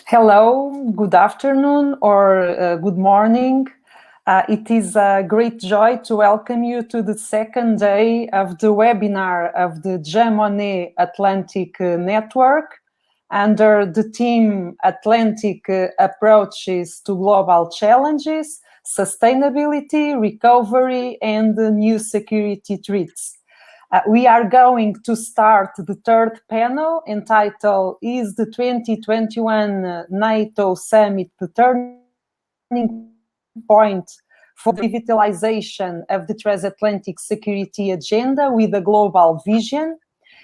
Hello, good afternoon, or good morning. It is a great joy to welcome you to the second day of the webinar of the Jean Monnet Atlantic Network under the theme Atlantic Approaches to Global Challenges, Sustainability, Recovery, and New Security Threats. We are going to start the third panel entitled Is the 2021 NATO Summit the Turning Point for the Revitalization of the Transatlantic Security Agenda with a Global Vision?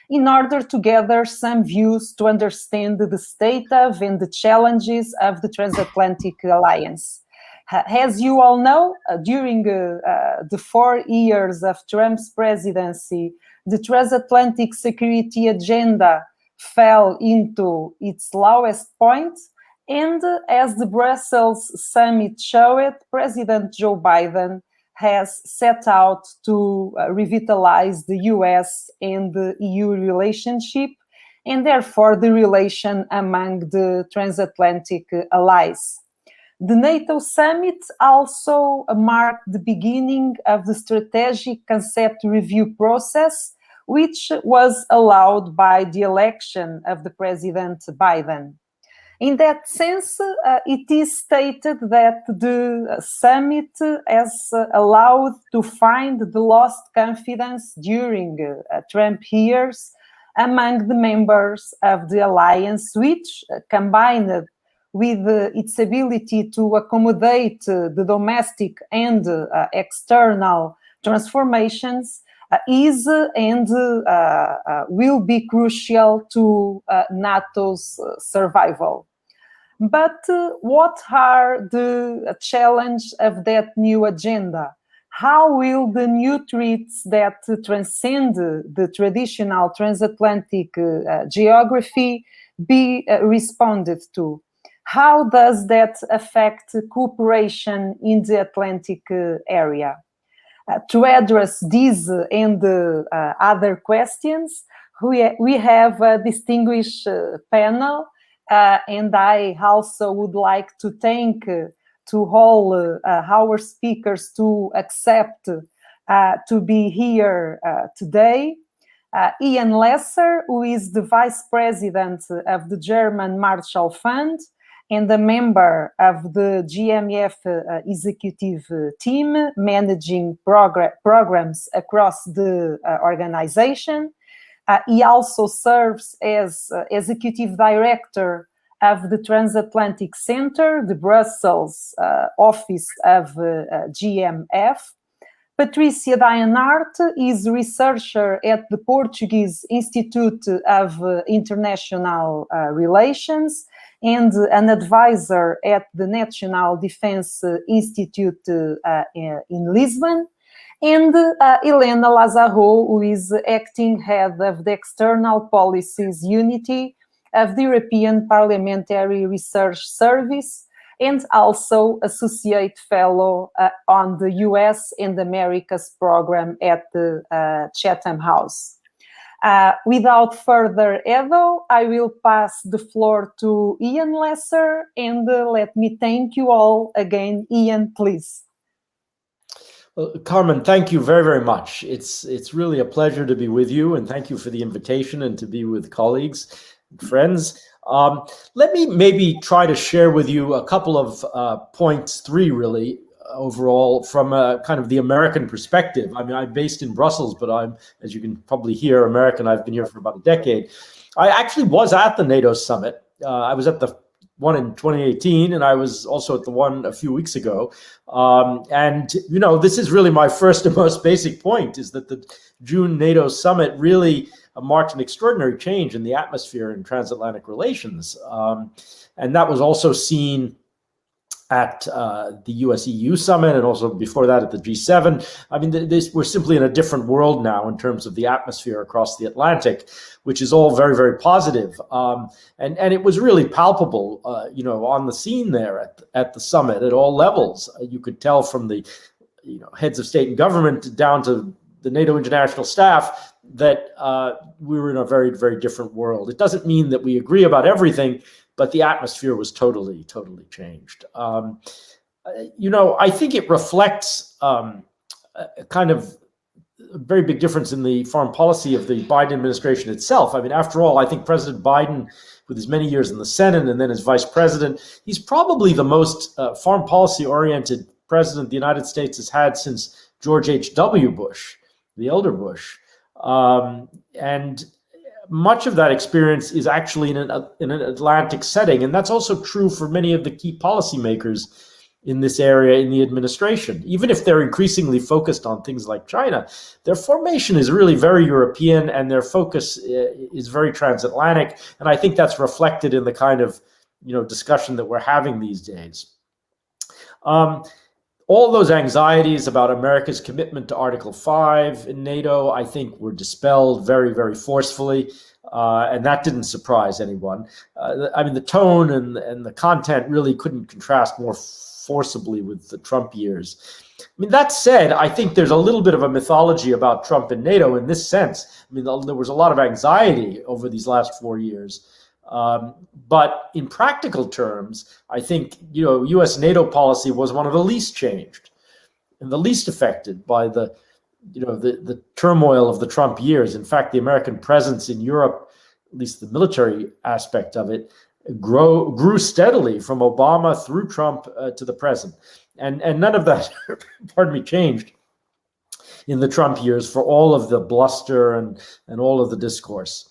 In order to gather some views to understand the state of and the challenges of the Transatlantic Alliance. As you all know, during the 4 years of Trump's presidency, the transatlantic security agenda fell into its lowest point, and as the Brussels summit showed, President Joe Biden has set out to revitalize the US and the EU relationship, and therefore the relation among the transatlantic allies. The NATO Summit also marked the beginning of the strategic concept review process, which was allowed by the election of the President Biden. In that sense, it is stated that the summit has allowed to find the lost confidence during Trump years among the members of the alliance, which combined with its ability to accommodate the domestic and external transformations, is and will be crucial to NATO's survival. But what are the challenges of that new agenda? How will the new threats that transcend the traditional transatlantic geography be responded to? How does that affect cooperation in the Atlantic area? To address these and other questions, we have a distinguished panel, and I also would like to thank to all our speakers to accept to be here today. Ian Lesser, who is the Vice President of the German Marshall Fund, and a member of the GMF executive team managing programs across the organization. He also serves as executive director of the Transatlantic Center, the Brussels office of GMF. Patricia Dayanart is researcher at the Portuguese Institute of International Relations and an advisor at the National Defense Institute in Lisbon, and Helena Lazaro, who is acting head of the External Policies Unity of the European Parliamentary Research Service, and also associate fellow on the US and Americas program at the Chatham House. Without further ado, I will pass the floor to Ian Lesser, and let me thank you all again. Ian, please. Well, Carmen, thank you very, very much. It's really a pleasure to be with you, and thank you for the invitation and to be with colleagues and friends. Let me maybe try to share with you a couple of points, three really, overall, from a kind of the American perspective. I mean, I'm based in Brussels, but I'm, as you can probably hear, American. I've been here for about a decade. I actually was at the NATO Summit. I was at the one in 2018, and I was also at the one a few weeks ago. And, you know, this is really my first and most basic point, is that the June NATO Summit really marked an extraordinary change in the atmosphere in transatlantic relations. And that was also seen at the US-EU Summit, and also before that at the G7. I mean, we're simply in a different world now in terms of the atmosphere across the Atlantic, which is all very, very positive. And it was really palpable, you know, on the scene there at the summit at all levels. You could tell from the, you know, heads of state and government down to the NATO international staff that we were in a very, very different world. It doesn't mean that we agree about everything, but the atmosphere was totally changed. I think it reflects a kind of a very big difference in the foreign policy of the Biden administration itself. I mean, after all, I think President Biden, with his many years in the Senate and then as vice president, he's probably the most foreign policy oriented president the United States has had since George H.W. Bush, the elder Bush. And much of that experience is actually in an Atlantic setting. And that's also true for many of the key policymakers in this area in the administration. Even if they're increasingly focused on things like China, their formation is really very European and their focus is very transatlantic. And I think that's reflected in the kind of discussion that we're having these days. All those anxieties about America's commitment to Article 5 in NATO, I think, were dispelled very, very forcefully. And that didn't surprise anyone. I mean, the tone and the content really couldn't contrast more forcibly with the Trump years. I mean, that said, I think there's a little bit of a mythology about Trump and NATO in this sense. I mean, there was a lot of anxiety over these last 4 years. But in practical terms, I think, U.S. NATO policy was one of the least changed and the least affected by the turmoil of the Trump years. In fact, the American presence in Europe, at least the military aspect of it, grew steadily from Obama through Trump to the present. And none of that, changed in the Trump years for all of the bluster and all of the discourse.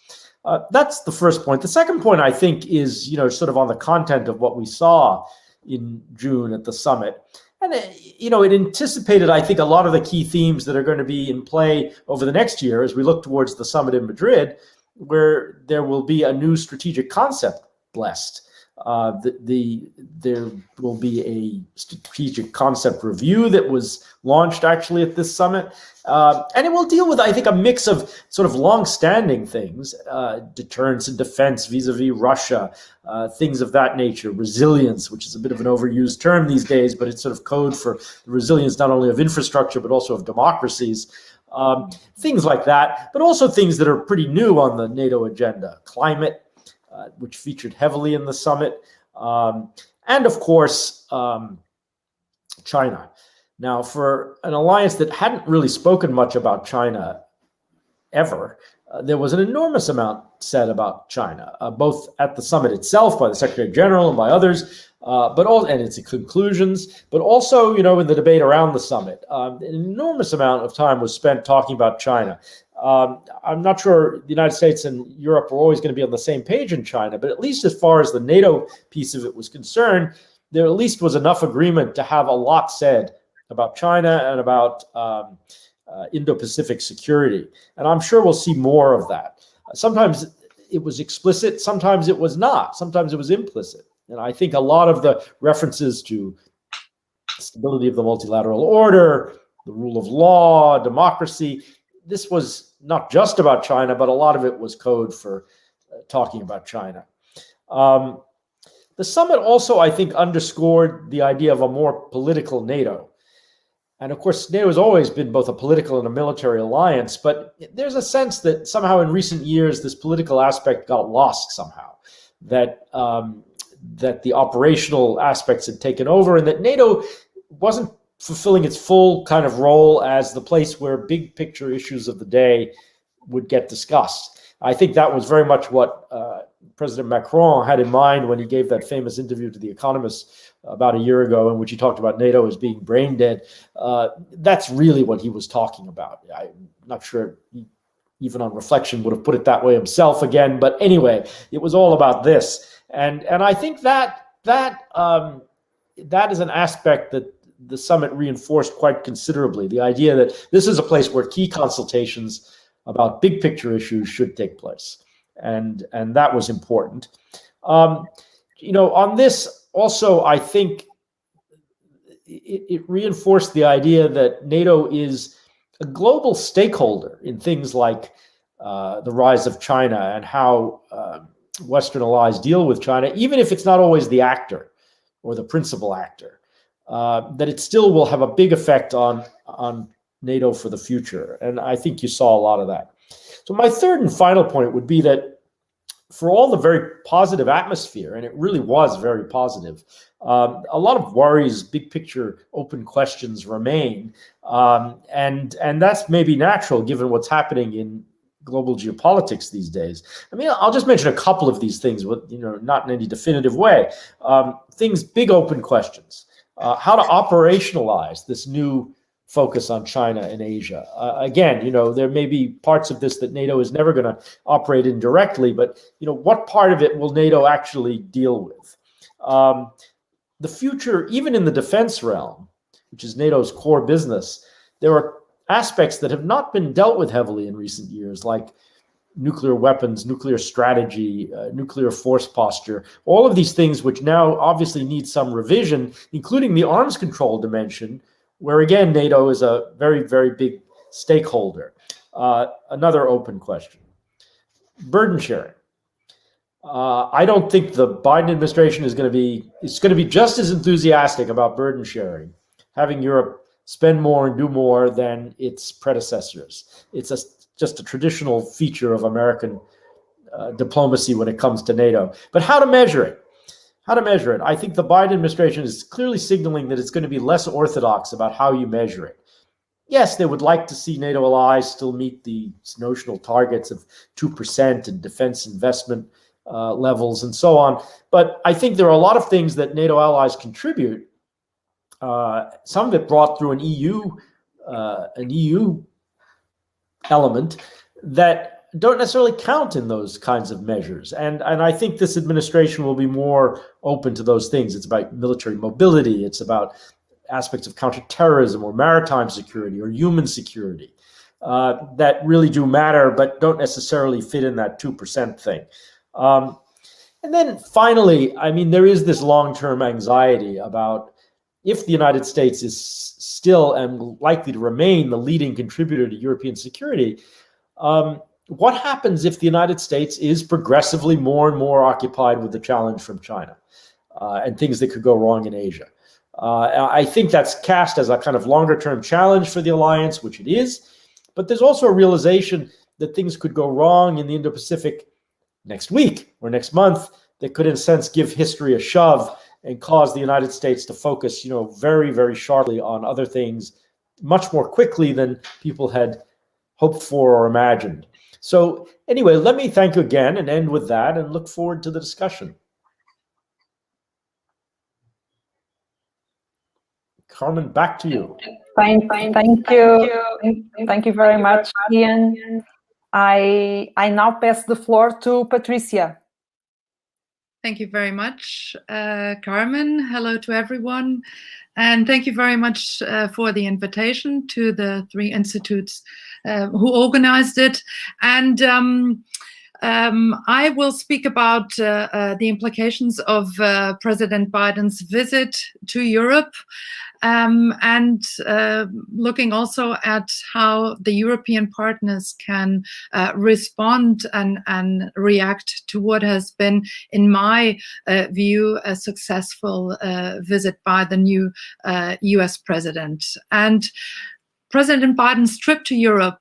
That's the first point. The second point, I think, is, sort of on the content of what we saw in June at the summit. And, it anticipated, I think, a lot of the key themes that are going to be in play over the next year as we look towards the summit in Madrid, where there will be a new strategic concept blessed. There will be a strategic concept review that was launched actually at this summit. And it will deal with, I think, a mix of sort of long-standing things, deterrence and defense vis-a-vis Russia, things of that nature, resilience, which is a bit of an overused term these days, but it's sort of code for the resilience not only of infrastructure, but also of democracies, things like that, but also things that are pretty new on the NATO agenda, climate, which featured heavily in the summit, and of course, China. Now, for an alliance that hadn't really spoken much about China ever, there was an enormous amount said about China, both at the summit itself by the Secretary General and by others, and its conclusions, but also, in the debate around the summit. An enormous amount of time was spent talking about China. I'm not sure the United States and Europe were always going to be on the same page in China, but at least as far as the NATO piece of it was concerned, there at least was enough agreement to have a lot said about China and about Indo-Pacific security. And I'm sure we'll see more of that. Sometimes it was explicit, sometimes it was not, sometimes it was implicit. And I think a lot of the references to stability of the multilateral order, the rule of law, democracy, this was not just about China, but a lot of it was code for talking about China. The summit also, I think, underscored the idea of a more political NATO. And of course, NATO has always been both a political and a military alliance, but there's a sense that somehow in recent years, this political aspect got lost somehow, that the operational aspects had taken over and that NATO wasn't fulfilling its full kind of role as the place where big picture issues of the day would get discussed. I think that was very much what President Macron had in mind when he gave that famous interview to The Economist about a year ago, in which he talked about NATO as being brain dead. That's really what he was talking about. I'm not sure he, even on reflection, would have put it that way himself again. But anyway, it was all about this. And I think that is an aspect that the summit reinforced quite considerably, the idea that this is a place where key consultations about big picture issues should take place. And that was important. On this also, I think it reinforced the idea that NATO is a global stakeholder in things like the rise of China and how Western allies deal with China, even if it's not always the actor or the principal actor. That it still will have a big effect on NATO for the future. And I think you saw a lot of that. So my third and final point would be that for all the very positive atmosphere, and it really was very positive, a lot of worries, big picture, open questions remain, and that's maybe natural given what's happening in global geopolitics these days. I mean, I'll just mention a couple of these things, with, not in any definitive way. Things, big open questions. How to operationalize this new focus on China and Asia. Again, there may be parts of this that NATO is never going to operate in directly, but what part of it will NATO actually deal with? The future, even in the defense realm, which is NATO's core business, there are aspects that have not been dealt with heavily in recent years, like nuclear weapons, nuclear strategy, nuclear force posture, all of these things which now obviously need some revision, including the arms control dimension, where again, NATO is a very, very big stakeholder. Another open question. Burden sharing. I don't think the Biden administration is going to be just as enthusiastic about burden sharing, having Europe spend more and do more than its predecessors. It's just a traditional feature of American diplomacy when it comes to NATO. But how to measure it? I think the Biden administration is clearly signaling that it's going to be less orthodox about how you measure it. Yes, they would like to see NATO allies still meet the notional targets of 2% in defense investment levels and so on. But I think there are a lot of things that NATO allies contribute. Some of it brought through an EU element that don't necessarily count in those kinds of measures. And I think this administration will be more open to those things. It's about military mobility. It's about aspects of counterterrorism or maritime security or human security that really do matter, but don't necessarily fit in that 2% thing. And then finally, I mean, there is this long-term anxiety about if the United States is still and likely to remain the leading contributor to European security, what happens if the United States is progressively more and more occupied with the challenge from China and things that could go wrong in Asia? I think that's cast as a kind of longer-term challenge for the alliance, which it is. But there's also a realization that things could go wrong in the Indo-Pacific next week or next month that could, in a sense, give history a shove and cause the United States to focus, very, very sharply on other things much more quickly than people had hoped for or imagined. So anyway, let me thank you again and end with that and look forward to the discussion. Carmen, back to you. Thank you. Thank you very much, Ian. I now pass the floor to Patricia. Thank you very much, Carmen. Hello to everyone. And thank you very much for the invitation to the three institutes who organized it. And I will speak about the implications of President Biden's visit to Europe and looking also at how the European partners can respond and react to what has been, in my view, a successful visit by the new US president. And President Biden's trip to Europe,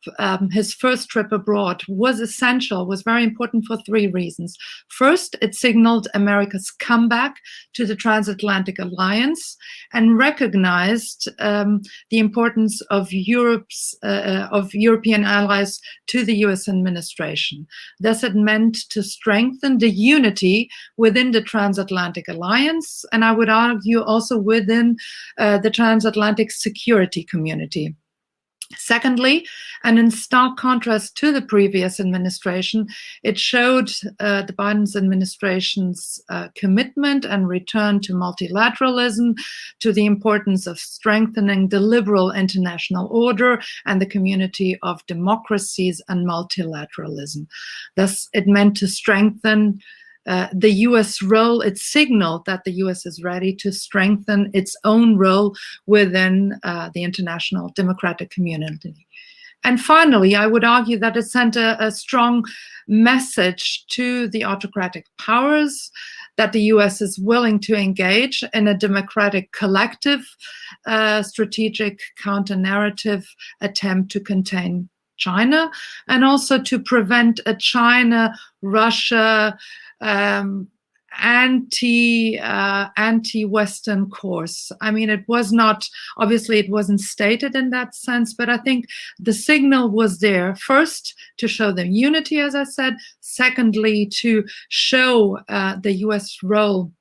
his first trip abroad, was essential, was very important for three reasons. First, it signaled America's comeback to the transatlantic alliance and recognized the importance of European allies to the US administration. Thus, it meant to strengthen the unity within the transatlantic alliance, and I would argue also within the transatlantic security community. Secondly, and in stark contrast to the previous administration, it showed the Biden administration's commitment and return to multilateralism, to the importance of strengthening the liberal international order and the community of democracies and multilateralism. Thus, it meant to strengthen the US role. It signaled that the US is ready to strengthen its own role within the international democratic community. And finally, I would argue that it sent a strong message to the autocratic powers that the US is willing to engage in a democratic collective strategic counter-narrative attempt to contain China, and also to prevent a China-Russia anti-Western course. I mean, it was not, obviously it wasn't stated in that sense, but I think the signal was there, first to show them unity, as I said, secondly to show the US role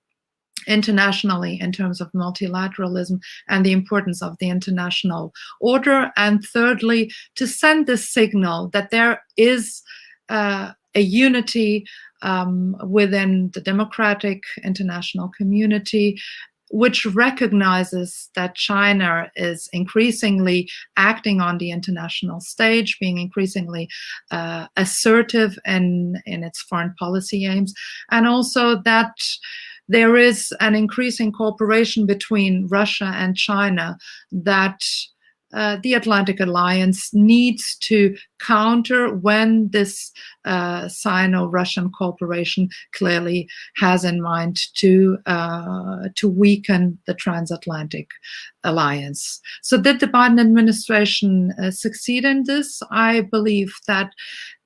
internationally in terms of multilateralism and the importance of the international order, and thirdly to send the signal that there is a unity within the democratic international community, which recognizes that China is increasingly acting on the international stage, being increasingly assertive in its foreign policy aims, and also that there is an increasing cooperation between Russia and China that the Atlantic Alliance needs to counter when this Sino-Russian cooperation clearly has in mind to weaken the transatlantic alliance. So did the Biden administration succeed in this? I believe that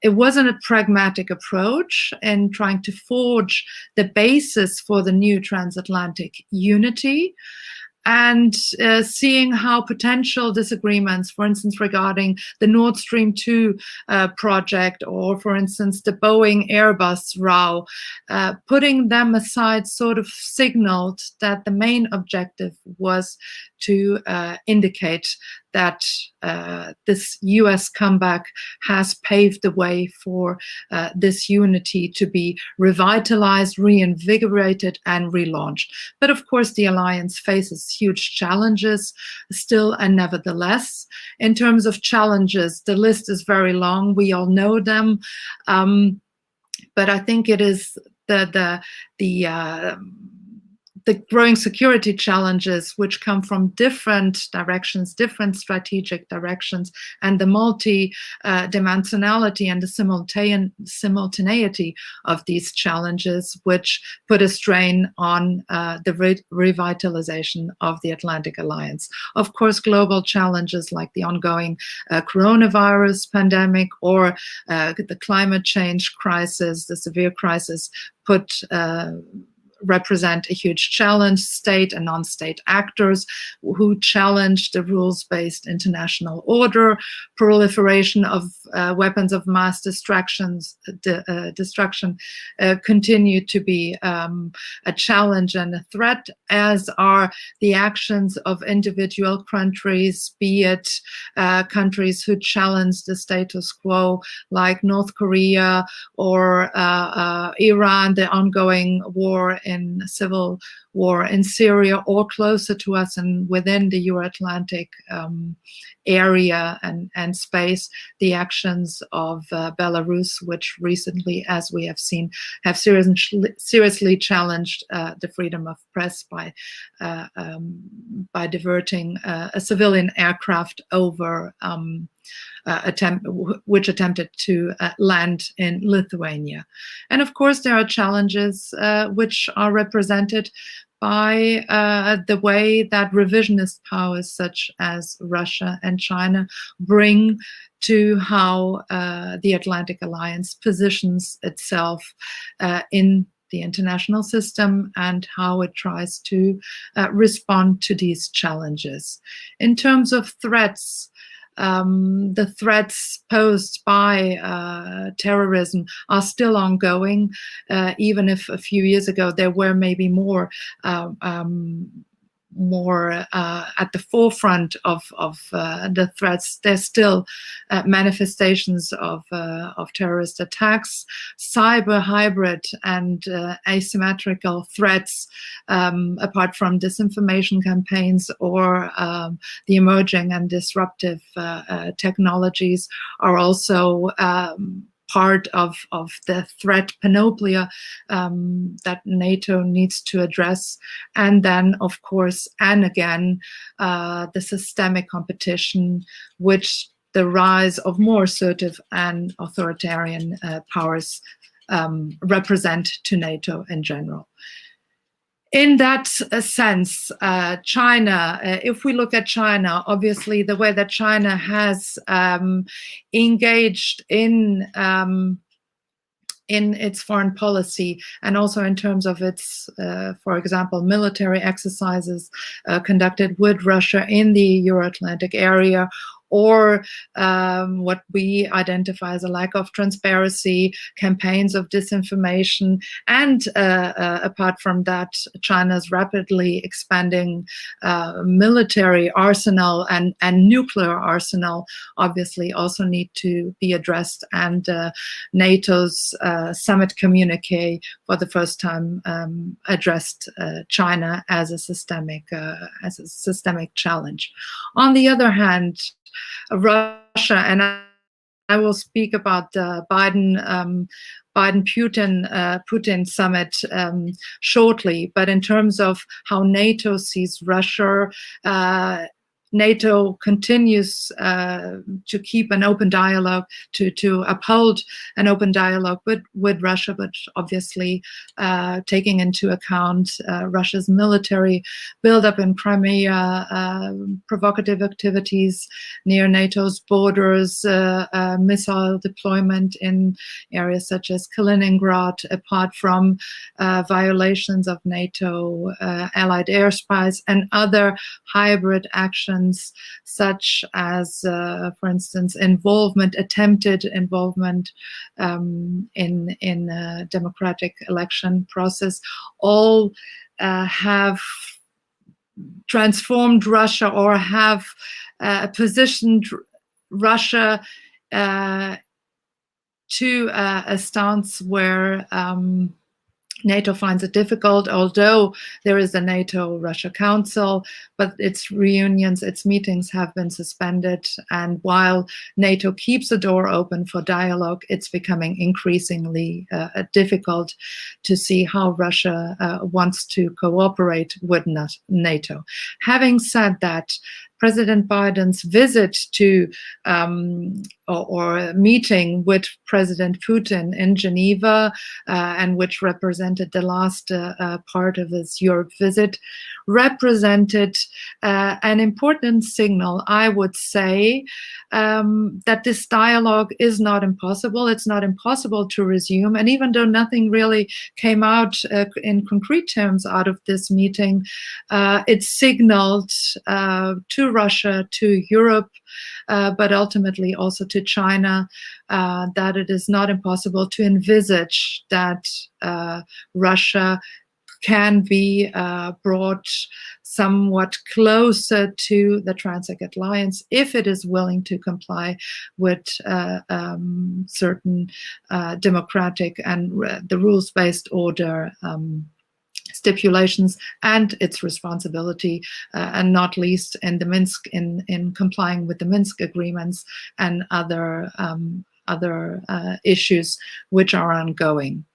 it wasn't a pragmatic approach in trying to forge the basis for the new transatlantic unity, and seeing how potential disagreements, for instance, regarding the Nord Stream 2 project, or for instance, the Boeing-Airbus row, putting them aside sort of signaled that the main objective was to indicate that this US comeback has paved the way for this unity to be revitalized, reinvigorated, and relaunched. But of course, the alliance faces huge challenges still and nevertheless. In terms of challenges, the list is very long. We all know them. But I think it is the growing security challenges, which come from different directions, different strategic directions, and the multi-dimensionality and the simultaneity of these challenges, which put a strain on the revitalization of the Atlantic Alliance. Of course, global challenges like the ongoing coronavirus pandemic or the climate change crisis, the severe crisis, represent a huge challenge. State and non-state actors who challenge the rules-based international order, proliferation of weapons of mass destruction continue to be a challenge and a threat, as are the actions of individual countries, be it countries who challenge the status quo like North Korea or Iran, the ongoing war in civil war in Syria, or closer to us and within the Euro-Atlantic area and space, the actions of Belarus, which recently, as we have seen, have seriously challenged the freedom of press by diverting a civilian aircraft over which attempted to land in Lithuania. And of course, there are challenges which are represented by the way that revisionist powers such as Russia and China bring to how the Atlantic Alliance positions itself in the international system and how it tries to respond to these challenges. In terms of threats, the threats posed by terrorism are still ongoing, even if a few years ago there were maybe more at the forefront of the threats. There's still manifestations of terrorist attacks, cyber, hybrid, and asymmetrical threats, apart from disinformation campaigns or the emerging and disruptive technologies, are also part of the threat panoplia that NATO needs to address. And then, of course, and again, the systemic competition, which the rise of more assertive and authoritarian powers represent to NATO in general. In that sense, China, if we look at China, obviously the way that China has engaged in its foreign policy, and also in terms of its, for example, military exercises conducted with Russia in the Euro-Atlantic area, or what we identify as a lack of transparency, campaigns of disinformation, and apart from that, China's rapidly expanding military arsenal and nuclear arsenal obviously also need to be addressed, and NATO's summit communique for the first time addressed China as a systemic challenge. On the other hand, Russia, and I will speak about the Biden-Putin summit shortly, but in terms of how NATO sees Russia, NATO continues to keep an open dialogue, to uphold an open dialogue with Russia, but obviously taking into account Russia's military buildup in Crimea, provocative activities near NATO's borders, missile deployment in areas such as Kaliningrad, apart from violations of NATO allied airspace and other hybrid actions, such as, for instance, attempted involvement in a democratic election process, all have transformed Russia, or have positioned Russia to a stance where NATO finds it difficult, although there is a NATO-Russia Council, but its reunions, its meetings have been suspended. And while NATO keeps the door open for dialogue, it's becoming increasingly difficult to see how Russia wants to cooperate with NATO. Having said that, President Biden's visit to or meeting with President Putin in Geneva, and which represented the last part of his Europe visit, represented an important signal, I would say, that this dialogue is not impossible. It's not impossible to resume. And even though nothing really came out in concrete terms out of this meeting, it signaled to Russia, to Europe, but ultimately also to China, that it is not impossible to envisage that Russia can be brought somewhat closer to the Transatlantic Alliance if it is willing to comply with certain democratic and the rules-based order stipulations, and its responsibility, and not least in the Minsk, in complying with the Minsk agreements and other issues which are ongoing.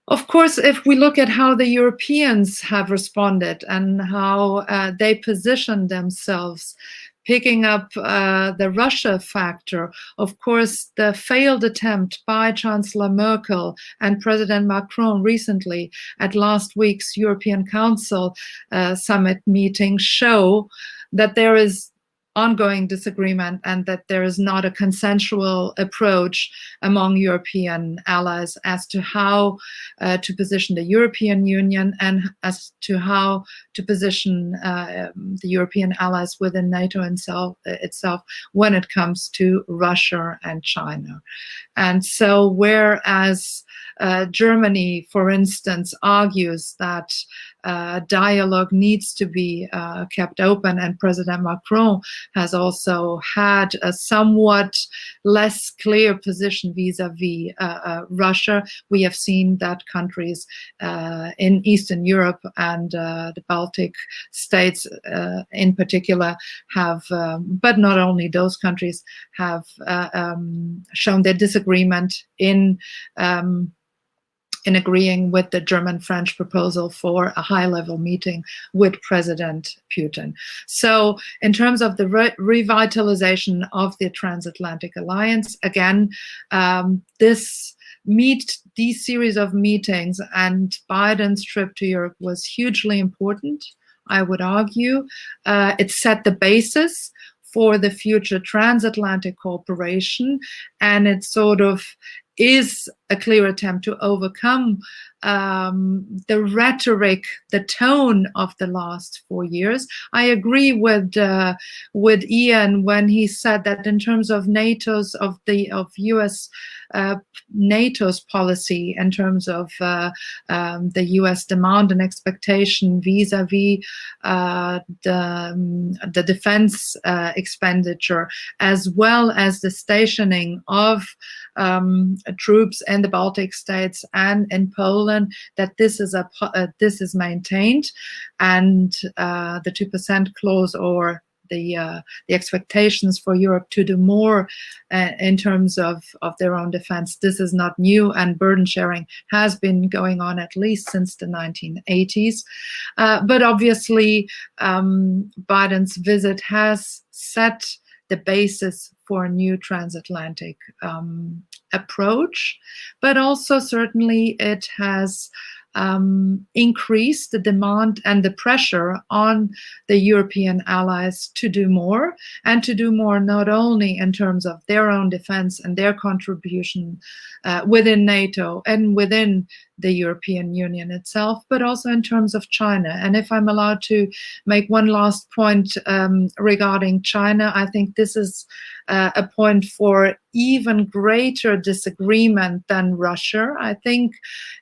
Of course, if we look at how the Europeans have responded and how they position themselves, picking up the Russia factor, of course, the failed attempt by Chancellor Merkel and President Macron recently at last week's European Council summit meeting show that there is ongoing disagreement and that there is not a consensual approach among European allies as to how to position the European Union and as to how to position the European allies within NATO itself when it comes to Russia and China. And so whereas Germany, for instance, argues that dialogue needs to be kept open, and President Macron has also had a somewhat less clear position vis-a-vis Russia. We have seen that countries in Eastern Europe and the Baltic states in particular have, but not only those countries, have shown their disagreement in agreeing with the German-French proposal for a high-level meeting with President Putin. So in terms of the revitalization of the transatlantic alliance, again, this these series of meetings and Biden's trip to Europe was hugely important, I would argue. It set the basis for the future transatlantic cooperation, and it sort of is a clear attempt to overcome the rhetoric, the tone of the last 4 years. I agree with Ian when he said that in terms of NATO's, of US NATO's policy, in terms of the US demand and expectation vis-a-vis the defense expenditure, as well as the stationing of troops in the Baltic states and in Poland, that this is maintained, and the 2% clause, or the expectations for Europe to do more in terms of their own defense. This is not new, and burden sharing has been going on at least since the 1980s. But obviously, Biden's visit has set the basis for a new transatlantic approach, but also certainly it has increase the demand and the pressure on the European allies to do more, and to do more not only in terms of their own defense and their contribution within NATO and within the European Union itself, but also in terms of China. And if I'm allowed to make one last point regarding China, I think this is a point for even greater disagreement than Russia. I think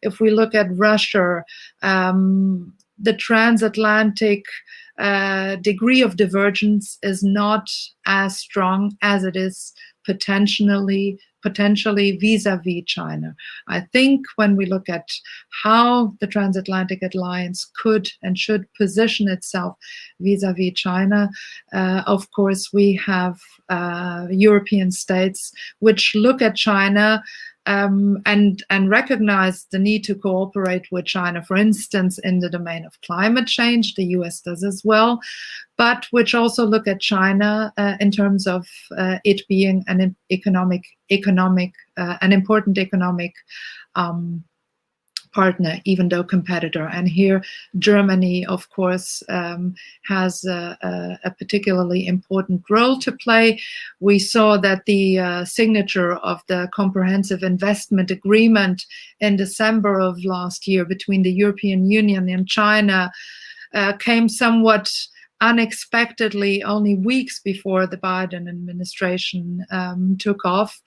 if we look at Russia, the transatlantic degree of divergence is not as strong as it is potentially vis-a-vis China. I think when we look at how the transatlantic alliance could and should position itself vis-a-vis China, of course we have European states which look at China and recognize the need to cooperate with China, for instance, in the domain of climate change. The US does as well, but which also look at China in terms of it being an important economic partner, even though competitor. And here Germany, of course, has a particularly important role to play. We saw that the signature of the Comprehensive Investment Agreement in December of last year between the European Union and China came somewhat unexpectedly, only weeks before the Biden administration took off.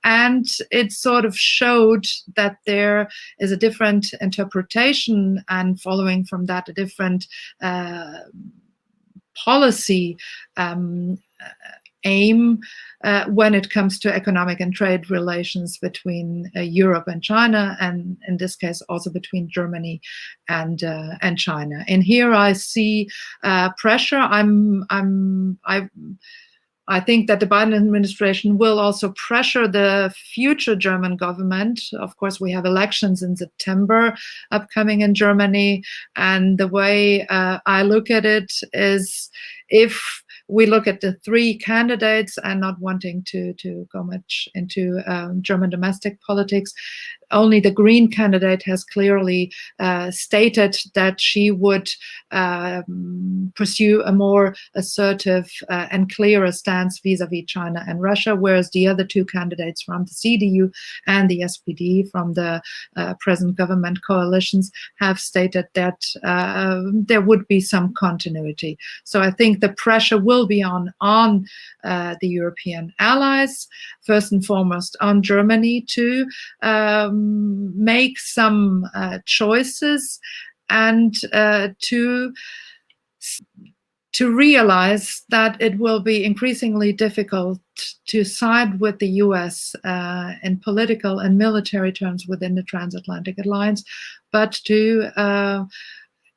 And it sort of showed that there is a different interpretation, and following from that, a different policy aim when it comes to economic and trade relations between Europe and China, and in this case also between Germany and China. And here I see pressure. I think that the Biden administration will also pressure the future German government. Of course, we have elections in September upcoming in Germany, and the way I look at it is, if we look at the three candidates, and not wanting to go much into German domestic politics, only the Green candidate has clearly stated that she would pursue a more assertive and clearer stance vis-a-vis China and Russia, whereas the other two candidates from the CDU and the SPD, from the present government coalitions, have stated that there would be some continuity. So I think the pressure will be on the European allies, first and foremost on Germany, to make some choices, and to realize that it will be increasingly difficult to side with the US in political and military terms within the transatlantic alliance, but to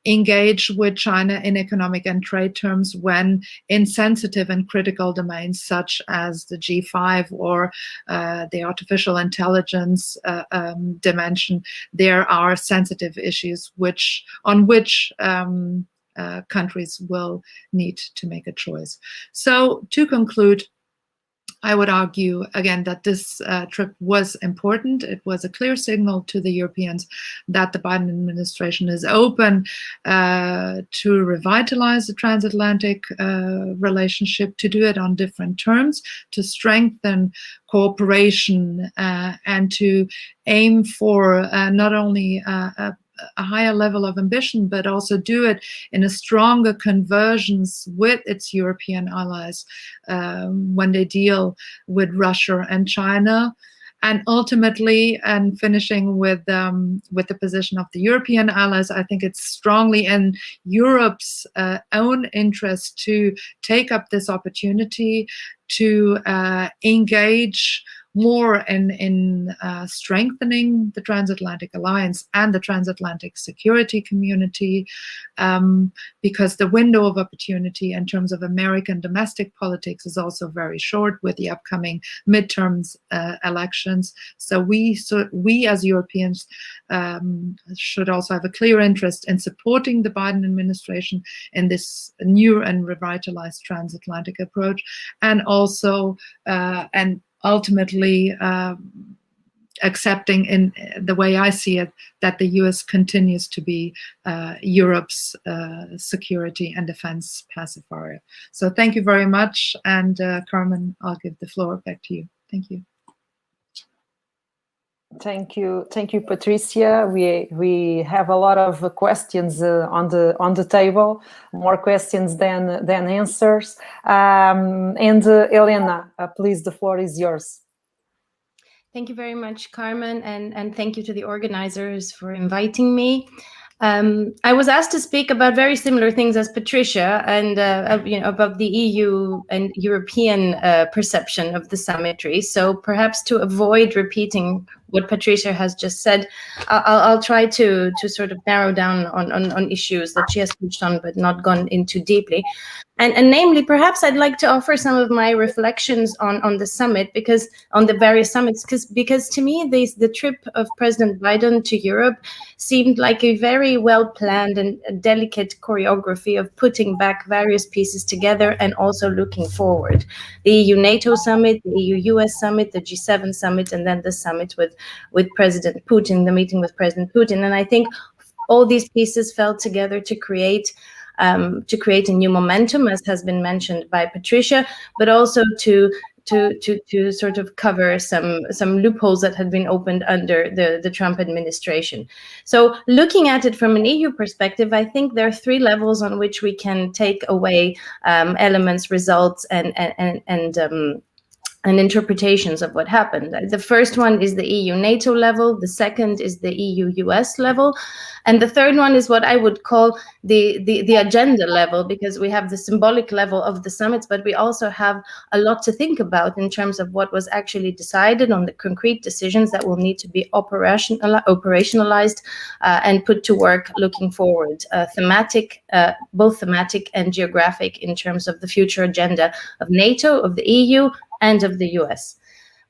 engage with China in economic and trade terms when in sensitive and critical domains such as the G5 or the artificial intelligence dimension. There are sensitive issues on which countries will need to make a choice. So to conclude, I would argue again that this trip was important. It was a clear signal to the Europeans that the Biden administration is open to revitalize the transatlantic relationship, to do it on different terms, to strengthen cooperation, and to aim for not only a higher level of ambition, but also do it in a stronger convergence with its European allies when they deal with Russia and China. And ultimately, and finishing with the position of the European allies, I think it's strongly in Europe's own interest to take up this opportunity to engage more in strengthening the transatlantic alliance and the transatlantic security community, because the window of opportunity in terms of American domestic politics is also very short with the upcoming midterms elections. So we as Europeans should also have a clear interest in supporting the Biden administration in this new and revitalized transatlantic approach, and also ultimately accepting, in the way I see it, that the US continues to be Europe's security and defense pacifier. So thank you very much. And Carmen, I'll give the floor back to you. Thank you. Thank you, Patricia. We have a lot of questions on the table, more questions than answers. And Elena, please, the floor is yours. Thank you very much, Carmen, and thank you to the organizers for inviting me. I was asked to speak about very similar things as Patricia, and about the EU and European perception of the summitry. So perhaps to avoid repeating what Patricia has just said, I'll try to sort of narrow down on issues that she has touched on but not gone into deeply. And namely, perhaps I'd like to offer some of my reflections on the summit, because on the various summits, because to me, the trip of President Biden to Europe seemed like a very well-planned and delicate choreography of putting back various pieces together and also looking forward. The EU-NATO Summit, the EU-US Summit, the G7 Summit, and then the summit with President Putin, the meeting with President Putin. And I think all these pieces fell together to create a new momentum, as has been mentioned by Patricia, but also to sort of cover some loopholes that had been opened under the Trump administration. So looking at it from an EU perspective, I think there are three levels on which we can take away elements, results, and interpretations of what happened. The first one is the EU-NATO level, the second is the EU-US level, and the third one is what I would call the agenda level, because we have the symbolic level of the summits, but we also have a lot to think about in terms of what was actually decided on the concrete decisions that will need to be operationalized and put to work looking forward, both thematic and geographic in terms of the future agenda of NATO, of the EU, and of the US.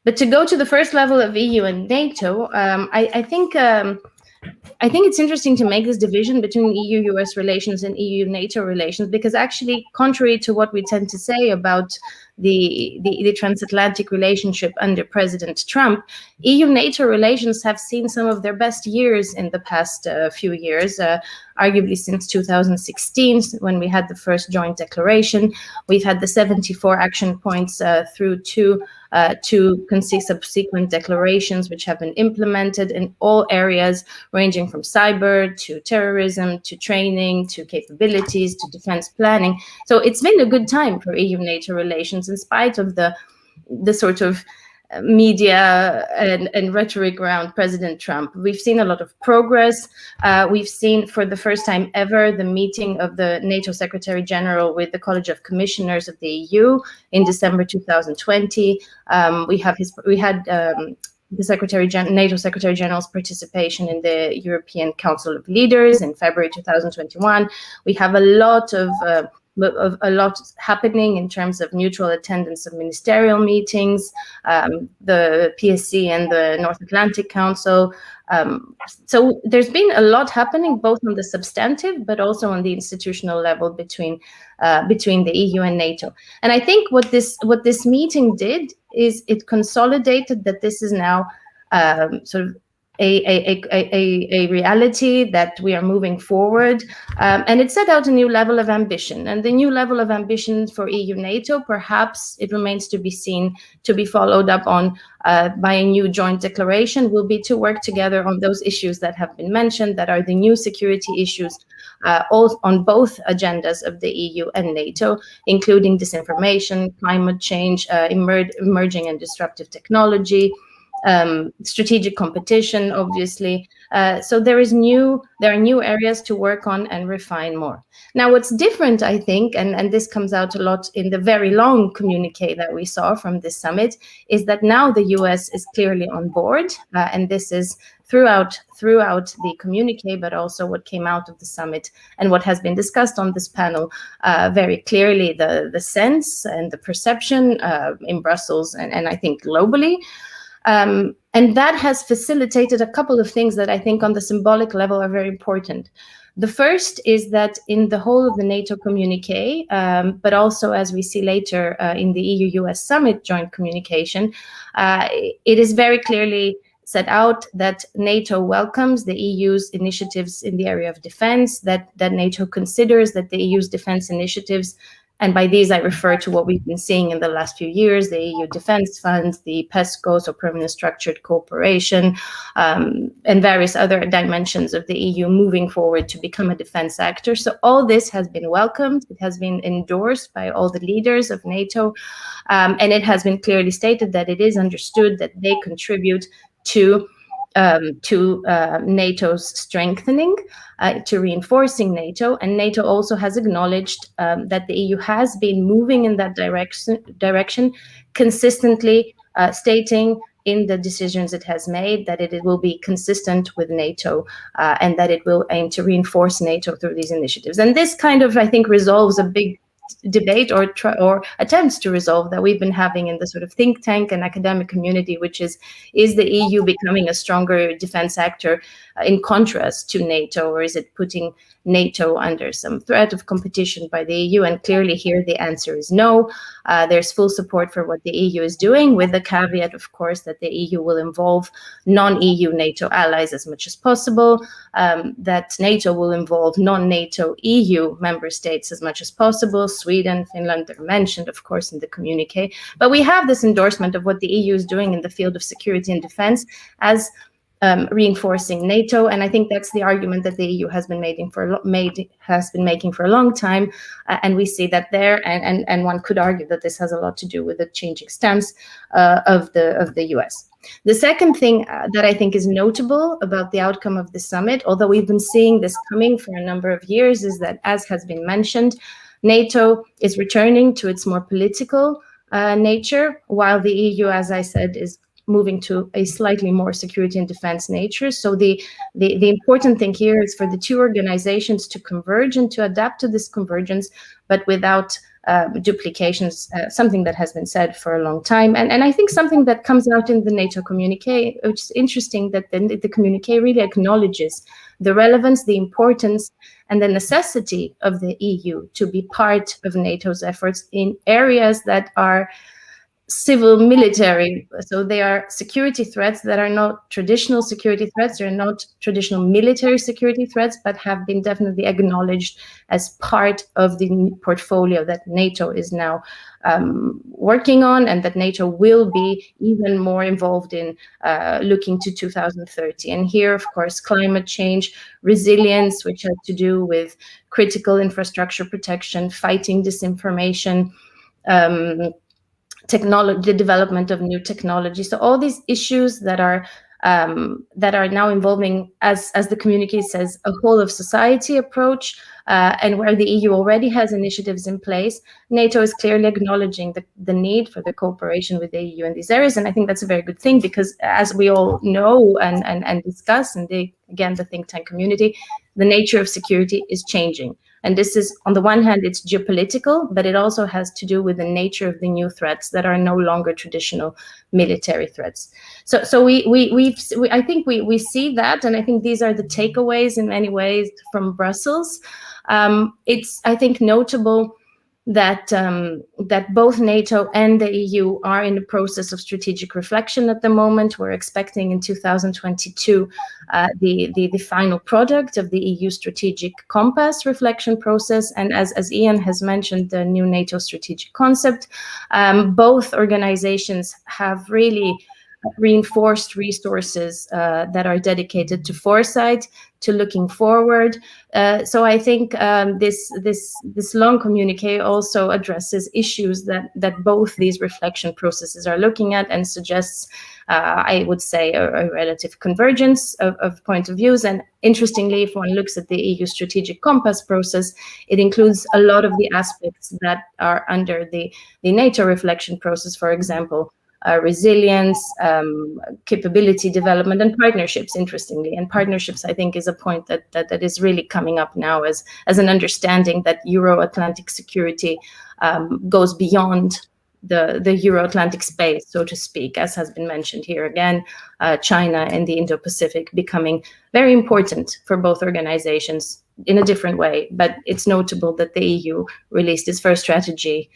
But to go to the first level of EU and NATO, I think it's interesting to make this division between EU-US relations and EU-NATO relations, because actually, contrary to what we tend to say about the transatlantic relationship under President Trump, EU-NATO relations have seen some of their best years in the past few years, arguably since 2016, when we had the first joint declaration. We've had the 74 action points through two subsequent declarations, which have been implemented in all areas, ranging from cyber to terrorism to training to capabilities to defense planning. So it's been a good time for EU-NATO relations, in spite of the sort of media and rhetoric around President Trump. We've seen a lot of progress. We've seen, for the first time ever, the meeting of the NATO Secretary General with the College of Commissioners of the EU in December 2020. We had the NATO Secretary General's participation in the European Council of Leaders in February 2021. We have a lot happening in terms of mutual attendance of ministerial meetings, the PSC and the North Atlantic Council. So there's been a lot happening, both on the substantive, but also on the institutional level between the EU and NATO. And I think what this meeting did is it consolidated that this is now sort of a reality, that we are moving forward, and it set out a new level of ambition. And the new level of ambition for EU-NATO, perhaps it remains to be seen, to be followed up on by a new joint declaration, will be to work together on those issues that have been mentioned, that are the new security issues all on both agendas of the EU and NATO, including disinformation, climate change, emerging and disruptive technology, strategic competition, obviously. So there are new areas to work on and refine more. Now, what's different, I think, and this comes out a lot in the very long communique that we saw from this summit, is that now the US is clearly on board, and this is throughout the communique, but also what came out of the summit and what has been discussed on this panel, very clearly the sense and the perception in Brussels and I think globally. And that has facilitated a couple of things that I think on the symbolic level are very important. The first is that in the whole of the NATO communique, but also as we see later in the EU-US Summit joint communication, it is very clearly set out that NATO welcomes the EU's initiatives in the area of defense, that NATO considers that the EU's defense initiatives, and by these I refer to what we've been seeing in the last few years, the EU defense funds, the PESCO, so permanent structured cooperation, and various other dimensions of the EU moving forward to become a defense actor. So all this has been welcomed. It has been endorsed by all the leaders of NATO, and it has been clearly stated that it is understood that they contribute to NATO's strengthening, to reinforcing NATO. And NATO also has acknowledged that the EU has been moving in that direction consistently, stating in the decisions it has made that it will be consistent with NATO and that it will aim to reinforce NATO through these initiatives. And this kind of, I think, resolves a big debate or attempts to resolve that we've been having in the sort of think tank and academic community, which is the EU becoming a stronger defense actor in contrast to NATO, or is it putting NATO under some threat of competition by the EU? And clearly here the answer is no. There's full support for what the EU is doing, with the caveat, of course, that the EU will involve non-EU NATO allies as much as possible, that NATO will involve non-NATO EU member states as much as possible. Sweden, Finland are mentioned, of course, in the communique. But we have this endorsement of what the EU is doing in the field of security and defense as reinforcing NATO, and I think that's the argument that the EU has been making for a long time, and we see that there. And one could argue that this has a lot to do with the changing stance of the US. The second thing that I think is notable about the outcome of the summit, although we've been seeing this coming for a number of years, is that, as has been mentioned, NATO is returning to its more political nature, while the EU, as I said, is moving to a slightly more security and defense nature. So the important thing here is for the two organizations to converge and to adapt to this convergence, but without duplications, something that has been said for a long time. And I think something that comes out in the NATO communique, which is interesting, that the communique really acknowledges the relevance, the importance, and the necessity of the EU to be part of NATO's efforts in areas that are civil military. So they are security threats that are not traditional security threats, they're not traditional military security threats, but have been definitely acknowledged as part of the portfolio that NATO is now working on, and that NATO will be even more involved in looking to 2030. And here, of course, climate change, resilience, which has to do with critical infrastructure protection, fighting disinformation, technology, the development of new technology. So all these issues that are now involving, as the communique says, a whole of society approach, and where the EU already has initiatives in place, NATO is clearly acknowledging the need for the cooperation with the EU in these areas. And I think that's a very good thing, because as we all know and discuss, and again, the think tank community, the nature of security is changing. And this is, on the one hand, it's geopolitical, but it also has to do with the nature of the new threats that are no longer traditional military threats. So I think we see that, and I think these are the takeaways in many ways from Brussels. It's, I think, notable that that both NATO and the EU are in the process of strategic reflection at the moment. We're expecting in 2022 the final product of the EU strategic compass reflection process, and as Ian has mentioned, the new NATO strategic concept. Both organizations have really reinforced resources that are dedicated to foresight, to looking forward. So I think this long communique also addresses issues that both these reflection processes are looking at, and suggests, I would say, a relative convergence of point of views. And interestingly, if one looks at the EU strategic compass process, it includes a lot of the aspects that are under the NATO reflection process, for example, resilience, capability development, and partnerships, interestingly. And partnerships, I think, is a point that is really coming up now as an understanding that Euro-Atlantic security goes beyond the Euro-Atlantic space, so to speak, as has been mentioned here again, China and the Indo-Pacific becoming very important for both organizations in a different way. But it's notable that the EU released its first strategy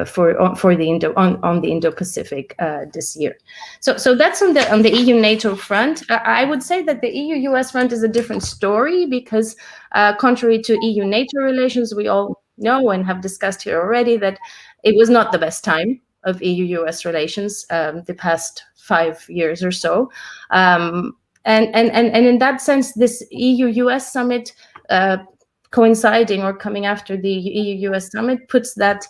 for the Indo-Pacific this year. So that's on the EU-NATO front. I would say that the EU-US front is a different story, because contrary to EU-NATO relations, we all know and have discussed here already that it was not the best time of EU-US relations the past 5 years or so. And in that sense, this EU-US summit coinciding or coming after the EU-US summit puts that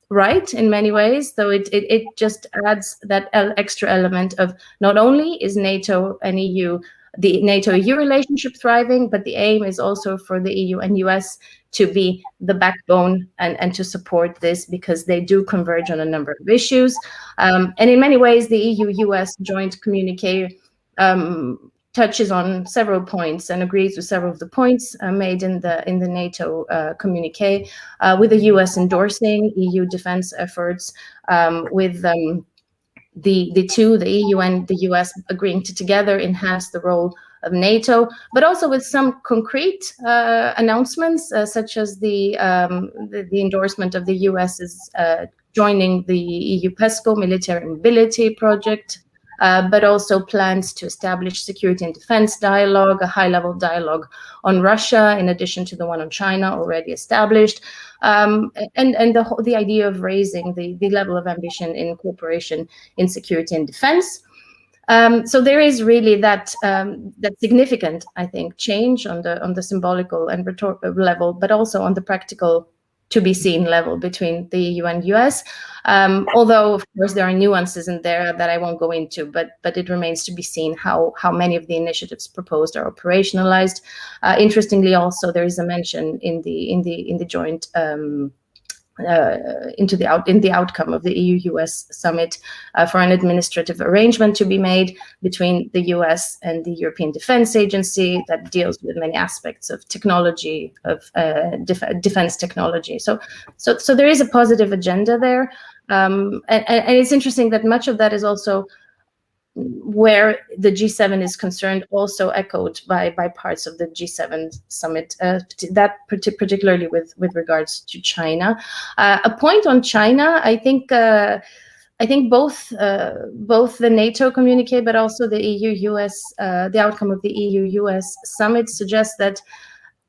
right in many ways, though it just adds that extra element of not only is NATO and EU, the NATO-EU relationship thriving, but the aim is also for the EU and US to be the backbone and to support this, because they do converge on a number of issues. And in many ways, the EU-US joint communique touches on several points and agrees with several of the points made in the NATO communique, with the US endorsing EU defense efforts, with the EU and the US agreeing to together enhance the role of NATO, but also with some concrete announcements, such as the endorsement of the US's joining the EU PESCO military mobility project, but also plans to establish security and defense dialogue, a high-level dialogue on Russia, in addition to the one on China already established, and the idea of raising the level of ambition in cooperation in security and defense. So there is really that significant, I think, change on the symbolical and rhetorical level, but also on the practical to be seen level between the EU and US. Although, of course, there are nuances in there that I won't go into, but it remains to be seen how many of the initiatives proposed are operationalized. Interestingly, also, there is a mention in the joint into the outcome of the EU-US summit for an administrative arrangement to be made between the US and the European Defense Agency that deals with many aspects of technology, of defense technology. So there is a positive agenda there, and it's interesting that much of that is also where the G7 is concerned, also echoed by parts of the G7 summit, that particularly with regards to China. A point on China, I think both the NATO communique, but also the EU-US, the outcome of the EU-US summit suggests that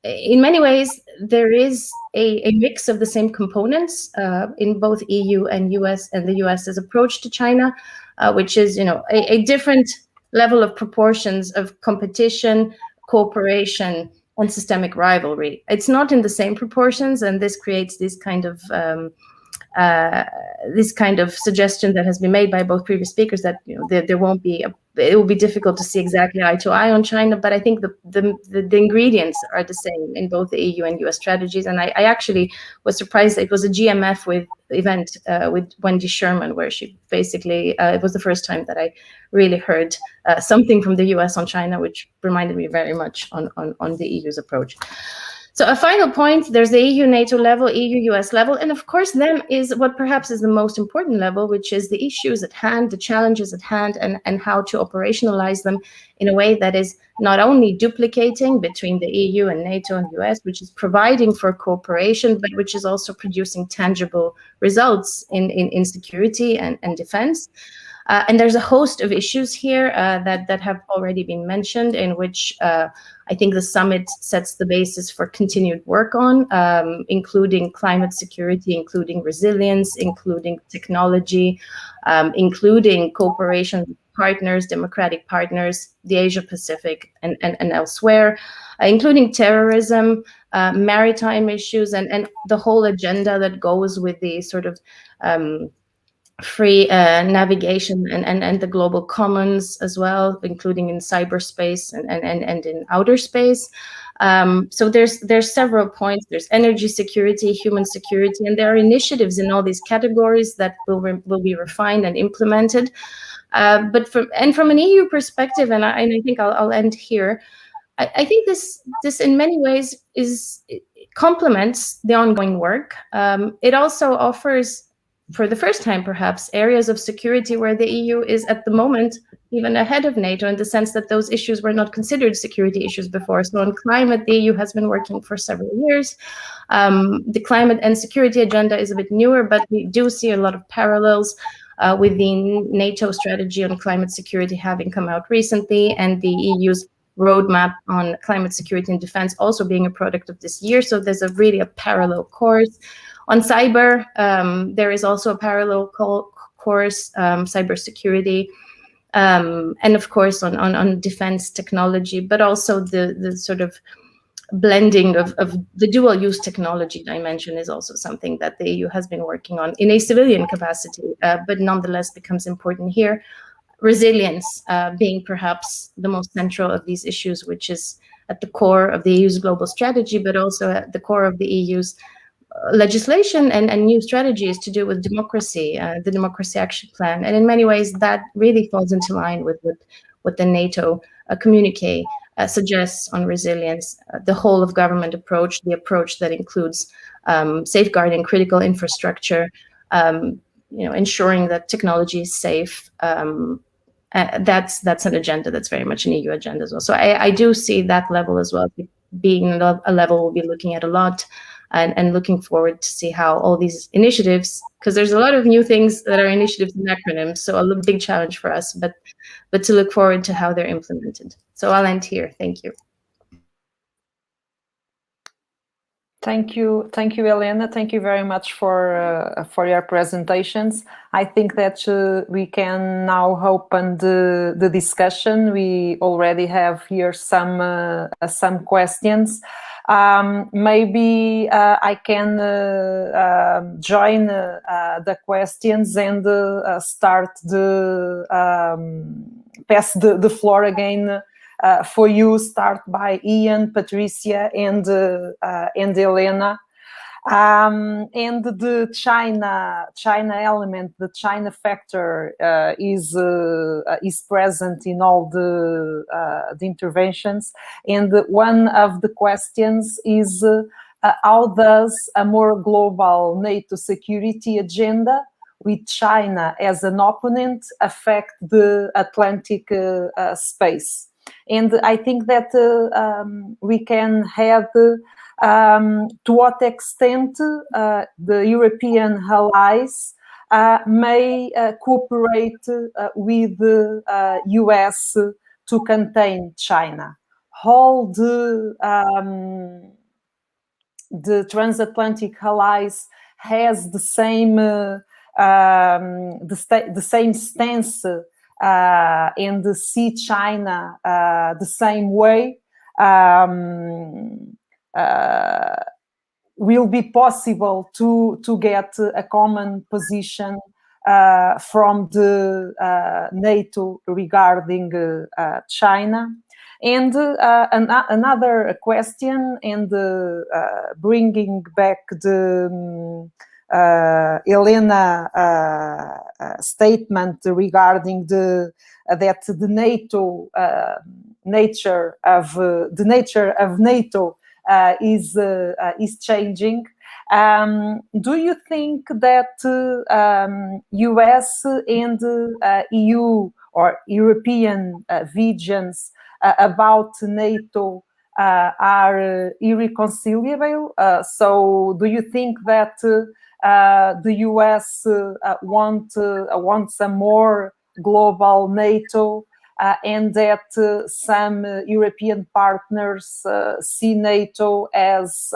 in many ways there is a mix of the same components in both EU and US, and the US's approach to China, which is, a different level of proportions of competition, cooperation, and systemic rivalry. It's not in the same proportions, and this creates this kind of suggestion that has been made by both previous speakers that there won't be it will be difficult to see exactly eye to eye on China, but I think the ingredients are the same in both the EU and US strategies. And I actually was surprised. It was a GMF event with Wendy Sherman, where she basically, it was the first time that I really heard something from the US on China, which reminded me very much on the EU's approach. So a final point, there's the EU-NATO level, EU-US level, and of course then is what perhaps is the most important level, which is the issues at hand, the challenges at hand, and how to operationalize them in a way that is not only duplicating between the EU and NATO and US, which is providing for cooperation, but which is also producing tangible results in security and defense. And there's a host of issues here that have already been mentioned, in which I think the summit sets the basis for continued work on, including climate security, including resilience, including technology, including cooperation with partners, democratic partners, the Asia Pacific and elsewhere, including terrorism, maritime issues, and the whole agenda that goes with the sort of free navigation and the global commons as well, including in cyberspace and in outer space. So there's several points. There's energy security, human security, and there are initiatives in all these categories that will be refined and implemented. But from an EU perspective, and I think I'll end here. I think this in many ways complements the ongoing work. It also offers, for the first time perhaps, areas of security where the EU is at the moment even ahead of NATO, in the sense that those issues were not considered security issues before. So on climate, the EU has been working for several years. The climate and security agenda is a bit newer, but we do see a lot of parallels with the NATO strategy on climate security having come out recently, and the EU's roadmap on climate security and defense also being a product of this year. So there's really a parallel course. On cyber, there is also a parallel course, cybersecurity, and of course on defense technology, but also the sort of blending of the dual use technology dimension is also something that the EU has been working on in a civilian capacity, but nonetheless becomes important here. Resilience being perhaps the most central of these issues, which is at the core of the EU's global strategy, but also at the core of the EU's legislation and new strategies to do with democracy, the Democracy Action Plan. And in many ways, that really falls into line with what the NATO communique suggests on resilience, the whole of government approach, the approach that includes safeguarding critical infrastructure, ensuring that technology is safe. That's an agenda that's very much an EU agenda as well. So I do see that level as well being a level we'll be looking at a lot, and looking forward to see how all these initiatives, because there's a lot of new things that are initiatives and acronyms, so a big challenge for us, but to look forward to how they're implemented. So I'll end here. Thank you. Thank you, Elena. Thank you very much for your presentations. I think that we can now open the discussion. We already have here some questions. Maybe I can join the questions and start pass the floor again. For you, start by Ian, Patricia, and Elena. And the China element, the China factor, is present in all the interventions. And one of the questions is how does a more global NATO security agenda with China as an opponent affect the Atlantic space? And I think that we can have to what extent the European allies may cooperate with the US to contain China. All the transatlantic allies has the same stance and see China the same way. Will be possible to get a common position from the NATO regarding China. And another question, and bringing back the Elena statement regarding that the NATO nature of NATO is changing. Do you think that US and EU or European visions about NATO are irreconcilable? So do you think that the US wants a more global NATO, and that some European partners see NATO as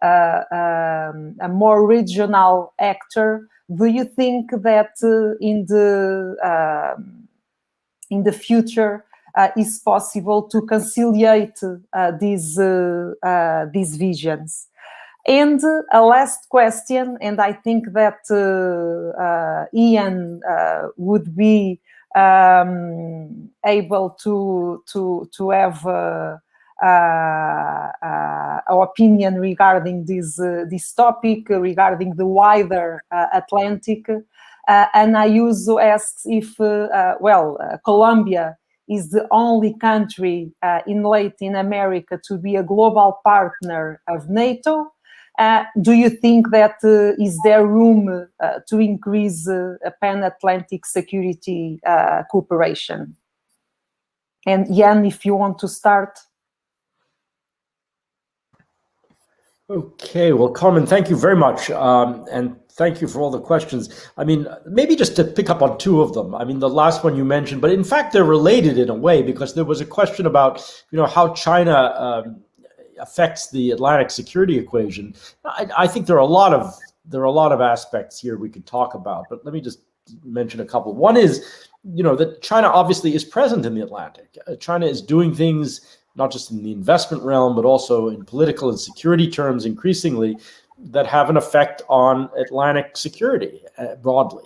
a more regional actor? Do you think that in the future is possible to conciliate these visions? And a last question, and I think that Ian would be able to have our opinion regarding this topic, regarding the wider Atlantic. And Ayuso asks if, Colombia is the only country in Latin America to be a global partner of NATO. Do you think that is there room to increase pan-Atlantic security cooperation? And Jan, if you want to start. Okay, well, Carmen, thank you very much. And thank you for all the questions. I mean, maybe just to pick up on two of them. I mean, the last one you mentioned, but in fact, they're related in a way, because there was a question about, how China affects the Atlantic security equation. I think there are a lot of aspects here we could talk about, but let me just mention a couple. One is, that China obviously is present in the Atlantic. China is doing things not just in the investment realm, but also in political and security terms increasingly, that have an effect on Atlantic security broadly.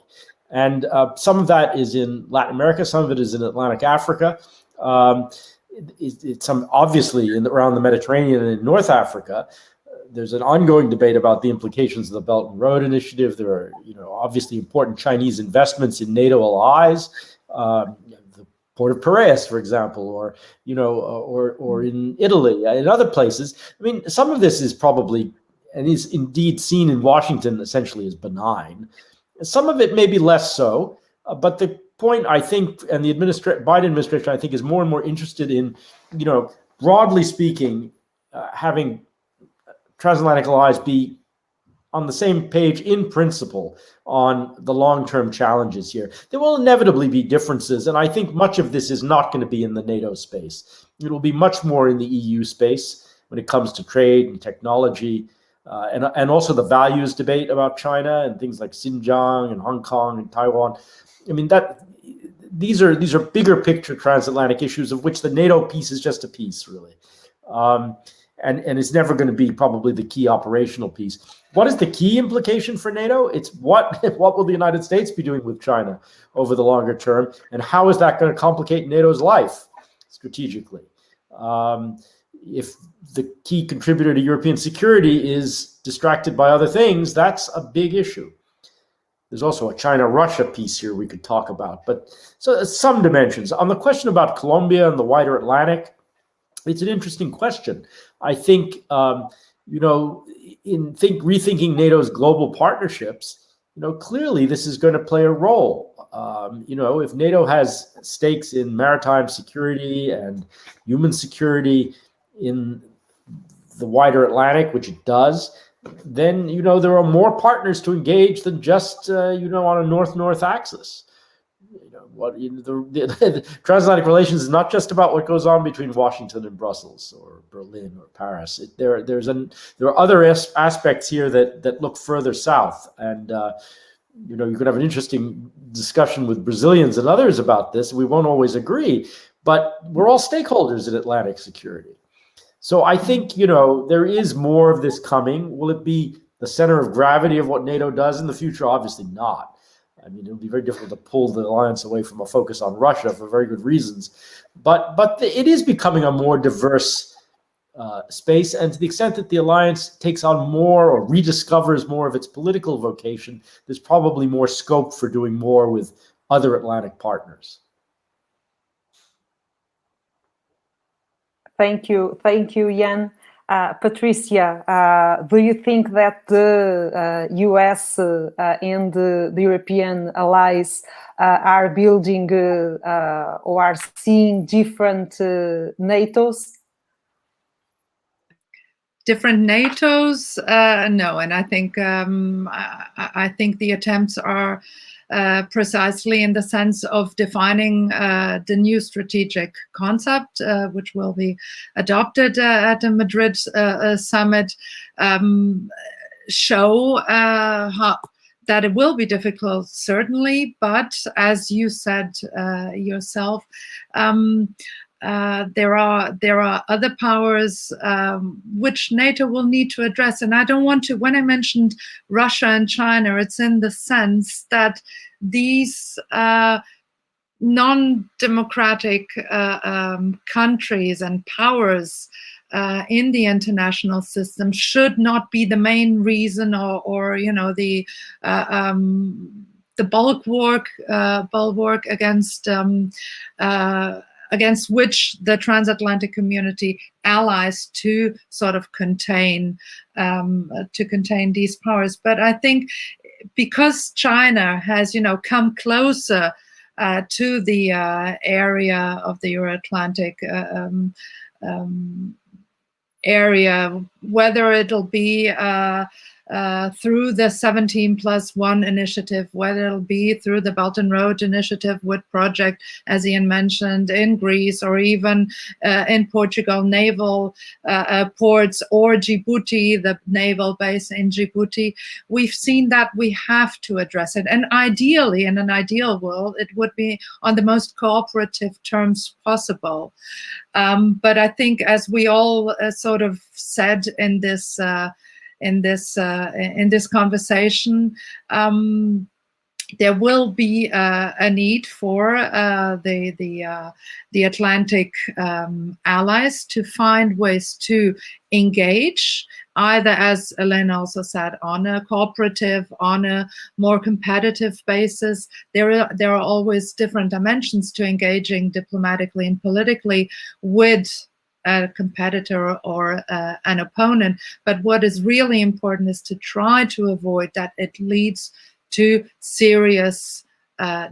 And some of that is in Latin America, some of it is in Atlantic Africa. It's some obviously around the Mediterranean and in North Africa. There's an ongoing debate about the implications of the Belt and Road Initiative. There are, obviously important Chinese investments in NATO allies. The Port of Piraeus, for example, or in Italy, in other places. I mean, some of this is probably and is indeed seen in Washington essentially as benign. Some of it may be less so, but the point I think, and the Biden administration I think is more and more interested in, broadly speaking, having transatlantic allies be on the same page in principle on the long-term challenges here. There will inevitably be differences, and I think much of this is not going to be in the NATO space. It will be much more in the EU space when it comes to trade and technology, and also the values debate about China and things like Xinjiang and Hong Kong and Taiwan. I mean, these are bigger picture transatlantic issues, of which the NATO piece is just a piece, really. And it's never going to be probably the key operational piece. What is the key implication for NATO? It's what will the United States be doing with China over the longer term, and how is that going to complicate NATO's life strategically? If the key contributor to European security is distracted by other things, that's a big issue. There's also a China-Russia piece here we could talk about, but so some dimensions. On the question about Colombia and the wider Atlantic, it's an interesting question. I think, rethinking NATO's global partnerships, clearly this is going to play a role. If NATO has stakes in maritime security and human security in the wider Atlantic, which it does, then, there are more partners to engage than just, on a north-north axis. The transatlantic relations is not just about what goes on between Washington and Brussels or Berlin or Paris. There are other aspects here that look further south, and you could have an interesting discussion with Brazilians and others about this. We won't always agree, but we're all stakeholders in Atlantic security. So I think there is more of this coming. Will it be the center of gravity of what NATO does in the future? Obviously not. I mean, it would be very difficult to pull the alliance away from a focus on Russia for very good reasons. But it is becoming a more diverse space. And to the extent that the alliance takes on more or rediscovers more of its political vocation, there's probably more scope for doing more with other Atlantic partners. Thank you, Jan. Patricia, do you think that the US and the European allies are building or are seeing different NATOs? Different NATOs? No, and I think I think the attempts are precisely in the sense of defining the new strategic concept, which will be adopted at the Madrid summit, show that it will be difficult, certainly, but as you said yourself, there are other powers which NATO will need to address. And I don't want to, when I mentioned Russia and China, it's in the sense that these non-democratic countries and powers in the international system should not be the main reason or you know, the bulwark against which the transatlantic community allies to sort of contain these powers. But I think because China has, you know, come closer to the area of the Euro-Atlantic area, whether it'll be through the 17+1 initiative, whether it'll be through the Belt and Road Initiative with project, as Ian mentioned, in Greece, or even in Portugal, naval ports, or Djibouti, the naval base in Djibouti, we've seen that we have to address it. And ideally, in an ideal world, it would be on the most cooperative terms possible. But I think, as we all sort of said in this conversation, there will be a need for the Atlantic allies to find ways to engage, either, as Elena also said, on a cooperative, on a more competitive basis. There are always different dimensions to engaging diplomatically and politically with a competitor or an opponent. But what is really important is to try to avoid that it leads to serious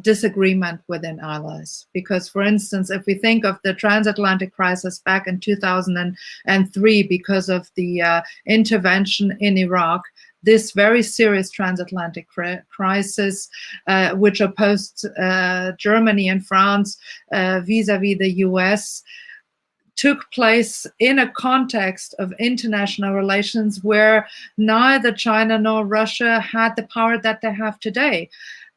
disagreement within allies. Because, for instance, if we think of the transatlantic crisis back in 2003, because of the intervention in Iraq, this very serious transatlantic crisis, which opposed Germany and France vis-a-vis the US, took place in a context of international relations where neither China nor Russia had the power that they have today.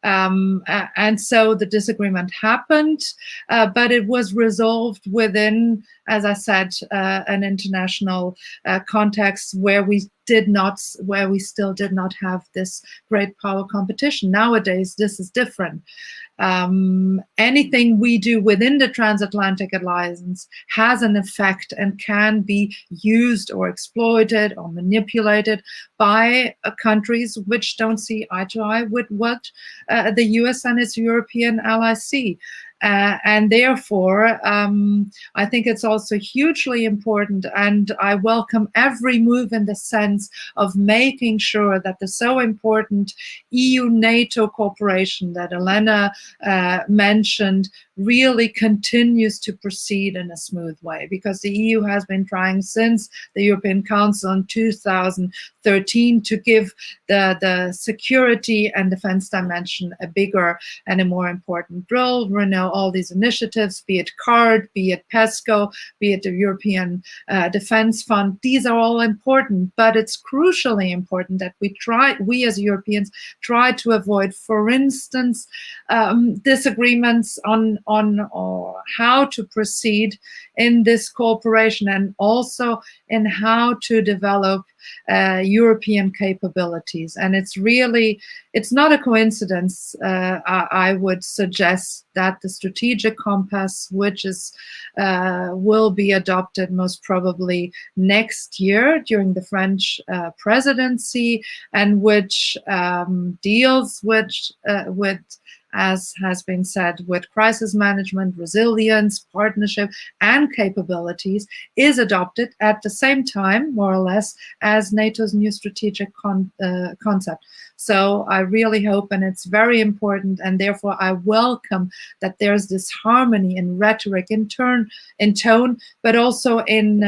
And so the disagreement happened, but it was resolved within, as I said, an international context where we still did not have this great power competition. Nowadays, this is different. Anything we do within the transatlantic alliance has an effect and can be used or exploited or manipulated by countries which don't see eye to eye with what the US and its European allies see. And therefore, I think it's also hugely important, and I welcome every move in the sense of making sure that the so important EU-NATO cooperation that Elena mentioned really continues to proceed in a smooth way, because the EU has been trying since the European Council in 2013 to give the security and defense dimension a bigger and a more important role. We know all these initiatives, be it CARD, be it PESCO, be it the European Defense Fund, these are all important, but it's crucially important that we as Europeans try to avoid, for instance, disagreements on how to proceed in this cooperation, and also in how to develop European capabilities. And it's not a coincidence, I would suggest, that the strategic compass, which will be adopted most probably next year during the French presidency, and which deals with as has been said, with crisis management, resilience, partnership, and capabilities, is adopted at the same time, more or less, as NATO's new strategic concept. So I really hope, and it's very important, and therefore I welcome that there's this harmony in rhetoric, in tone, but also in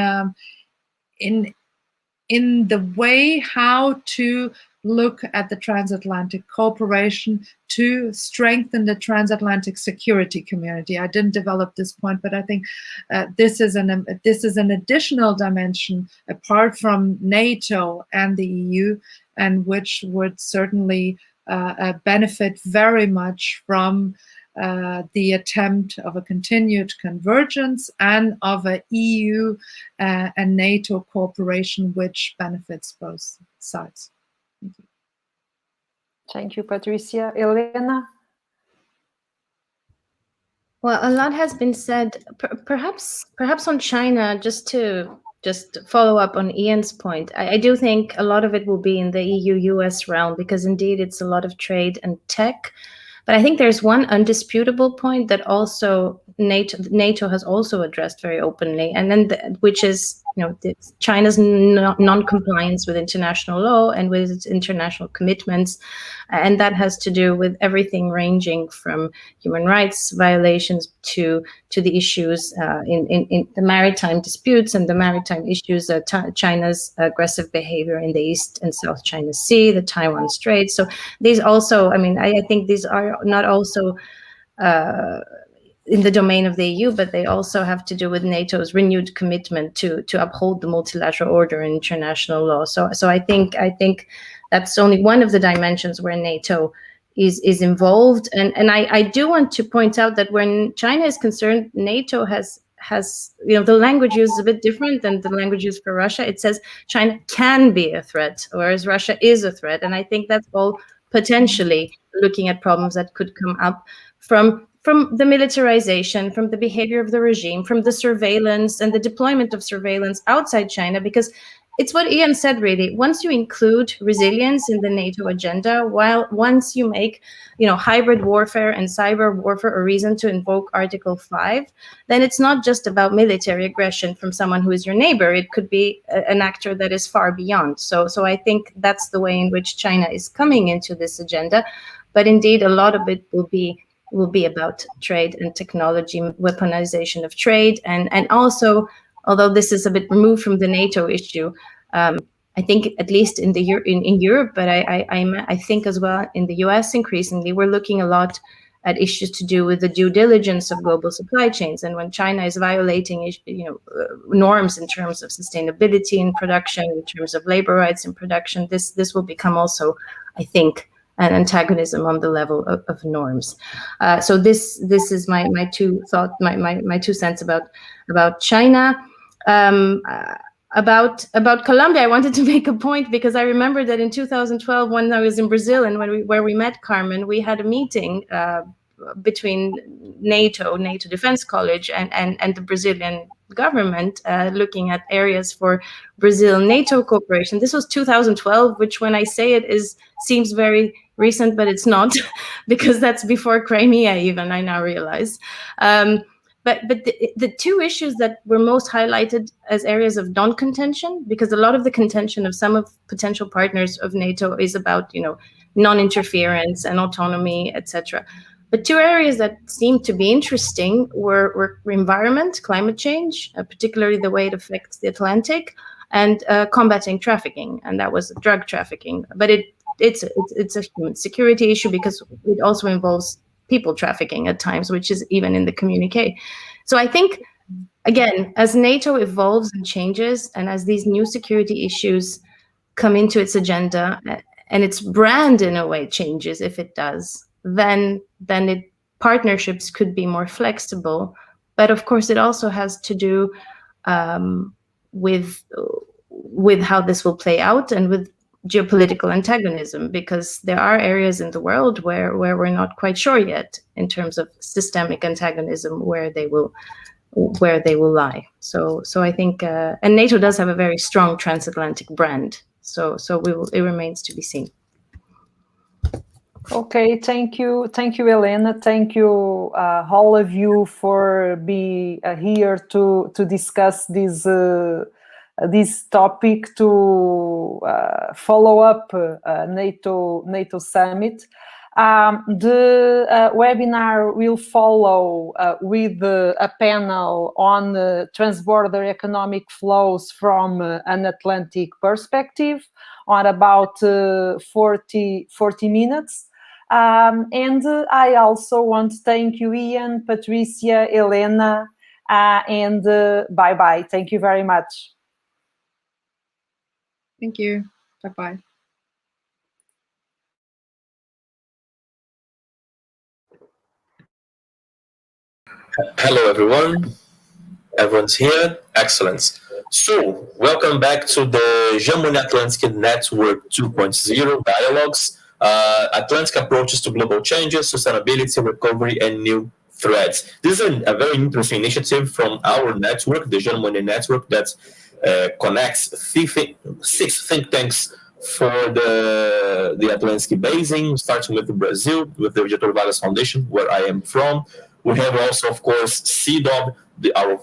the way how to look at the transatlantic cooperation to strengthen the transatlantic security community. I didn't develop this point, but I think this is an additional dimension apart from NATO and the EU, and which would certainly benefit very much from the attempt of a continued convergence and of a EU and NATO cooperation which benefits both sides. Thank you. Thank you, Patricia. Elena? Well, a lot has been said. Perhaps on China, just to follow up on Ian's point, I do think a lot of it will be in the EU-US realm, because indeed it's a lot of trade and tech. But I think there's one undisputable point that also NATO has also addressed very openly, and then which is, you know, China's non-compliance with international law and with its international commitments, and that has to do with everything ranging from human rights violations to the issues in the maritime disputes and the maritime issues, China's aggressive behavior in the East and South China Sea, the Taiwan Strait. So these also, I mean, I think these are not also in the domain of the EU, but they also have to do with NATO's renewed commitment to uphold the multilateral order in international law. So I think that's only one of the dimensions where NATO is involved. And I do want to point out that when China is concerned, NATO has, you know, the language used is a bit different than the language used for Russia. It says China can be a threat, whereas Russia is a threat. And I think that's all potentially looking at problems that could come up from the militarization, from the behavior of the regime, from the surveillance and the deployment of surveillance outside China, because it's what Ian said, really. Once you include resilience in the NATO agenda, once you make, you know, hybrid warfare and cyber warfare a reason to invoke Article 5, then it's not just about military aggression from someone who is your neighbor. It could be an actor that is far beyond. So I think that's the way in which China is coming into this agenda. But indeed, a lot of it will be about trade and technology, weaponization of trade, and also, although this is a bit removed from the NATO issue, I think at least in Europe, but I think as well in the US increasingly, we're looking a lot at issues to do with the due diligence of global supply chains. And when China is violating, you know, norms in terms of sustainability in production, in terms of labor rights in production, this will become also, I think, an antagonism on the level of norms. So this is my two cents about China. About Colombia, I wanted to make a point because I remember that in 2012, when I was in Brazil and where we met Carmen, we had a meeting between NATO Defense College and the Brazilian government looking at areas for Brazil-NATO cooperation. This was 2012, which when I say it seems very recent, but it's not, because that's before Crimea even, I now realize. But the two issues that were most highlighted as areas of non-contention, because a lot of the contention of some of potential partners of NATO is about, you know, non-interference and autonomy, etc. But two areas that seemed to be interesting were environment, climate change, particularly the way it affects the Atlantic, and combating trafficking, and that was drug trafficking. But it's a human security issue because it also involves people trafficking at times, which is even in the communique. So I think, again, as NATO evolves and changes, and as these new security issues come into its agenda, and its brand in a way changes, if it does, then partnerships could be more flexible. But of course, it also has to do with how this will play out and with geopolitical antagonism, because there are areas in the world where we're not quite sure yet in terms of systemic antagonism where they will lie. So I think, and NATO does have a very strong transatlantic brand. So it remains to be seen. Okay, thank you, Elena. Thank you, all of you, for being here to discuss this topic, to follow up NATO Summit. The webinar will follow with a panel on transborder economic flows from an Atlantic perspective on about 40 minutes. And I also want to thank you, Ian, Patricia, Elena, and bye-bye. Thank you very much. Thank you. Bye-bye. Hello, everyone. Everyone's here. Excellent. So, welcome back to the Jean Monnet Atlantic Network 2.0 dialogues, Atlantic approaches to global changes, sustainability, recovery, and new threats. This is a very interesting initiative from our network, the Jean Monnet Network, that connects 6 think tanks for the Atlantic Basin, starting with Brazil, with the Getúlio Vargas Foundation, where I am from. We have also, of course, CDOB, our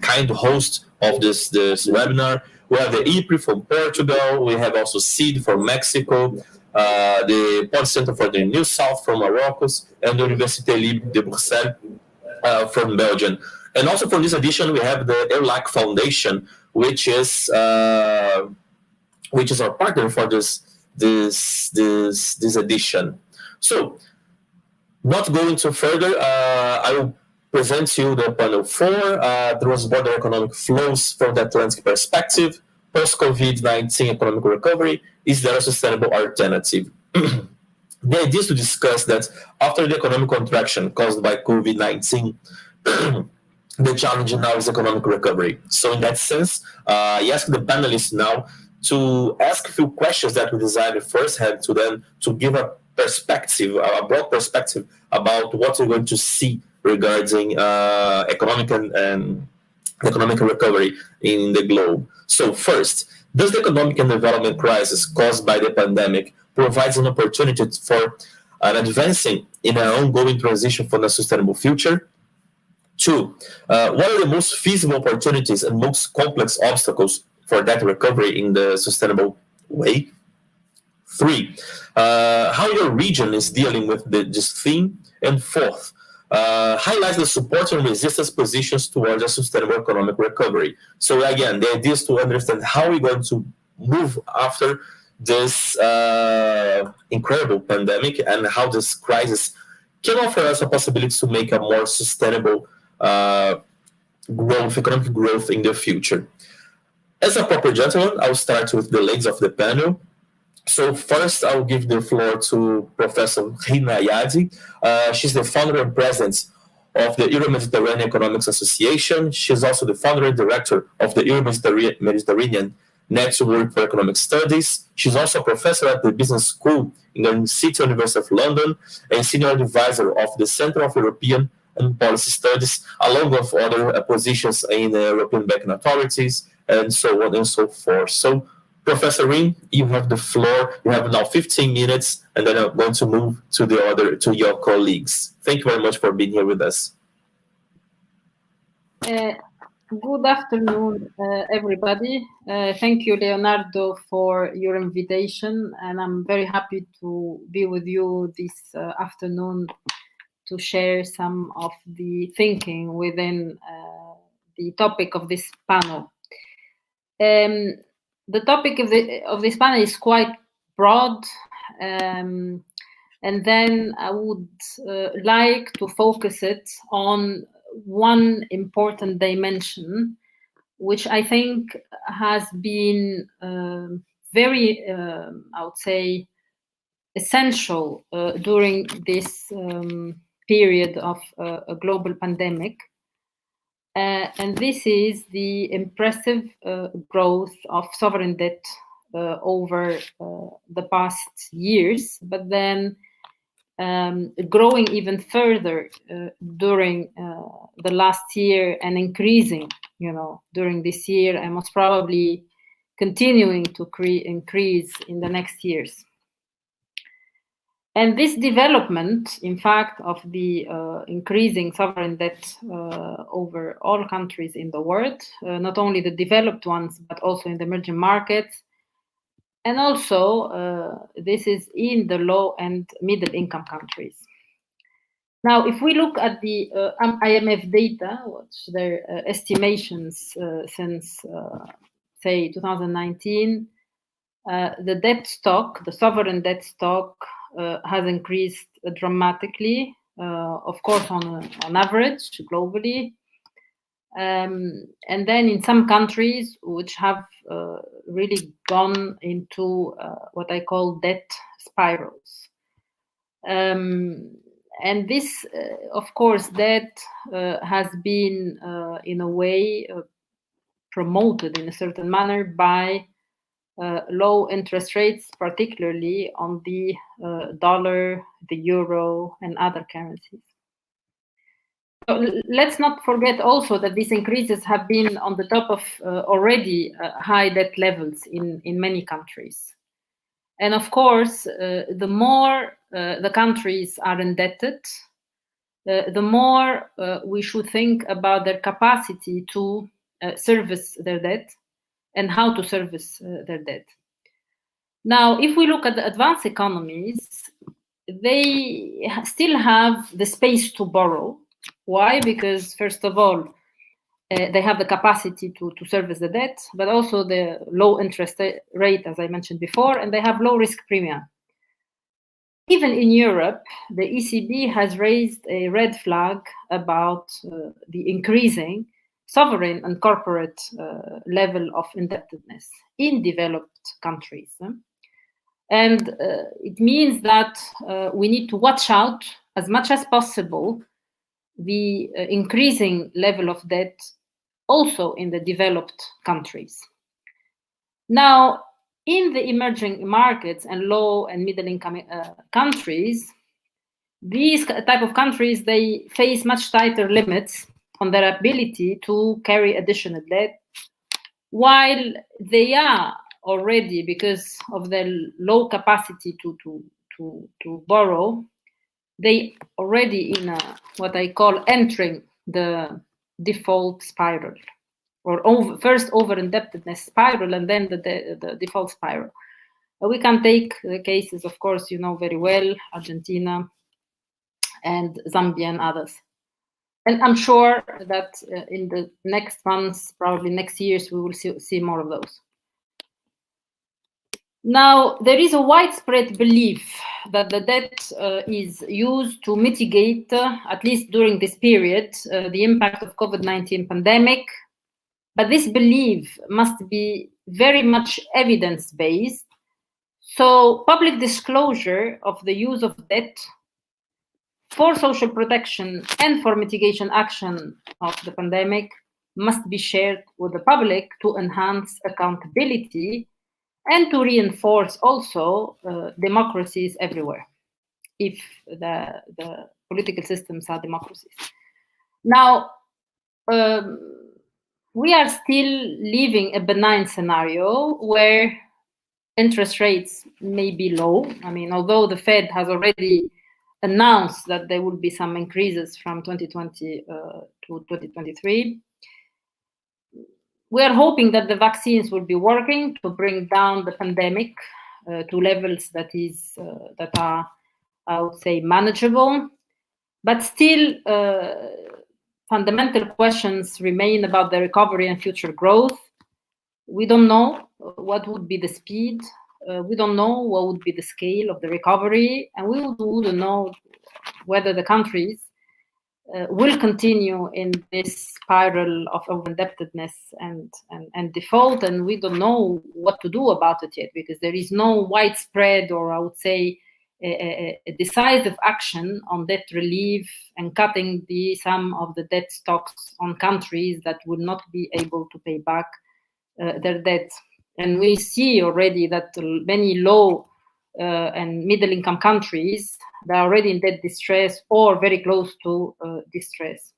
kind host of this webinar. We have the IPRI from Portugal. We have also SEED from Mexico, the Policy Center for the New South from Morocco, and the Université Libre de Bruxelles from Belgium. And also from this edition, we have the EU-LAC Foundation, which is our partner for this edition. So, not going to further, I will present you the panel 4, transborder economic flows from the Atlantic perspective, post-COVID-19 economic recovery. Is there a sustainable alternative? The idea is to discuss that after the economic contraction caused by COVID-19, the challenge now is economic recovery. So in that sense, I ask the panelists now to ask a few questions that we decided firsthand to them to give a perspective, a broad perspective about what we're going to see regarding economic and economic recovery in the globe. So first, does the economic and development crisis caused by the pandemic provide an opportunity for advancing in an ongoing transition for a sustainable future? 2, what are the most feasible opportunities and most complex obstacles for that recovery in the sustainable way? 3, how your region is dealing with this theme. And 4th, highlight the support and resistance positions towards a sustainable economic recovery. So again, the idea is to understand how we're going to move after this incredible pandemic and how this crisis can offer us a possibility to make a more sustainable economic growth in the future. As a proper gentleman, I'll start with the ladies of the panel. So first, I'll give the floor to Professor Rina Yadi. She's the founder and president of the Euro-Mediterranean Economics Association. She's also the founder and director of the Euro-Mediterranean Network for Economic Studies. She's also a professor at the Business School in the City University of London and senior advisor of the Center of European and Policy Studies, along with other positions in the European banking authorities, and so on and so forth. So, Professor Rin, you have the floor. You have now 15 minutes, and then I'm going to move to your colleagues. Thank you very much for being here with us. Good afternoon, everybody. Thank you, Leonardo, for your invitation, and I'm very happy to be with you this afternoon to share some of the thinking within the topic of this panel. The topic of this panel is quite broad, and then I would like to focus it on one important dimension, which I think has been very, I would say, essential during this period of a global pandemic. And this is the impressive growth of sovereign debt over the past years, but then growing even further during the last year and increasing, during this year, and most probably continuing to increase in the next years. And this development, in fact, of the increasing sovereign debt over all countries in the world, not only the developed ones, but also in the emerging markets, and also this is in the low and middle income countries. Now, if we look at the IMF data, what's their estimations since, say, 2019, the debt stock, the sovereign debt stock, has increased dramatically, of course, on average globally. And then in some countries which have really gone into what I call debt spirals. And this, of course, debt has been in a way promoted in a certain manner by low interest rates, particularly on the dollar, the euro, and other currencies. So let's not forget also that these increases have been on the top of already high debt levels in many countries. And of course, the more the countries are indebted, the more we should think about their capacity to service their debt and how to service their debt. Now, if we look at the advanced economies, they still have the space to borrow. Why? Because first of all, they have the capacity to service the debt, but also the low interest rate, as I mentioned before, and they have low risk premium. Even in Europe, the ECB has raised a red flag about the increasing sovereign and corporate level of indebtedness in developed countries. And it means that we need to watch out as much as possible the increasing level of debt also in the developed countries. Now, in the emerging markets and low and middle income countries, these type of countries, they face much tighter limits on their ability to carry additional debt, while they are already, because of their low capacity to borrow, they already in a, what I call entering the default spiral, or first over-indebtedness spiral and then the default spiral. We can take the cases, of course, you know very well, Argentina and Zambia and others. And I'm sure that in the next months, probably next years, we will see more of those. Now, there is a widespread belief that the debt is used to mitigate, at least during this period, the impact of COVID-19 pandemic. But this belief must be very much evidence-based. So public disclosure of the use of debt for social protection and for mitigation action of the pandemic must be shared with the public to enhance accountability and to reinforce also democracies everywhere, if the political systems are democracies. Now, we are still living a benign scenario where interest rates may be low. I mean, although the Fed has already announced that there will be some increases from 2020 to 2023, we are hoping that the vaccines will be working to bring down the pandemic to levels that are, I would say, manageable. But still, fundamental questions remain about the recovery and future growth. We don't know what would be the speed. We don't know what would be the scale of the recovery, and we wouldn't know whether the countries will continue in this spiral of over-indebtedness and default, and we don't know what to do about it yet, because there is no widespread, or I would say a decisive action on debt relief and cutting some of the debt stocks on countries that would not be able to pay back their debt. And we see already that many low and middle income countries, they are already in debt distress or very close to distress.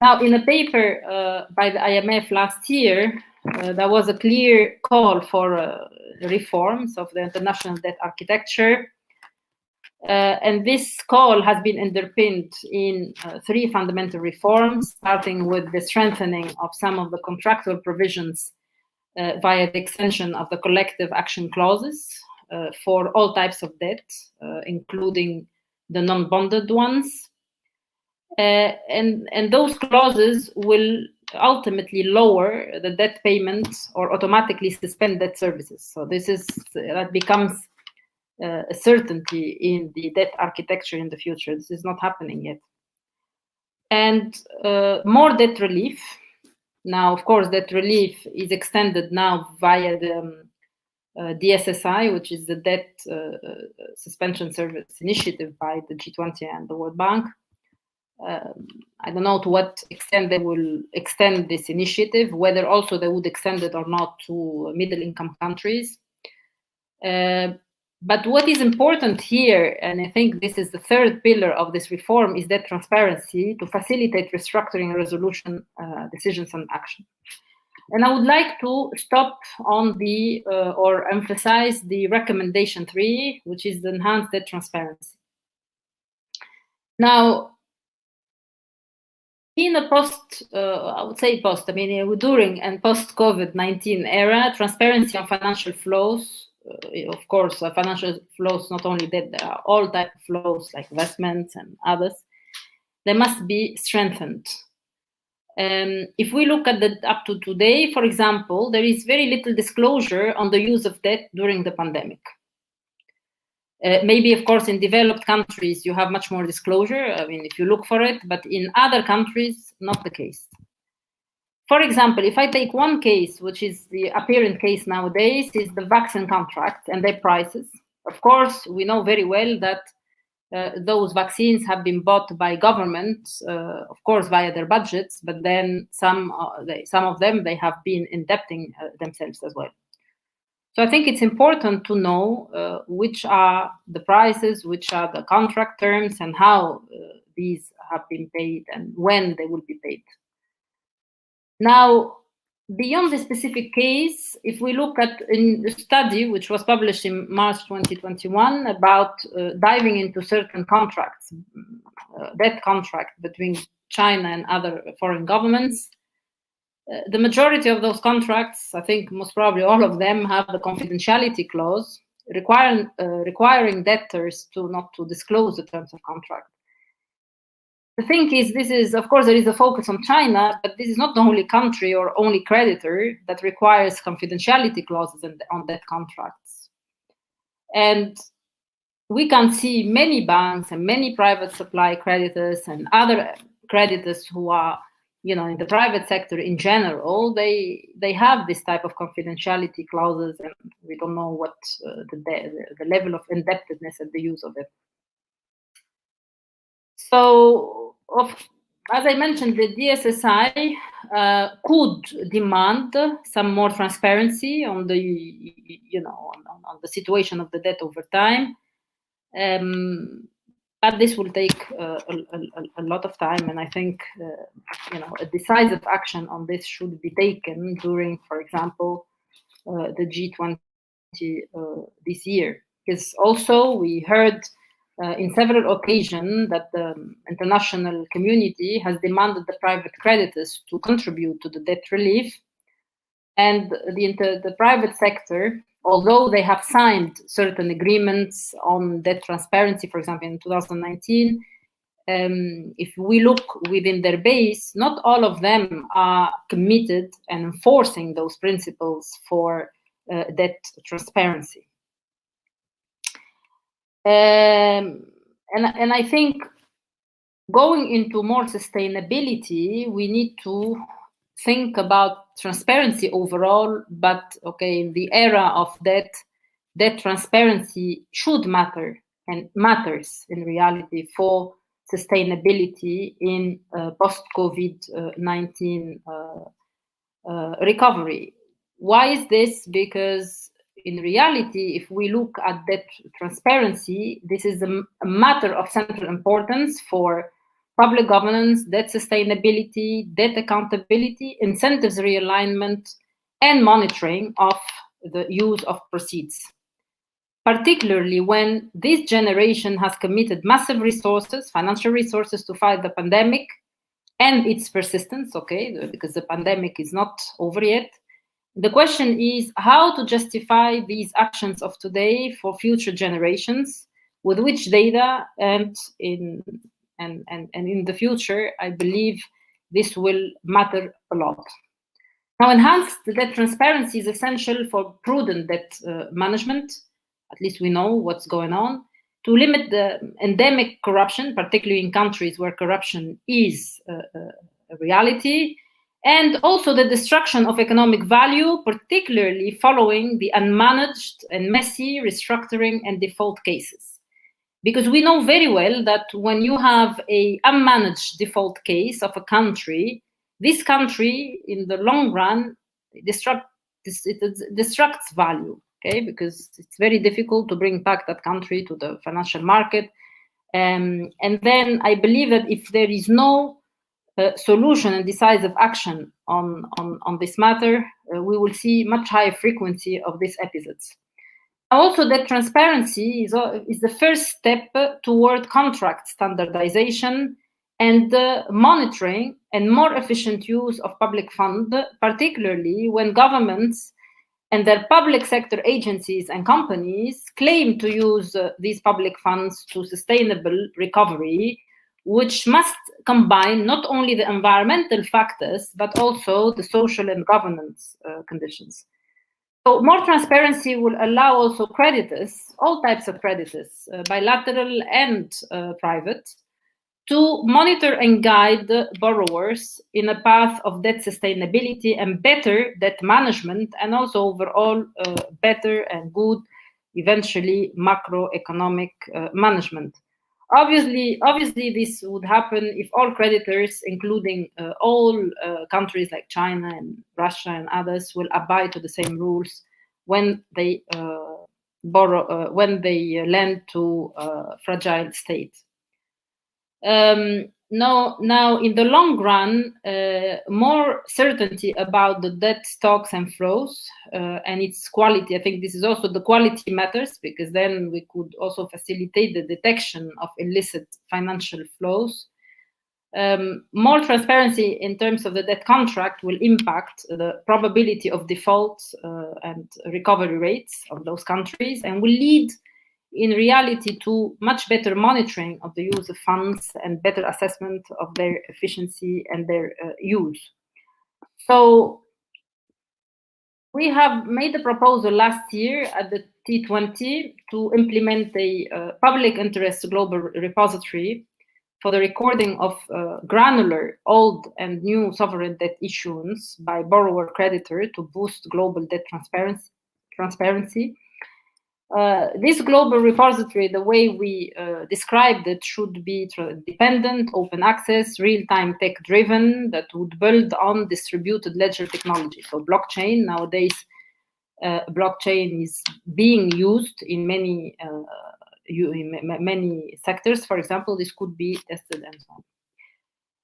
Now, in a paper by the IMF last year, there was a clear call for reforms of the international debt architecture. And this call has been underpinned in 3 fundamental reforms, starting with the strengthening of some of the contractual provisions via the extension of the collective action clauses for all types of debt, including the non-bonded ones. And those clauses will ultimately lower the debt payments or automatically suspend debt services. So that becomes a certainty in the debt architecture in the future. This is not happening yet. And more debt relief. Now, of course, debt relief is extended now via the DSSI, which is the Debt Suspension Service Initiative by the G20 and the World Bank. I don't know to what extent they will extend this initiative, whether also they would extend it or not to middle-income countries. But what is important here, and I think this is the third pillar of this reform, is debt transparency to facilitate restructuring and resolution decisions and action. And I would like to stop on the, or emphasize the recommendation 3, which is the enhanced debt transparency. Now, in a during and post-COVID-19 era, transparency on financial flows, of course, financial flows, not only debt, there are all types of flows like investments and others, they must be strengthened. If we look at up to today, for example, there is very little disclosure on the use of debt during the pandemic. Maybe, of course, in developed countries, you have much more disclosure, I mean, if you look for it, but in other countries, not the case. For example, if I take one case, which is the apparent case nowadays, is the vaccine contracts and their prices. Of course, we know very well that those vaccines have been bought by governments, of course, via their budgets, but then some of them, they have been indebting themselves as well. So I think it's important to know which are the prices, which are the contract terms, and how these have been paid and when they will be paid. Now, beyond the specific case, if we look at a study which was published in March 2021 about diving into certain contracts, debt contract between China and other foreign governments, the majority of those contracts, I think most probably all of them, have the confidentiality clause requiring debtors not to disclose the terms of contract. The thing is, of course, there is a focus on China, but this is not the only country or only creditor that requires confidentiality clauses on debt contracts. And we can see many banks and many private supply creditors and other creditors who are, in the private sector in general, they have this type of confidentiality clauses, and we don't know what the level of indebtedness and the use of it. So, as I mentioned, the DSSI could demand some more transparency on the, on the situation of the debt over time, but this will take a lot of time, and I think, a decisive action on this should be taken during, for example, the G20 this year, because also we heard in several occasions that the international community has demanded the private creditors to contribute to the debt relief, and the private sector, although they have signed certain agreements on debt transparency, for example, in 2019, if we look within their base, not all of them are committed and enforcing those principles for debt transparency. And I think going into more sustainability, we need to think about transparency overall, but in the era of debt transparency should matter and matters in reality for sustainability in post-COVID-19 recovery. Why is this? Because in reality, if we look at debt transparency, this is a matter of central importance for public governance, debt sustainability, debt accountability, incentives realignment, and monitoring of the use of proceeds. particularly when this generation has committed massive resources, financial resources, to fight the pandemic and its persistence, okay, because the pandemic is not over yet. The question is how to justify these actions of today for future generations, with which data, and in the future, I believe this will matter a lot. Now, enhanced debt transparency is essential for prudent debt management. At least we know what's going on, to limit the endemic corruption, particularly in countries where corruption is a reality, and also the destruction of economic value, particularly following the unmanaged and messy restructuring and default cases. Because we know very well that when you have an unmanaged default case of a country, this country, in the long run, destructs value, okay? Because it's very difficult to bring back that country to the financial market. And then I believe that if there is no solution and decisive action on this matter, we will see much higher frequency of these episodes. Also, that transparency is the first step toward contract standardization and monitoring and more efficient use of public funds, particularly when governments and their public sector agencies and companies claim to use these public funds to sustainable recovery, which must combine not only the environmental factors, but also the social and governance conditions. So more transparency will allow also creditors, all types of creditors, bilateral and private, to monitor and guide borrowers in a path of debt sustainability and better debt management, and also overall better and good, eventually, macroeconomic management. Obviously, this would happen if all creditors, including all countries like China and Russia and others, will abide to the same rules when they borrow, when they lend to fragile states. Now, in the long run, more certainty about the debt stocks and flows and its quality. I think this is also the quality matters, because then we could also facilitate the detection of illicit financial flows. More transparency in terms of the debt contract will impact the probability of defaults and recovery rates of those countries, and will lead in reality to much better monitoring of the use of funds and better assessment of their efficiency and their use. So we have made a proposal last year at the T20 to implement a public interest global repository for the recording of granular old and new sovereign debt issuance by borrower creditor to boost global debt transparency. This global repository, the way we described it, should be dependent, open access, real-time tech-driven, that would build on distributed ledger technology. So blockchain, nowadays, blockchain is being used in many sectors. For example, this could be tested and so on.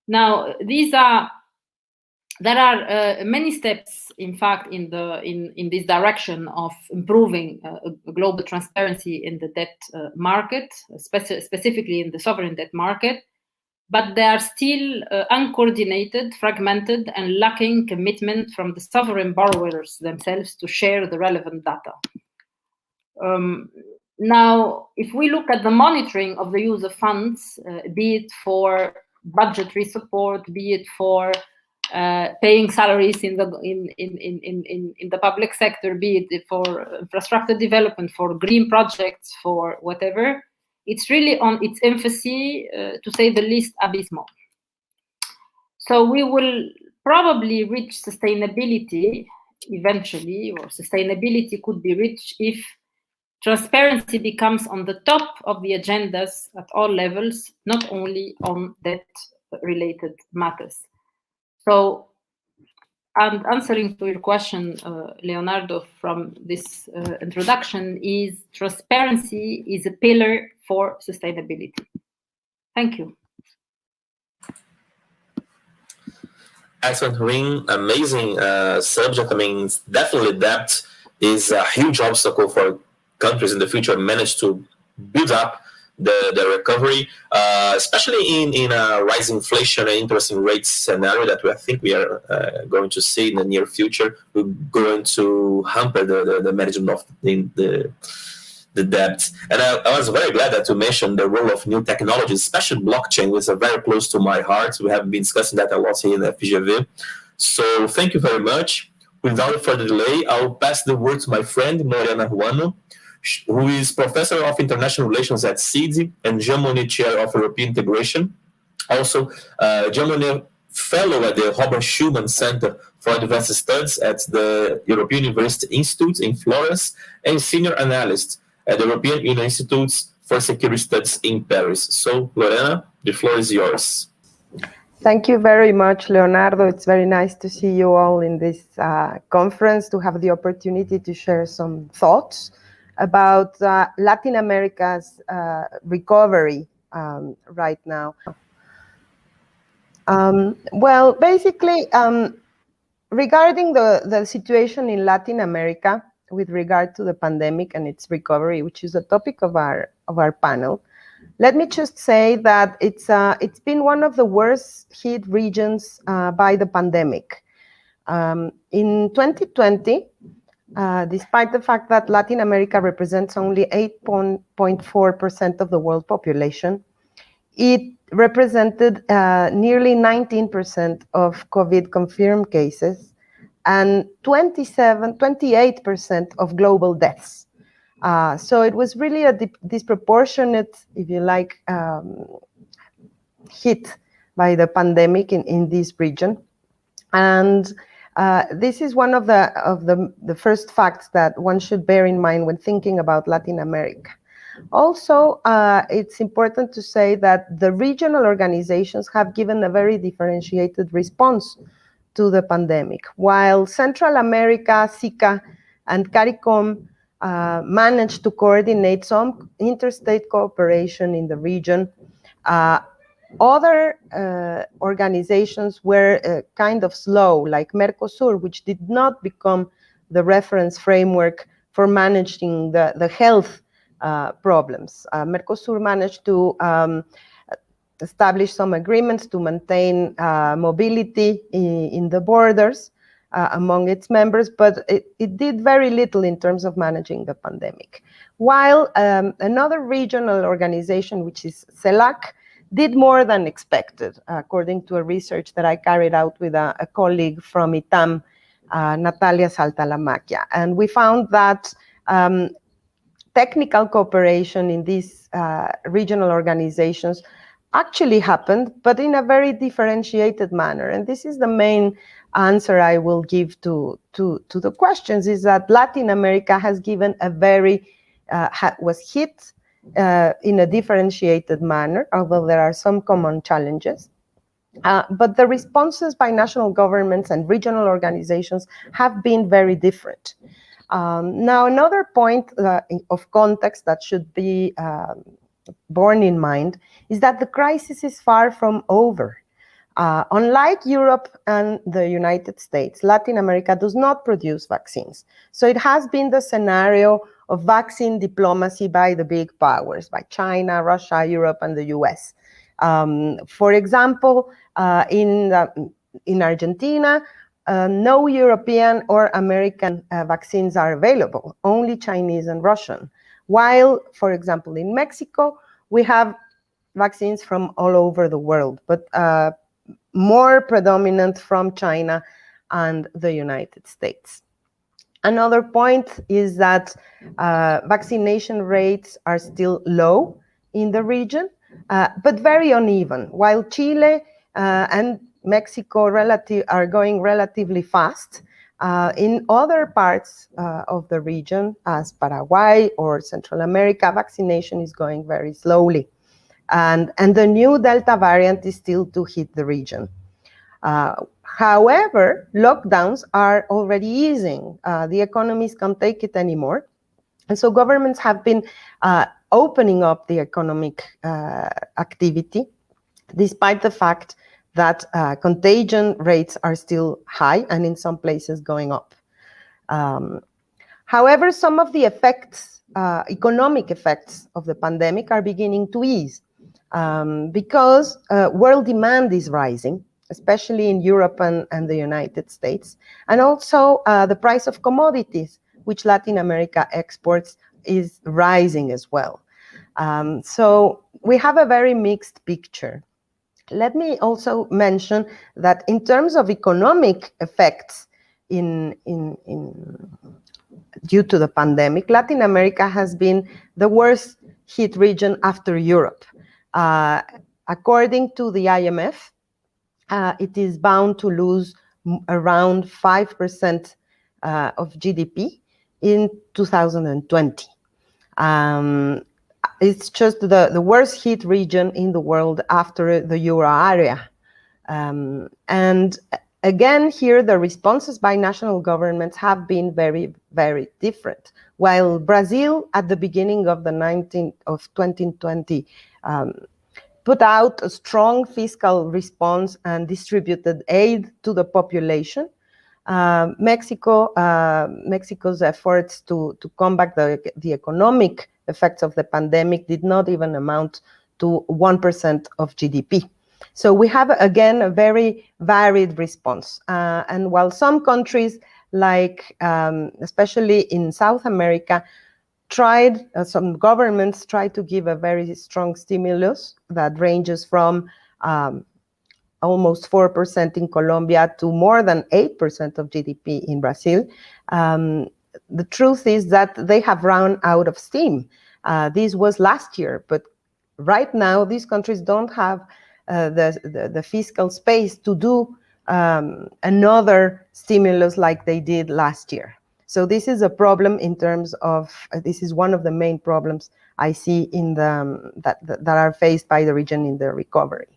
Now, there are many steps, in fact, in this direction of improving global transparency in the debt market, specifically in the sovereign debt market, but they are still uncoordinated, fragmented, and lacking commitment from the sovereign borrowers themselves to share the relevant data. Now, if we look at the monitoring of the use of funds, be it for budgetary support, be it for paying salaries in the public sector, be it for infrastructure development, for green projects, for whatever, it's really on its infancy, to say the least, abysmal. So we will probably reach sustainability eventually, or sustainability could be reached if transparency becomes on the top of the agendas at all levels, not only on debt-related matters. So, and answering to your question, Leonardo, from this introduction, is transparency is a pillar for sustainability. Thank you. Excellent, Ring. Amazing subject. I mean, definitely debt is a huge obstacle for countries in the future manage to build up the recovery, especially in a rising inflation and interest rates scenario that I think we are going to see in the near future. We're going to hamper the management of the debt. And I was very glad that you mentioned the role of new technologies, especially blockchain, which is very close to my heart. We have been discussing that a lot here in the FGV. So thank you very much. Without further delay, I'll pass the word to my friend, Mariana Ruano, who is Professor of International Relations at CIDI and Jean Monnet Chair of European Integration. Also, Jean Monnet Fellow at the Robert Schuman Center for Advanced Studies at the European University Institute in Florence, and Senior Analyst at the European Union Institutes for Security Studies in Paris. So, Lorena, the floor is yours. Thank you very much, Leonardo. It's very nice to see you all in this conference, to have the opportunity to share some thoughts about Latin America's recovery right now. Well, basically, regarding the situation in Latin America with regard to the pandemic and its recovery, which is the topic of our panel, let me just say that it's been one of the worst hit regions by the pandemic. In 2020, despite the fact that Latin America represents only 8.4% of the world population, it represented nearly 19% of COVID confirmed cases and 28% of global deaths. So it was really a disproportionate, if you like, hit by the pandemic in this region. And this is one of the first facts that one should bear in mind when thinking about Latin America. Also, it's important to say that the regional organizations have given a very differentiated response to the pandemic. While Central America, SICA, and CARICOM managed to coordinate some interstate cooperation in the region, other organizations were kind of slow, like Mercosur, which did not become the reference framework for managing the health problems. Mercosur managed to establish some agreements to maintain mobility in the borders among its members, but it did very little in terms of managing the pandemic. While another regional organization, which is CELAC, did more than expected, according to a research that I carried out with a colleague from ITAM, Natalia Saltalamacchia. And we found that technical cooperation in these regional organizations actually happened, but in a very differentiated manner. And this is the main answer I will give to the questions, is that Latin America has given a very, was hit in a differentiated manner, although there are some common challenges. But the responses by national governments and regional organizations have been very different. Now, another point of context that should be borne in mind is that the crisis is far from over. Unlike Europe and the United States, Latin America does not produce vaccines. So it has been the scenario of vaccine diplomacy by the big powers, by China, Russia, Europe, and the US. For example, in Argentina, no European or American vaccines are available, only Chinese and Russian. While, for example, in Mexico, we have vaccines from all over the world, but more predominant from China and the United States. Another point is that vaccination rates are still low in the region, but very uneven. While Chile and Mexico are going relatively fast, in other parts of the region, as Paraguay or Central America, vaccination is going very slowly. And the new Delta variant is still to hit the region. However, lockdowns are already easing. The economies can't take it anymore. And so governments have been opening up the economic activity, despite the fact that contagion rates are still high and in some places going up. However, some of the effects, economic effects of the pandemic are beginning to ease because world demand is rising, especially in Europe and the United States, and also the price of commodities, which Latin America exports, is rising as well. So we have a very mixed picture. Let me also mention that in terms of economic effects due to the pandemic, Latin America has been the worst hit region after Europe. According to the IMF, it is bound to lose around 5% of GDP in 2020. It's just the worst hit region in the world after the euro area. And again, here the responses by national governments have been very, very different. While Brazil at the beginning of 2020 put out a strong fiscal response and distributed aid to the population, Mexico's efforts to combat the economic effects of the pandemic did not even amount to 1% of GDP. So we have, again, a very varied response. And while some countries, like especially in South America, some governments tried to give a very strong stimulus that ranges from almost 4% in Colombia to more than 8% of GDP in Brazil. The truth is that they have run out of steam. This was last year, but right now these countries don't have the fiscal space to do another stimulus like they did last year. So this is a problem in terms of, this is one of the main problems I see in that are faced by the region in the recovery.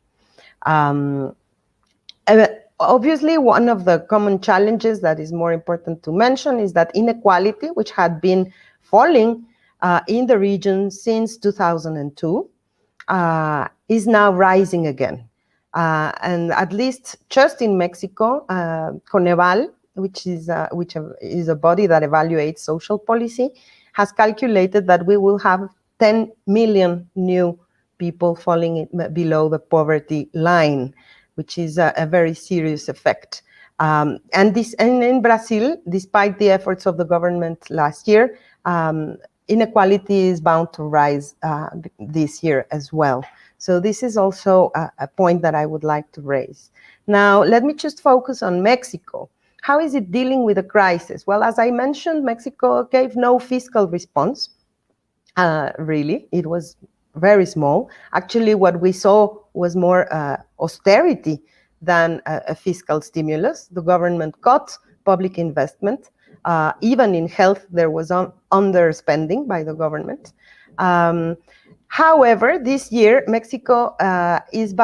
Obviously, one of the common challenges that is more important to mention is that inequality, which had been falling in the region since 2002, is now rising again. And at least just in Mexico, Coneval, which is a body that evaluates social policy, has calculated that we will have 10 million new people falling below the poverty line, which is a very serious effect. And in Brazil, despite the efforts of the government last year, inequality is bound to rise this year as well. So this is also a point that I would like to raise. Now, let me just focus on Mexico. How is it dealing with the crisis? Well, as I mentioned, Mexico gave no fiscal response, really. It was very small. Actually, what we saw was more austerity than a fiscal stimulus. The government cut public investment. Even in health, there was underspending by the government. However, this year, Mexico is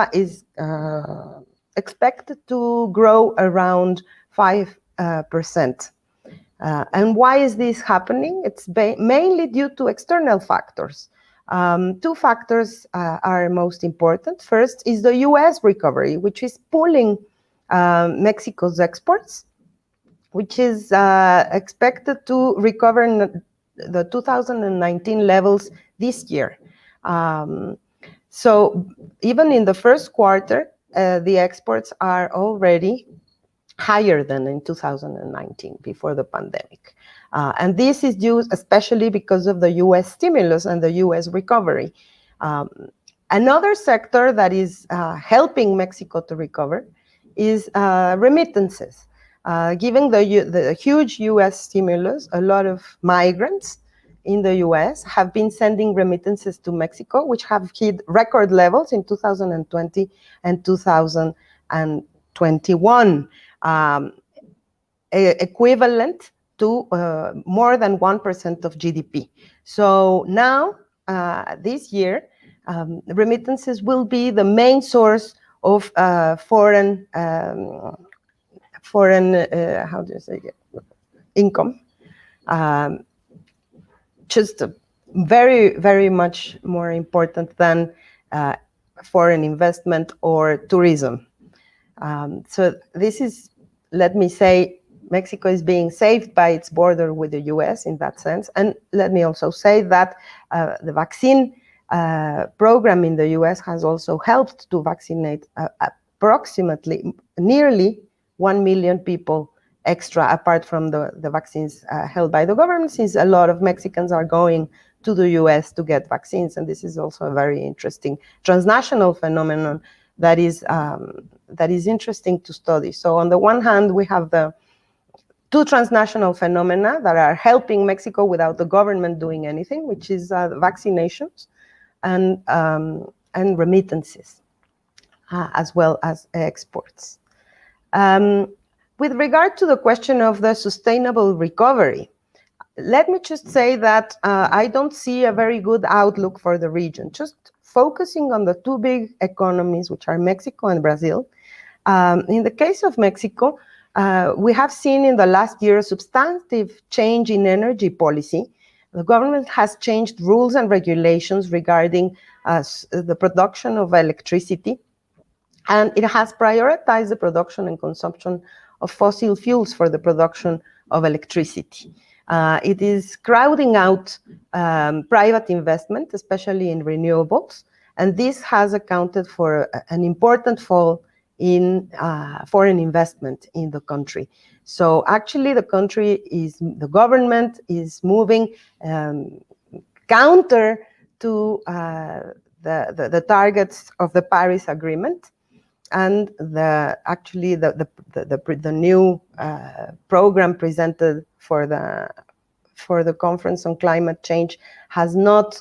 expected to grow around 5%. And why is this happening? It's mainly due to external factors. Two factors are most important. First is the US recovery, which is pulling Mexico's exports, which is expected to recover in the 2019 levels this year. So even in the first quarter, the exports are already higher than in 2019, before the pandemic. And this is due especially because of the US stimulus and the US recovery. Another sector that is helping Mexico to recover is remittances. Given the huge US stimulus, a lot of migrants in the US have been sending remittances to Mexico, which have hit record levels in 2020 and 2021. Equivalent to more than 1% of GDP. So now, this year, remittances will be the main source of foreign how do you say it? Income. Just very, very much more important than foreign investment or tourism. So this is, let me say, Mexico is being saved by its border with the US in that sense. And let me also say that the vaccine program in the US has also helped to vaccinate approximately nearly 1 million people extra, apart from the vaccines held by the government, since a lot of Mexicans are going to the US to get vaccines. And this is also a very interesting transnational phenomenon that is interesting to study. So on the one hand, we have the two transnational phenomena that are helping Mexico without the government doing anything, which is vaccinations and remittances, as well as exports. With regard to the question of the sustainable recovery, let me just say that I don't see a very good outlook for the region. Just focusing on the two big economies, which are Mexico and Brazil. In the case of Mexico, we have seen in the last year a substantive change in energy policy. The government has changed rules and regulations regarding the production of electricity, and it has prioritized the production and consumption of fossil fuels for the production of electricity. It is crowding out private investment, especially in renewables, and this has accounted for an important fall in foreign investment in the country. So actually the government is moving counter to the targets of the Paris Agreement, and the new program presented for the Conference on Climate Change has not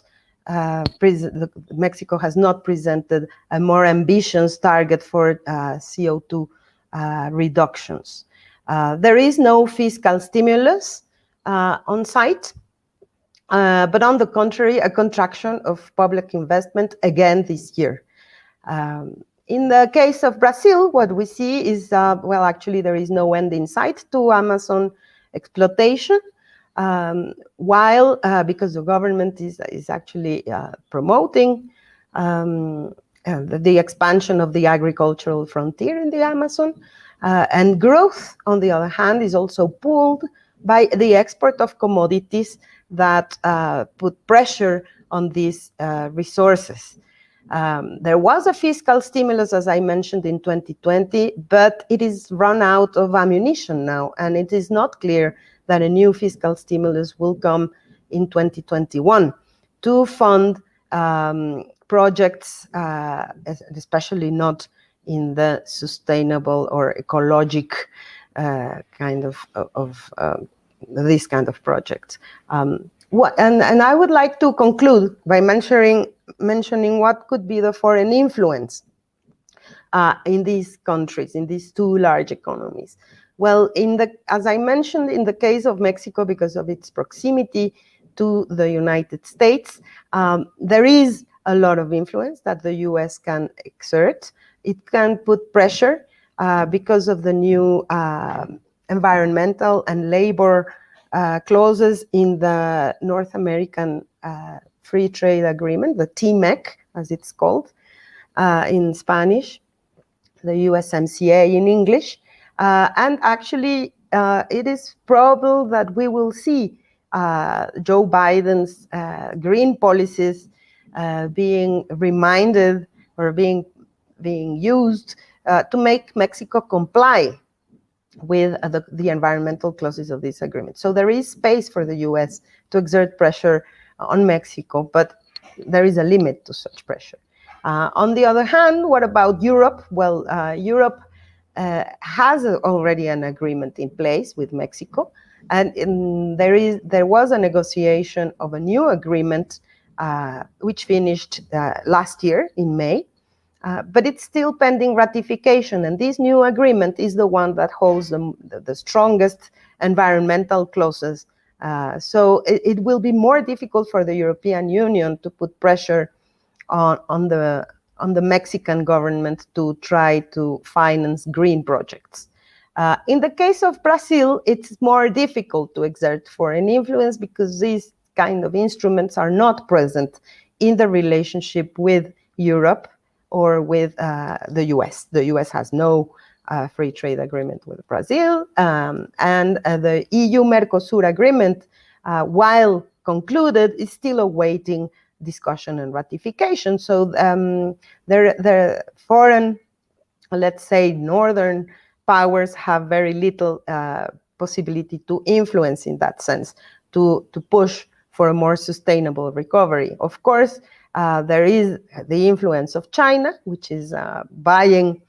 Mexico has not presented a more ambitious target for CO2 reductions. There is no fiscal stimulus on site, but on the contrary, a contraction of public investment again this year. In the case of Brazil, what we see is, well, actually there is no end in sight to Amazon exploitation, while because the government is actually promoting the expansion of the agricultural frontier in the Amazon, and growth, on the other hand, is also pulled by the export of commodities that put pressure on these resources. There was a fiscal stimulus, as I mentioned, in 2020, but it is run out of ammunition now, and it is not clear that a new fiscal stimulus will come in 2021 to fund projects, especially not in the sustainable or ecologic kind of this kind of projects. And I would like to conclude by mentioning what could be the foreign influence in these countries, in these two large economies. Well, as I mentioned, in the case of Mexico, because of its proximity to the United States, there is a lot of influence that the US can exert. It can put pressure because of the new environmental and labor clauses in the North American Free Trade Agreement, the TMEC, as it's called in Spanish, the USMCA in English. And actually, it is probable that we will see Joe Biden's green policies being reminded or being used to make Mexico comply with the environmental clauses of this agreement. So there is space for the US to exert pressure on Mexico, but there is a limit to such pressure. On the other hand, what about Europe? Well, Europe has already an agreement in place with Mexico, and there was a negotiation of a new agreement which finished last year in May, but it's still pending ratification, and this new agreement is the one that holds the strongest environmental clauses. So it will be more difficult for the European Union to put pressure on the Mexican government to try to finance green projects. In the case of Brazil, it's more difficult to exert foreign influence because these kind of instruments are not present in the relationship with Europe or with the US. The US has no free trade agreement with Brazil, and the EU-Mercosur agreement, while concluded, is still awaiting discussion and ratification. So the foreign, let's say, northern powers have very little possibility to influence in that sense, to push for a more sustainable recovery. Of course, there is the influence of China, which is buying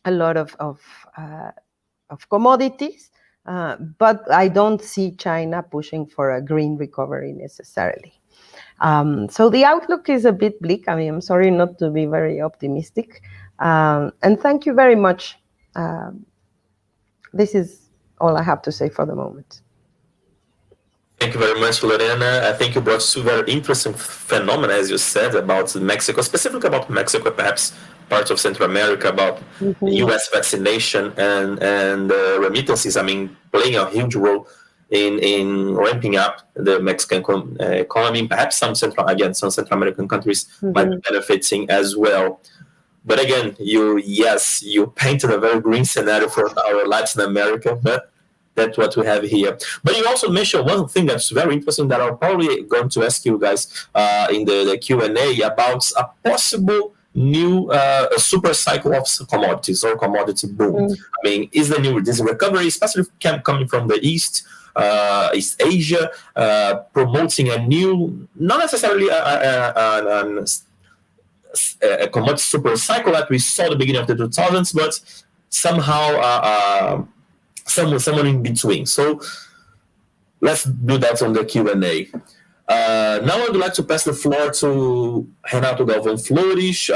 a lot of commodities, but I don't see China pushing for a green recovery necessarily. So the outlook is a bit bleak. I mean, I'm sorry not to be very optimistic. And thank you very much. This is all I have to say for the moment. Thank you very much, Lorena. I think you brought two very interesting phenomena, as you said, about Mexico, specifically about Mexico, perhaps parts of Central America, about U.S. vaccination and remittances. I mean, playing a huge role in ramping up the Mexican economy. Perhaps some Central American countries might be benefiting as well. But again, you painted a very green scenario for our Latin America, but that's what we have here. But you also mentioned one thing that's very interesting that I'm probably going to ask you guys in the Q&A about a possible new super cycle of commodities or commodity boom. I mean, is this recovery, especially coming from the East Asia, promoting a new, not necessarily a commodity super cycle that we saw at the beginning of the 2000s, but somehow someone in between. So let's do that on the Q&A. Now I would like to pass the floor to Renato Galvão Flores.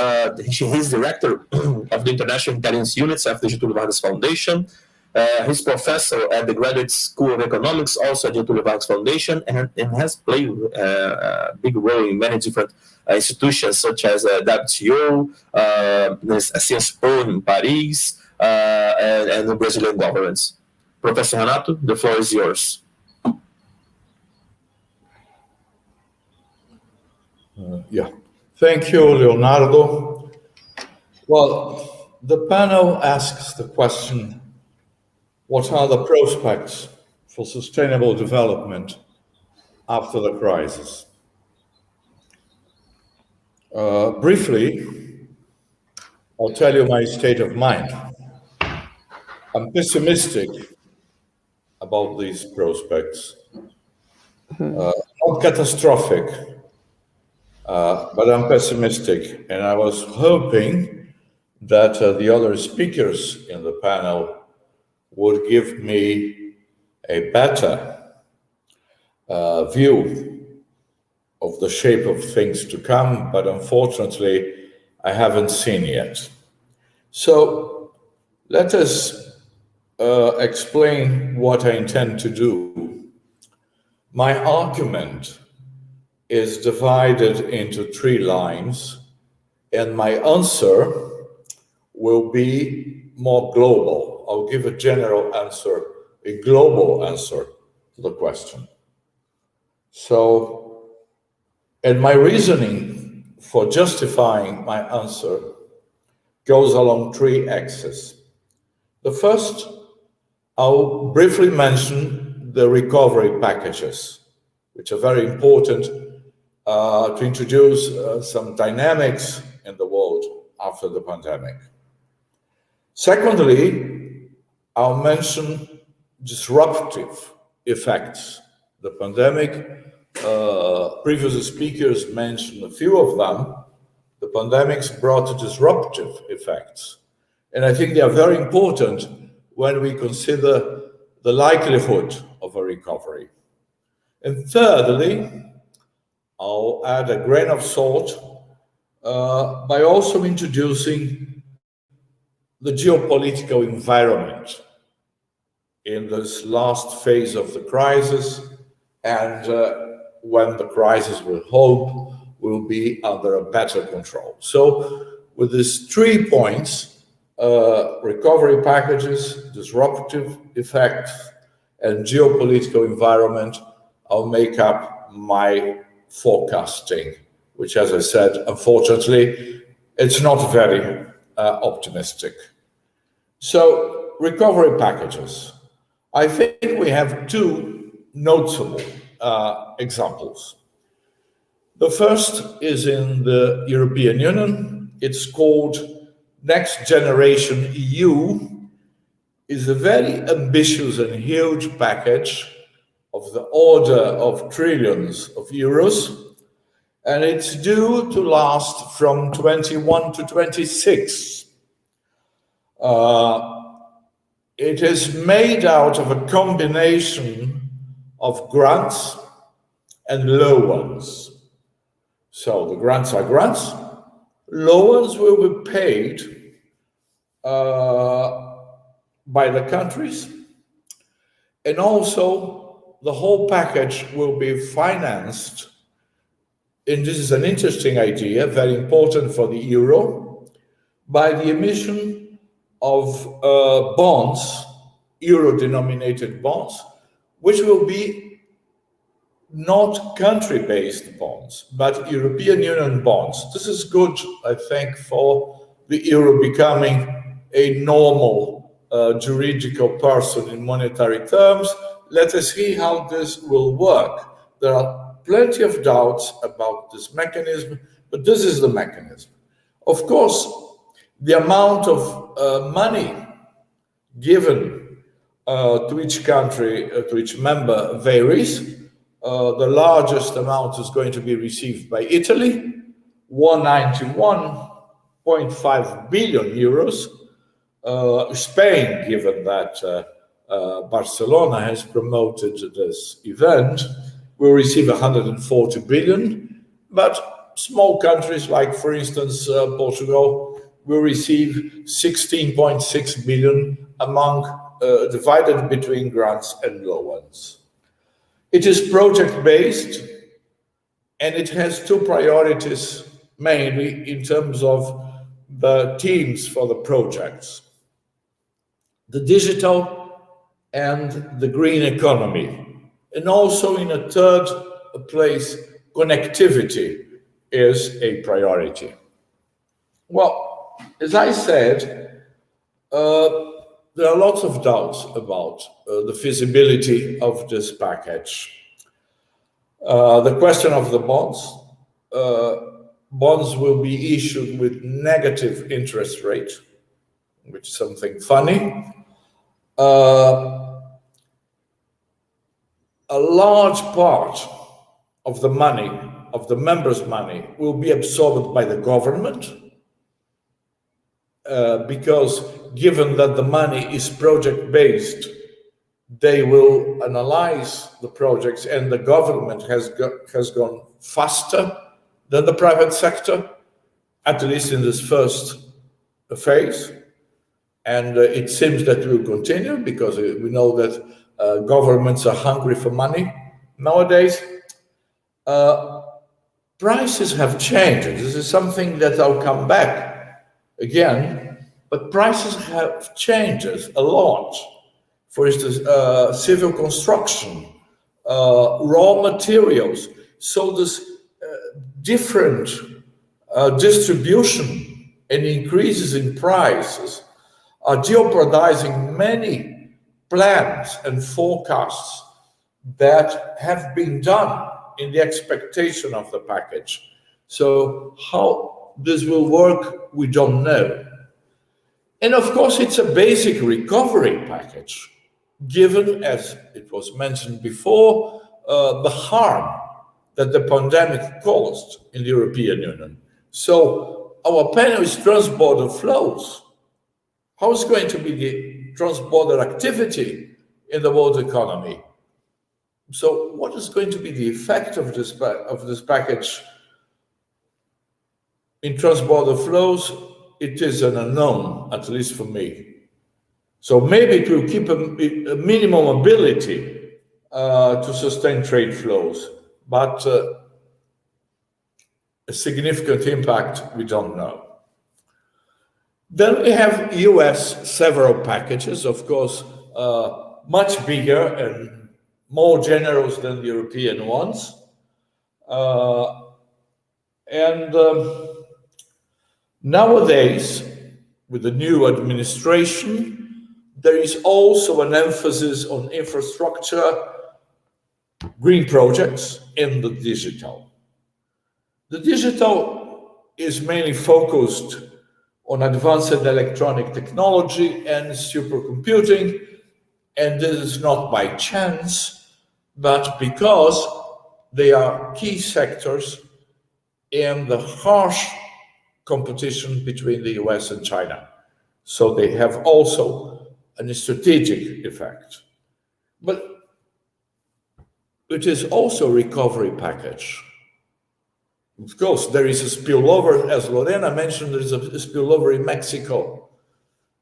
He's director of the International Intelligence Units of the Getúlio Vargas Foundation. He's professor at the Graduate School of Economics, also at Getúlio Vargas Foundation, and has played a big role in many different institutions, such as WTO, CSPO in Paris, and the Brazilian governments. Professor Renato, the floor is yours. Thank you, Leonardo. Well, the panel asks the question, what are the prospects for sustainable development after the crisis? Briefly, I'll tell you my state of mind. I'm pessimistic about these prospects. Not catastrophic, but I'm pessimistic, and I was hoping that the other speakers in the panel would give me a better view of the shape of things to come, but unfortunately, I haven't seen yet. So let us explain what I intend to do. My argument is divided into 3 lines, and my answer will be more global. I'll give a general answer, a global answer to the question. So, and my reasoning for justifying my answer goes along 3 axes. The first, I'll briefly mention the recovery packages, which are very important to introduce some dynamics in the world after the pandemic. Secondly, I'll mention disruptive effects. The pandemic, previous speakers mentioned a few of them. The pandemics brought disruptive effects. And I think they are very important when we consider the likelihood of a recovery. And thirdly, I'll add a grain of salt by also introducing the geopolitical environment in this last phase of the crisis, and when the crisis, we hope, will be under a better control. So with these 3 points, recovery packages, disruptive effects, and geopolitical environment, I'll make up my forecasting, which, as I said, unfortunately, it's not very optimistic. So, recovery packages. I think we have two notable examples. The first is in the European Union. It's called Next Generation EU. Is a very ambitious and huge package of the order of trillions of euros, and it's due to last from 21 to 26. It is made out of a combination of grants and loans. So the grants are grants, loans will be paid by the countries, and also the whole package will be financed, and this is an interesting idea, very important for the euro, by the emission of bonds, euro-denominated bonds, which will be not country-based bonds, but European Union bonds. This is good, I think, for the euro becoming a normal juridical person in monetary terms. Let us see how this will work. There are plenty of doubts about this mechanism, but this is the mechanism. Of course, the amount of money given to each country, to each member varies. The largest amount is going to be received by Italy, 191.5 billion euros. Spain, given that Barcelona has promoted this event, will receive 140 billion, but small countries like, for instance, Portugal will receive 16.6 billion divided between grants and loans. It is project-based, and it has two priorities mainly in terms of the teams for the projects: the digital and the green economy. And also in a third place, connectivity is a priority. Well, as I said, there are lots of doubts about the feasibility of this package. The question of the bonds. Bonds will be issued with negative interest rate, which is something funny. A large part of the money, of the members' money, will be absorbed by the government, because given that the money is project-based, they will analyze the projects, and the government has gone faster than the private sector, at least in this first phase. And it seems that will continue, because we know that governments are hungry for money nowadays. Prices have changed. This is something that I'll come back again, but prices have changed a lot. For instance, civil construction, raw materials. So this different distribution and increases in prices are jeopardizing many plans and forecasts that have been done in the expectation of the package. So how this will work, we don't know. And of course, it's a basic recovery package, given, as it was mentioned before, the harm that the pandemic caused in the European Union. So our panel is transborder flows. How is going to be the transborder activity in the world economy? So what is going to be the effect of this package in transborder flows? It is an unknown, at least for me. So maybe it will keep a minimum ability to sustain trade flows, but a significant impact, we don't know. Then we have US several packages, of course, much bigger and more generous than the European ones. Nowadays, with the new administration, there is also an emphasis on infrastructure, green projects, and the digital. The digital is mainly focused on advanced electronic technology and supercomputing, and this is not by chance, but because they are key sectors in the harsh competition between the US and China. So they have also a strategic effect. But it is also a recovery package. Of course, there is a spillover, as Lorena mentioned, there is a spillover in Mexico,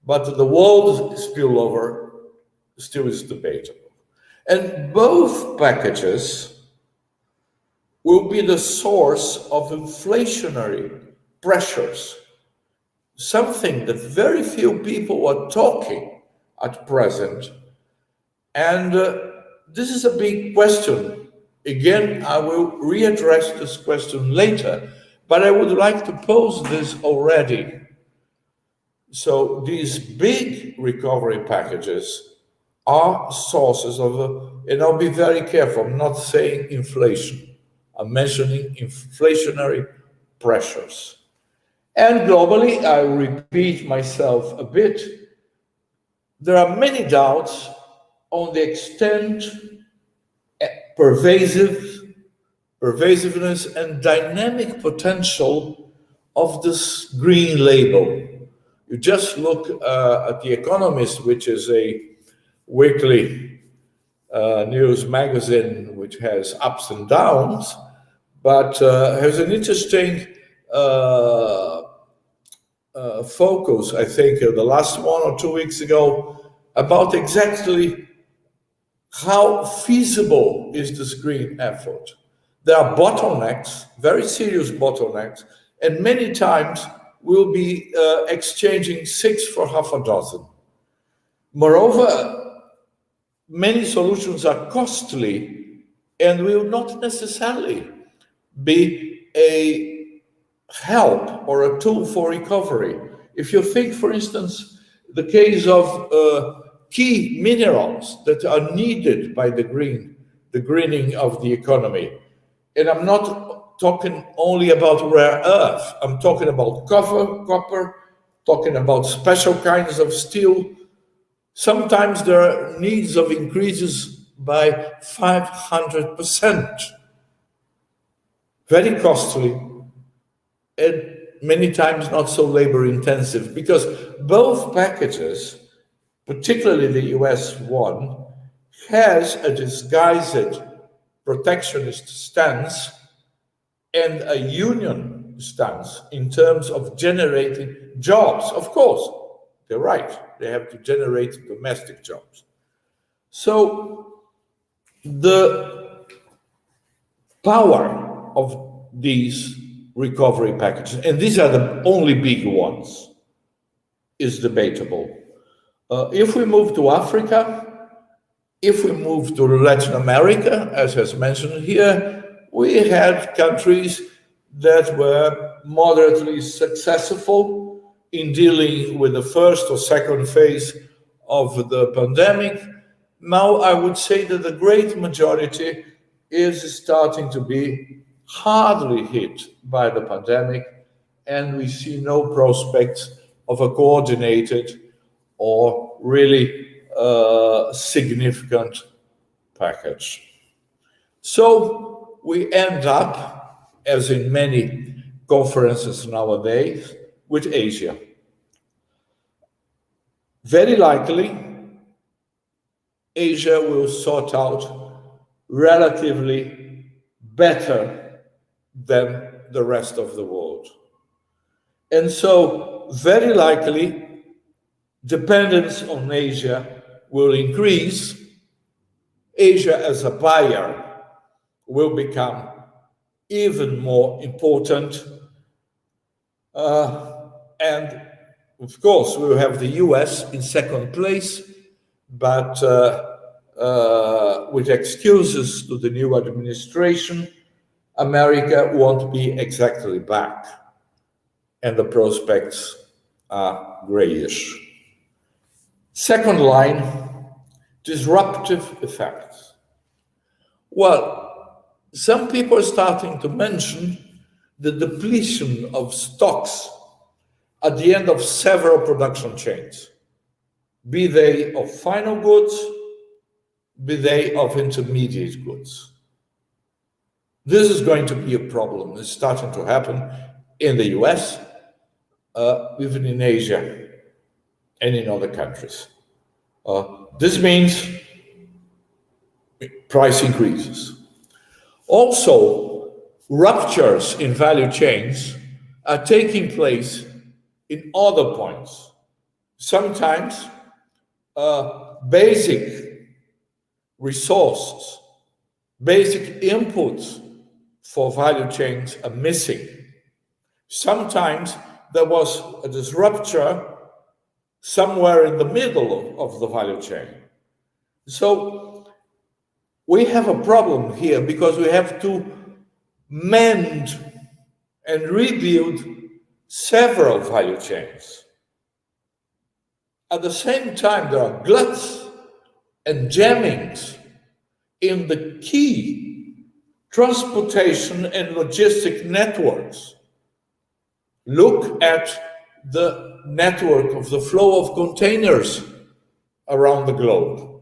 but the world spillover still is debatable. And both packages will be the source of inflationary pressures, something that very few people are talking at present. And this is a big question. Again, I will readdress this question later, but I would like to pose this already. So these big recovery packages are sources of, and I'll be very careful, I'm not saying inflation, I'm mentioning inflationary pressures. And globally, I repeat myself a bit, there are many doubts on the extent, pervasiveness and dynamic potential of this green label. You just look at The Economist, which is a weekly news magazine which has ups and downs, but has an interesting focus, I think, the last 1 or 2 weeks ago, about exactly how feasible is this green effort. There are bottlenecks, very serious bottlenecks, and many times we'll be exchanging 6 for half a dozen. Moreover, many solutions are costly and will not necessarily be a help or a tool for recovery. If you think, for instance, the case of key minerals that are needed by the greening of the economy. And I'm not talking only about rare earth. I'm talking about copper, talking about special kinds of steel. Sometimes there are needs of increases by 500%. Very costly, and many times not so labor intensive, because both packages, particularly the US one, has a disguised protectionist stance and a union stance in terms of generating jobs. Of course, they're right. They have to generate domestic jobs. So the power of these recovery packages, and these are the only big ones, is debatable. If we move to Africa, if we move to Latin America, as has mentioned here, we had countries that were moderately successful in dealing with the first or second phase of the pandemic. Now, I would say that the great majority is starting to be hardly hit by the pandemic, and we see no prospects of a coordinated or really significant package. So we end up, as in many conferences nowadays, with Asia. Very likely, Asia will sort out relatively better than the rest of the world. And so, very likely, dependence on Asia will increase. Asia as a buyer will become even more important. And of course, we will have the US in second place, but with excuses to the new administration, America won't be exactly back. And the prospects are grayish. Second line, disruptive effects. Well, some people are starting to mention the depletion of stocks at the end of several production chains, be they of final goods, be they of intermediate goods. This is going to be a problem. It's starting to happen in the US, even in Asia, and in other countries. This means price increases. Also, ruptures in value chains are taking place in other points. Sometimes basic resources, basic inputs for value chains are missing. Sometimes there was a disruption somewhere in the middle of the value chain. So we have a problem here because we have to mend and rebuild several value chains. At the same time, there are gluts and jammings in the key transportation and logistic networks. Look at the network of the flow of containers around the globe.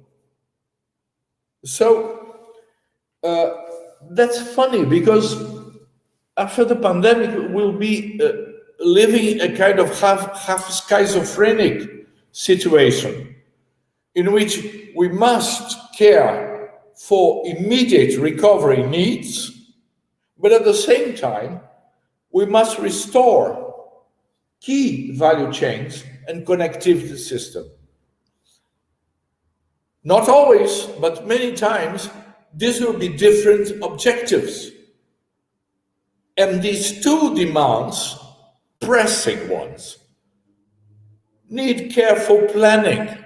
So that's funny because after the pandemic, we'll be living a kind of half schizophrenic situation in which we must care for immediate recovery needs, but at the same time, we must restore key value chains and connectivity system. Not always, but many times, these will be different objectives. And these two demands, pressing ones, need careful planning.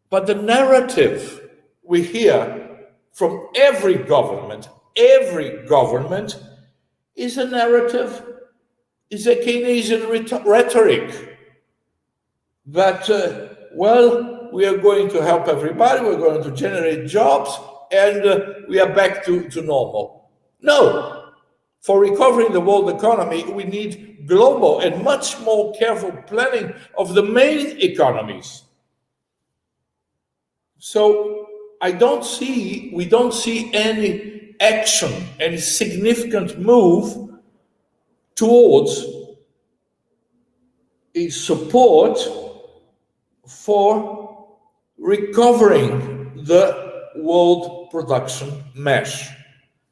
But the narrative we hear from every government is a narrative, is a Keynesian rhetoric that, well, we are going to help everybody, we're going to generate jobs, and we are back to normal. No, for recovering the world economy, we need global and much more careful planning of the main economies. So we don't see any action, any significant move towards a support for recovering the world production mesh.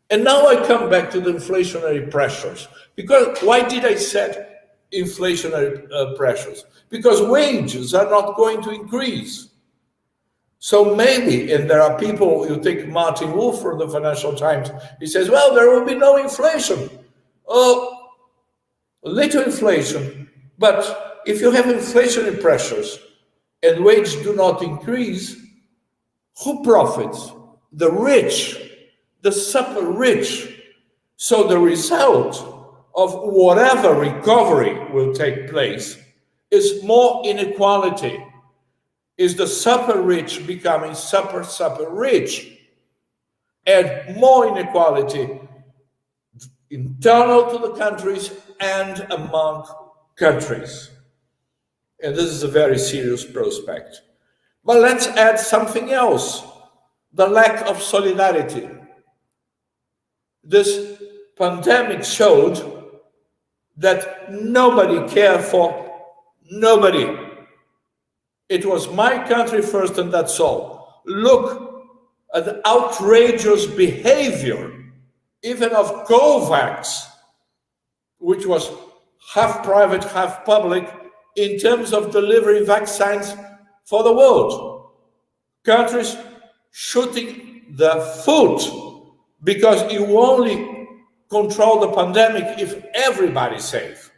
And now I come back to the inflationary pressures. Because why did I set inflationary pressures? Because wages are not going to increase. So maybe, and there are people, you take Martin Wolf from the Financial Times, he says, well, there will be no inflation. Oh, little inflation. But if you have inflationary pressures and wages do not increase, who profits? The rich, the super rich. So the result of whatever recovery will take place is more inequality, is the super rich becoming super rich, and more inequality internal to the countries and among countries. And this is a very serious prospect. But let's add something else, the lack of solidarity. This pandemic showed that nobody cared for nobody. It was my country first and that's all. Look at the outrageous behavior, even of COVAX, which was half private, half public, in terms of delivering vaccines for the world. Countries shooting their foot because you only control the pandemic if everybody's safe.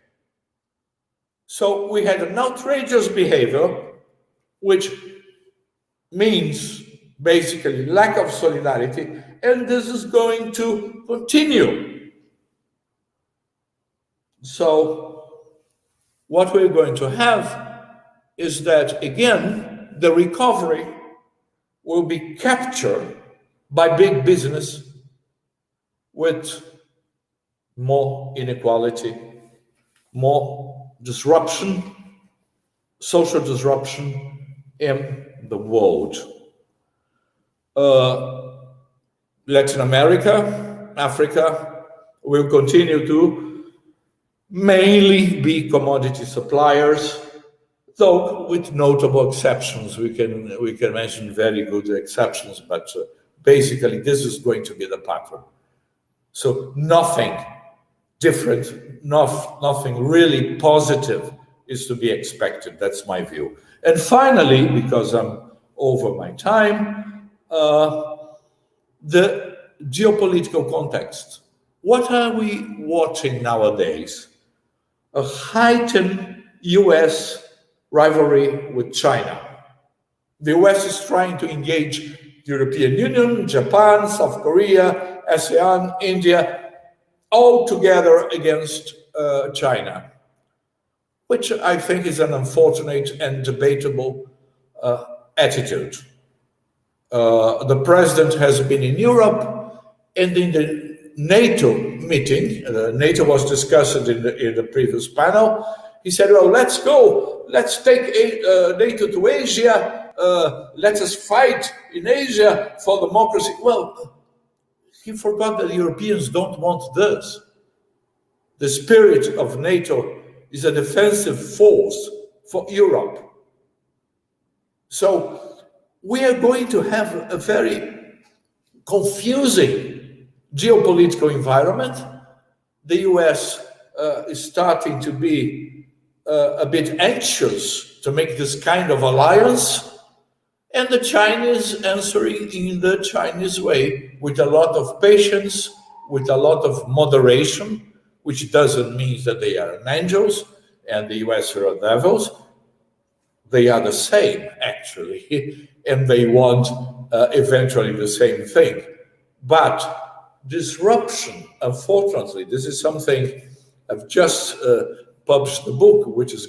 So we had an outrageous behavior, which means basically lack of solidarity, and this is going to continue. So what we're going to have is that, again, the recovery will be captured by big business with more inequality, more disruption, social disruption in the world. Latin America, Africa will continue to mainly be commodity suppliers, though with notable exceptions. We can mention very good exceptions, but basically this is going to be the pattern. So nothing different, nothing really positive is to be expected. That's my view. And finally, because I'm over my time, the geopolitical context. What are we watching nowadays? A heightened US rivalry with China. The US is trying to engage the European Union, Japan, South Korea, ASEAN, India, all together against China, which I think is an unfortunate and debatable attitude. The president has been in Europe, and in the NATO meeting, NATO was discussed in the previous panel. He said, well, let's go, let's take NATO to Asia, let us fight in Asia for democracy. Well, he forgot that the Europeans don't want this. The spirit of NATO is a defensive force for Europe. So we are going to have a very confusing geopolitical environment. The US is starting to be a bit anxious to make this kind of alliance, and the Chinese answering in the Chinese way with a lot of patience, with a lot of moderation, which doesn't mean that they are angels and the US are devils. They are the same, actually, and they want eventually the same thing. But disruption, unfortunately, this is something I've just published a book, which is,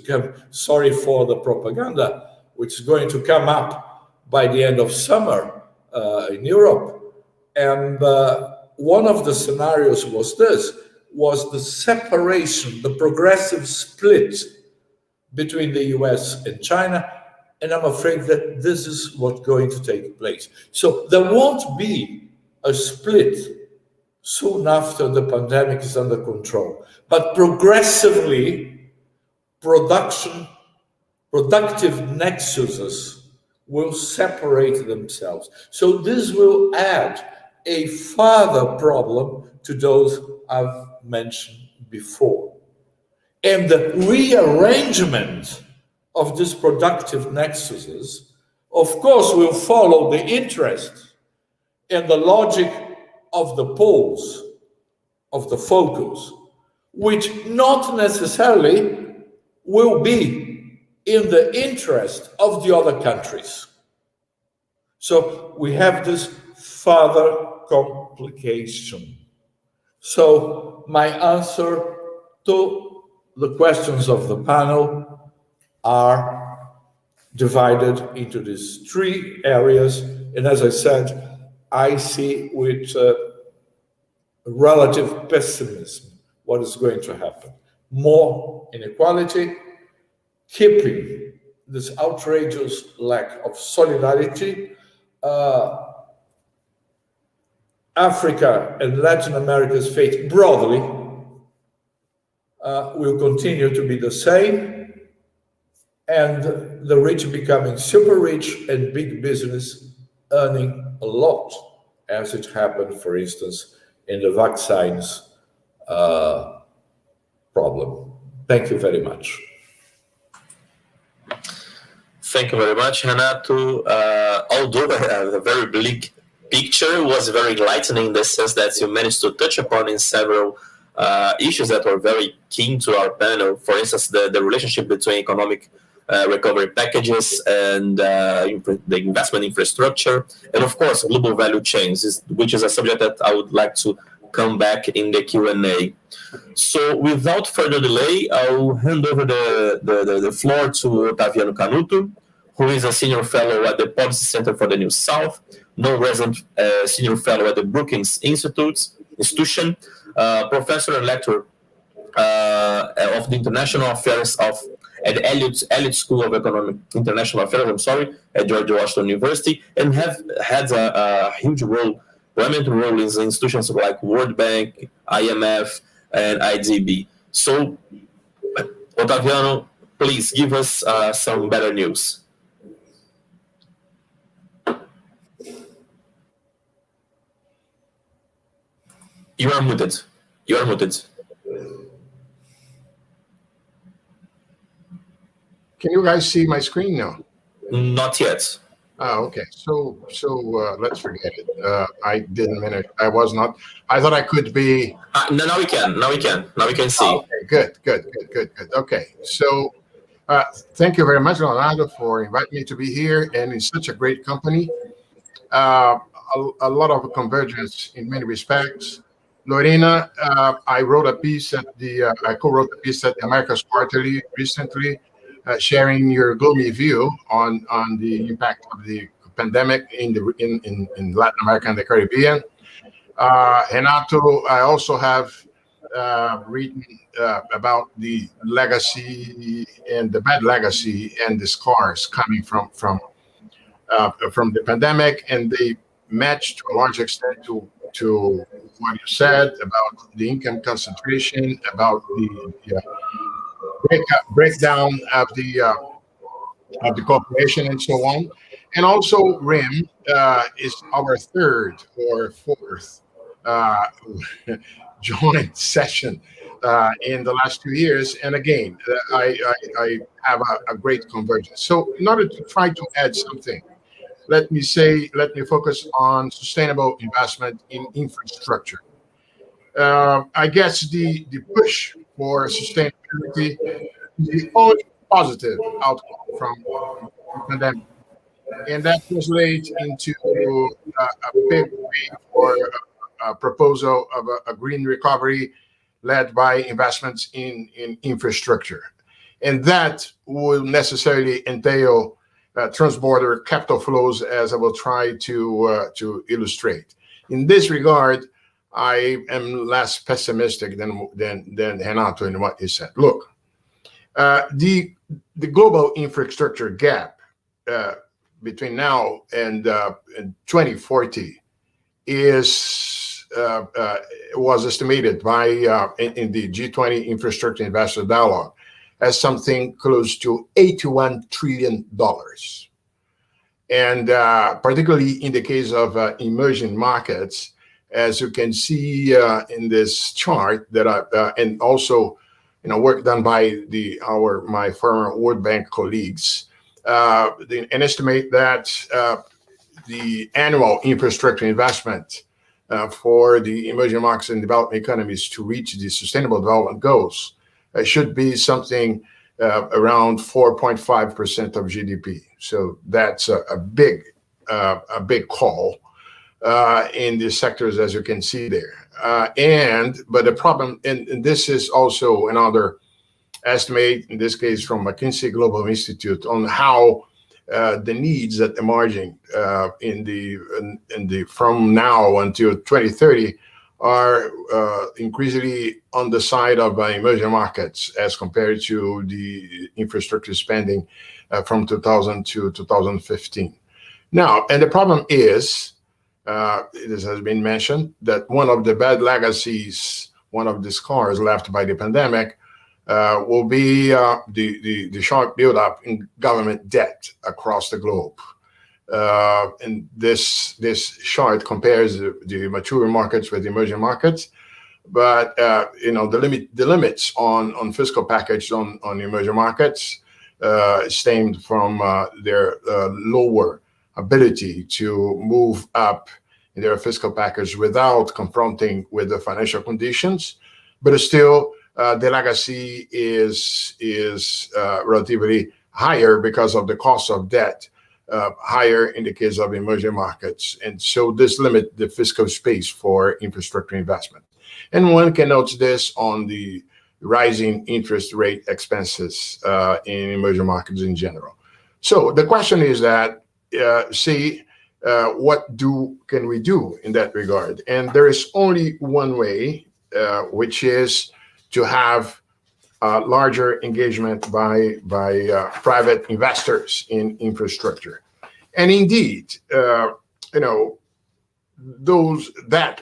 sorry for the propaganda, which is going to come up by the end of summer in Europe. And one of the scenarios was the separation, the progressive split between the US and China. And I'm afraid that this is what's going to take place. So there won't be a split soon after the pandemic is under control. But progressively, productive nexuses will separate themselves. So this will add a further problem to those I've mentioned before. And the rearrangement of these productive nexuses, of course, will follow the interest and the logic of the poles, of the focus, which not necessarily will be in the interest of the other countries. So we have this further complication. So my answer to the questions of the panel are divided into these three areas. And as I said, I see with relative pessimism what is going to happen. More inequality, keeping this outrageous lack of solidarity. Africa and Latin America's fate broadly will continue to be the same, and the rich becoming super rich and big business earning a lot, as it happened, for instance, in the vaccines problem. Thank you very much. Thank you very much, Renato. Although a very bleak picture, was very enlightening in the sense that you managed to touch upon in several issues that were very keen to our panel. For instance, the relationship between economic recovery packages and the investment infrastructure, and of course, global value chains, which is a subject that I would like to come back in the Q&A. So without further delay, I'll hand over the floor to Otaviano Canuto, who is a senior fellow at the Policy Center for the New South, non-resident senior fellow at the Brookings Institution, professor and lecturer of the International Affairs at the Elliott School of International Affairs, at George Washington University, and have had a huge role, prominent role in institutions like World Bank, IMF, and IDB. So, Otaviano, please give us some better news. You are muted. You are muted. Can you guys see my screen now? Not yet. Oh, okay. So let's forget it. I didn't manage. I was not. I thought I could be. No, now we can. Now we can. Now we can see. Oh, okay, good. Okay. So thank you very much, Leonardo, for inviting me to be here and in such a great company. A lot of convergence in many respects. Lorena, I wrote a piece at I co-wrote a piece at the America's Quarterly recently, sharing your gloomy view on the impact of the pandemic in Latin America and the Caribbean. Renato, I also have written about the legacy and the bad legacy and the scars coming from the pandemic, and they match to a large extent to what you said about the income concentration, about the breakdown of the cooperation and so on. And also RIM is our third or fourth joint session in the last 2 years. And again, I have a great convergence. So in order to try to add something, let me focus on sustainable investment in infrastructure. I guess the push for sustainability is the only positive outcome from the pandemic. And that translates into a big way for a proposal of a green recovery led by investments in infrastructure. And that will necessarily entail transborder capital flows, as I will try to illustrate. In this regard, I am less pessimistic than Renato in what he said. Look, the global infrastructure gap between now and 2040 was estimated by in the G20 Infrastructure Investor Dialogue as something close to $81 trillion. And particularly in the case of emerging markets, as you can see in this chart, and also work done by my former World Bank colleagues, and estimate that the annual infrastructure investment for the emerging markets and developing economies to reach the Sustainable Development Goals should be something around 4.5% of GDP. So that's a big call in these sectors, as you can see there. But the problem, and this is also another estimate, in this case from McKinsey Global Institute, on how the needs at the margin from now until 2030 are increasingly on the side of emerging markets as compared to the infrastructure spending from 2000 to 2015. Now, and the problem is, this has been mentioned, that one of the bad legacies, one of the scars left by the pandemic will be the sharp buildup in government debt across the globe. And this chart compares the mature markets with the emerging markets, but the limits on fiscal package on emerging markets stemmed from their lower ability to move up in their fiscal package without confronting with the financial conditions, but still the legacy is relatively higher because of the cost of debt higher in the case of emerging markets. And so this limit the fiscal space for infrastructure investment. And one can note this on the rising interest rate expenses in emerging markets in general. So the question is that, what can we do in that regard? And there is only one way, which is to have larger engagement by private investors in infrastructure. And indeed, that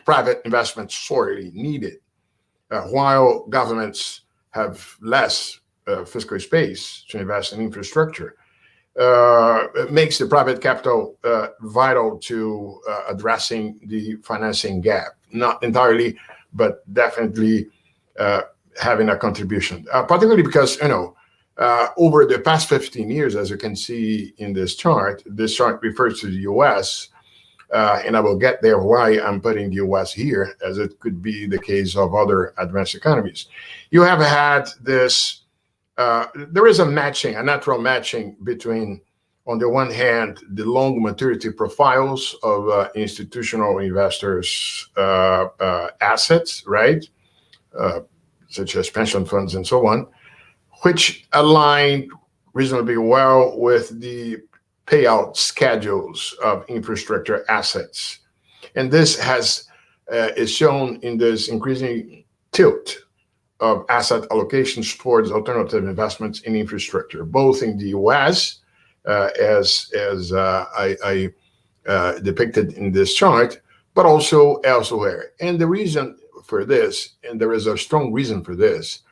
private investment sorely needed, while governments have less fiscal space to invest in infrastructure. It makes the private capital vital to addressing the financing gap. Not entirely, but definitely having a contribution. Particularly because, over the past 15 years, as you can see in this chart refers to the US, and I will get there why I'm putting the US here, as it could be the case of other advanced economies. You have had this, there is a natural matching between, on the one hand, the long maturity profiles of institutional investors' assets, right? Such as pension funds and so on, which align reasonably well with the payout schedules of infrastructure assets. And this is shown in this increasing tilt of asset allocations towards alternative investments in infrastructure, both in the US, as I depicted in this chart, but also elsewhere. And the reason for this, and there is a strong reason for this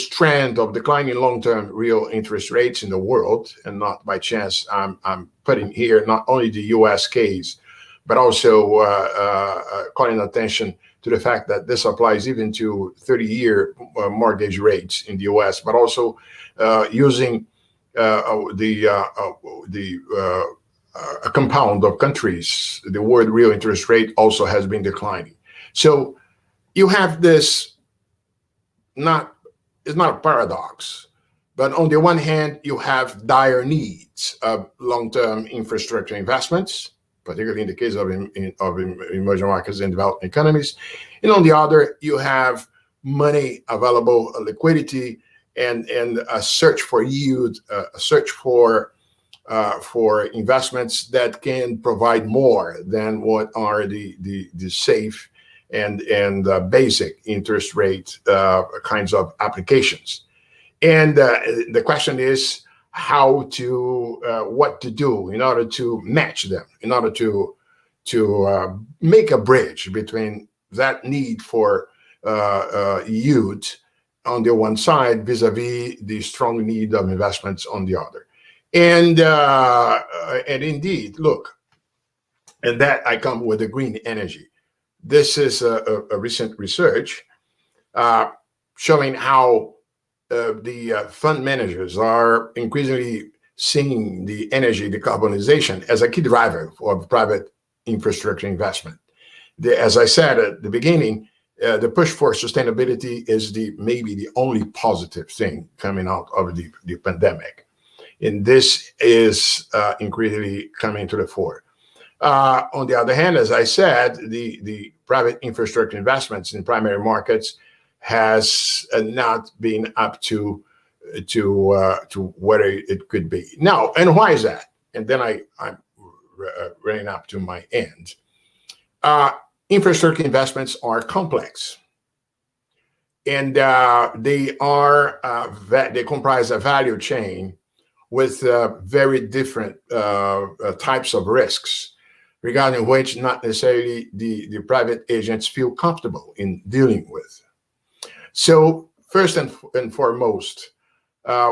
trend of declining long-term real interest rates in the world, and not by chance, I'm putting here not only the US case, but also calling attention to the fact that this applies even to 30-year mortgage rates in the US, but also using a compound of countries. The world real interest rate also has been declining. So you have this, it's not a paradox, but on the one hand, you have dire needs of long-term infrastructure investments, particularly in the case of emerging markets and developing economies. And on the other, you have money available, liquidity, and a search for yield, a search for investments that can provide more than what are the safe and basic interest rate kinds of applications. And the question is what to do in order to match them, in order to make a bridge between that need for yield on the one side vis-a-vis the strong need of investments on the other. And indeed, look, and that I come with the green energy. This is a recent research showing how the fund managers are increasingly seeing the energy decarbonization as a key driver of private infrastructure investment. As I said at the beginning, the push for sustainability is maybe the only positive thing coming out of the pandemic. And this is increasingly coming to the fore. On the other hand, as I said, the private infrastructure investments in primary markets has not been up to where it could be. Now, and why is that? And then I'm running up to my end. Infrastructure investments are complex, and they comprise a value chain with very different types of risks, regarding which not necessarily the private agents feel comfortable in dealing with. So first and foremost,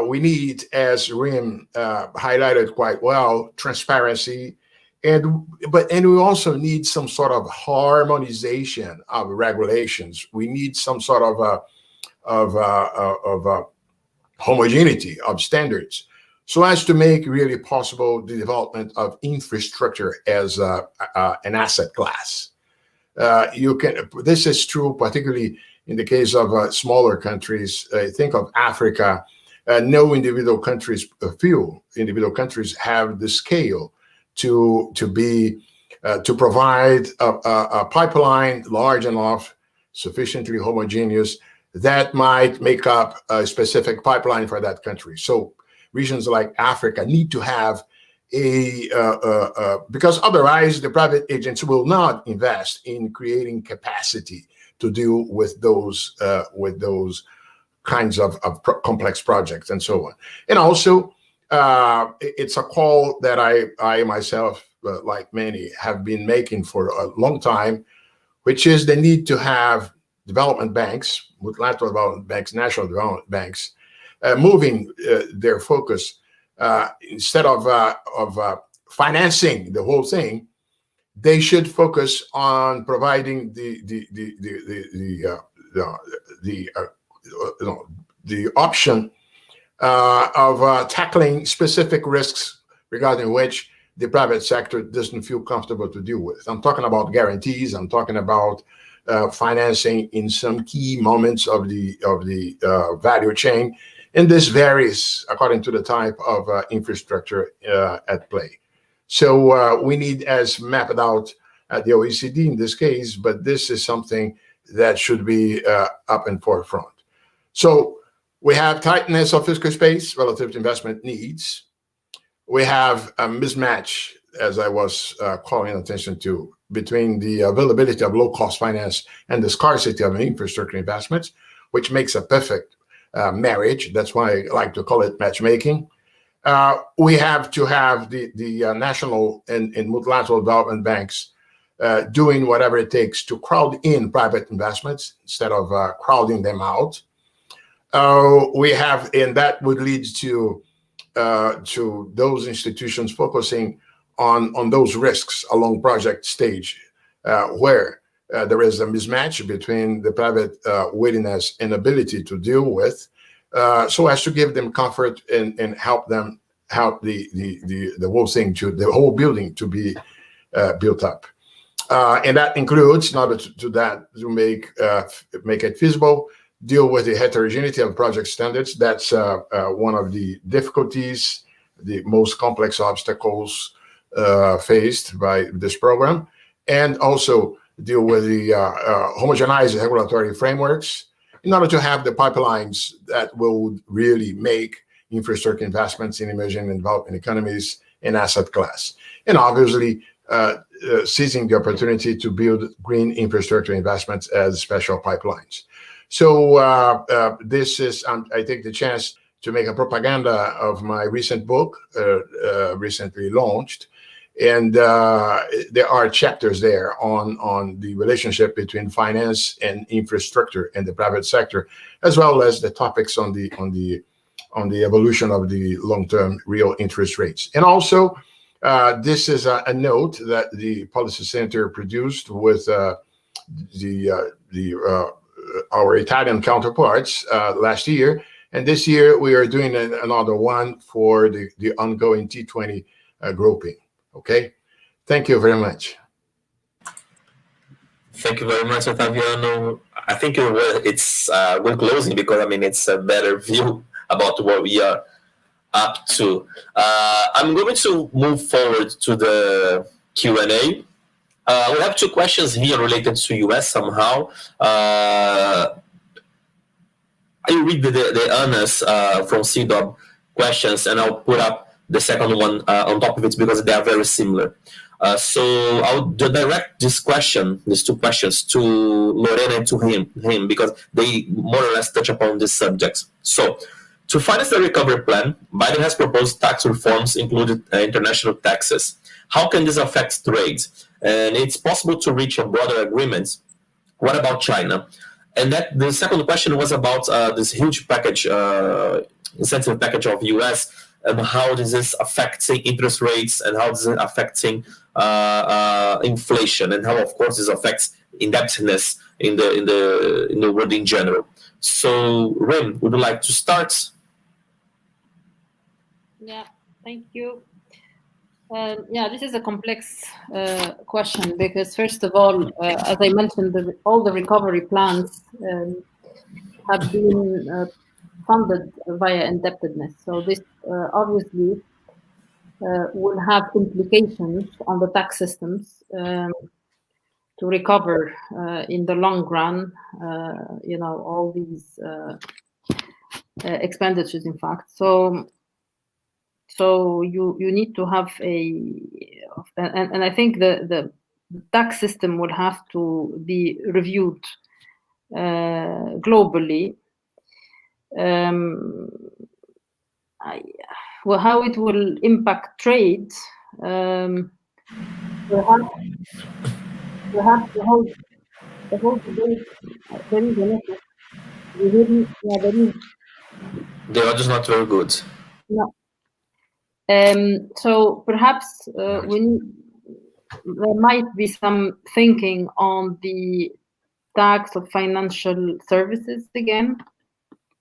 we need, as Rim highlighted quite well, transparency, and we also need some sort of harmonization of regulations. We need some sort of homogeneity of standards, so as to make really possible the development of infrastructure as an asset class. This is true particularly in the case of smaller countries. Think of Africa, no individual countries, few individual countries have the scale to provide a pipeline large enough, sufficiently homogeneous, that might make up a specific pipeline for that country. So regions like Africa need to have because otherwise the private agents will not invest in creating capacity to deal with those kinds of complex projects and so on. And also, it's a call that I myself, like many, have been making for a long time, which is the need to have development banks, multilateral development banks, national development banks, moving their focus instead of financing the whole thing. They should focus on providing the option of tackling specific risks regarding which the private sector doesn't feel comfortable to deal with. I'm talking about guarantees. I'm talking about financing in some key moments of the value chain, and this varies according to the type of infrastructure at play. So we need, as mapped out at the OECD in this case, but this is something that should be up in forefront. So we have tightness of fiscal space relative to investment needs. We have a mismatch, as I was calling attention to, between the availability of low-cost finance and the scarcity of infrastructure investments, which makes a perfect marriage. That's why I like to call it matchmaking. We have to have the national and multilateral development banks doing whatever it takes to crowd in private investments instead of crowding them out. We have, and that would lead to those institutions focusing on those risks along project stage, where there is a mismatch between the private willingness and ability to deal with, so as to give them comfort and help the whole thing, the whole building to be built up. And that includes, in order to make it feasible, deal with the heterogeneity of project standards. That's one of the difficulties, the most complex obstacles faced by this program, and also deal with the homogenized regulatory frameworks in order to have the pipelines that will really make infrastructure investments in emerging and developing economies an asset class. And obviously, seizing the opportunity to build green infrastructure investments as special pipelines. So this is, I take the chance to make a propaganda of my recent book, recently launched. And there are chapters there on the relationship between finance and infrastructure and the private sector, as well as the topics on the evolution of the long-term real interest rates. And also, this is a note that the Policy Center produced with our Italian counterparts last year. And this year, we are doing another one for the ongoing T20 grouping. Okay, thank you very much. Thank you very much, Ottaviano. I think we're closing because it's a better view about what we are up to. I'm going to move forward to the Q&A. We have two questions here related to US somehow. I read the honors from CDOB questions, and I'll put up the second one on top of it because they are very similar. So I'll direct these two questions to Lorena and to him because they more or less touch upon this subject. So, to finance the recovery plan, Biden has proposed tax reforms, including international taxes. How can this affect trade? And it's possible to reach a broader agreement. What about China? And that the second question was about this huge package, incentive package of US, and how this is affecting interest rates, and how this is affecting inflation, and how, of course, this affects indebtedness in the world in general. So, Rim, would you like to start? Yeah, thank you. This is a complex question because, first of all, as I mentioned, all the recovery plans have been funded via indebtedness. So this obviously will have implications on the tax systems to recover in the long run, all these expenditures, in fact. So you need to have and I think the tax system would have to be reviewed globally. Well, how it will impact trade, perhaps the whole debate. There is an issue. The audio is not very good. No. So perhaps there might be some thinking on the tax of financial services again,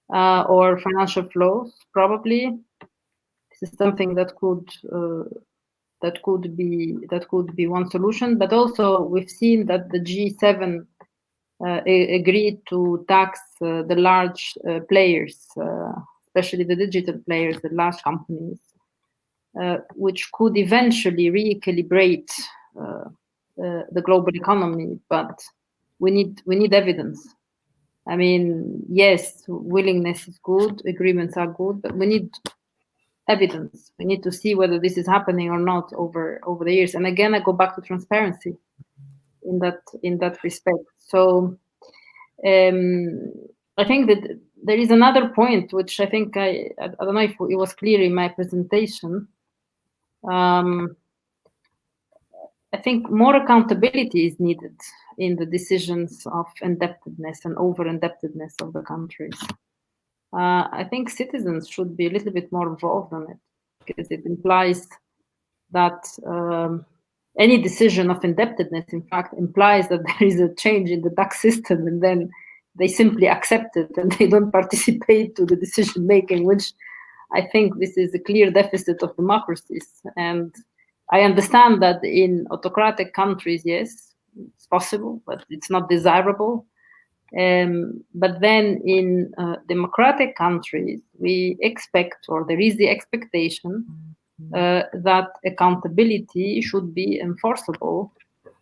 or financial flows. Probably this is something that could be one solution. But also we've seen that the G7 agreed to tax the large players, especially the digital players, the large companies, which could eventually recalibrate the global economy. But we need evidence. I mean, yes, willingness is good, agreements are good, but we need evidence. We need to see whether this is happening or not over the years. And again, I go back to transparency in that respect. So I think that there is another point which I think I don't know if it was clear in my presentation. I think more accountability is needed in the decisions of indebtedness and over-indebtedness of the countries. I think citizens should be a little bit more involved on it, because it implies that any decision of indebtedness, in fact, implies that there is a change in the tax system, and then they simply accept it and they don't participate to the decision making, which I think this is a clear deficit of democracies. And I understand that in autocratic countries, yes, it's possible, but it's not desirable. But then in democratic countries, we expect, or there is the expectation, that accountability should be enforceable.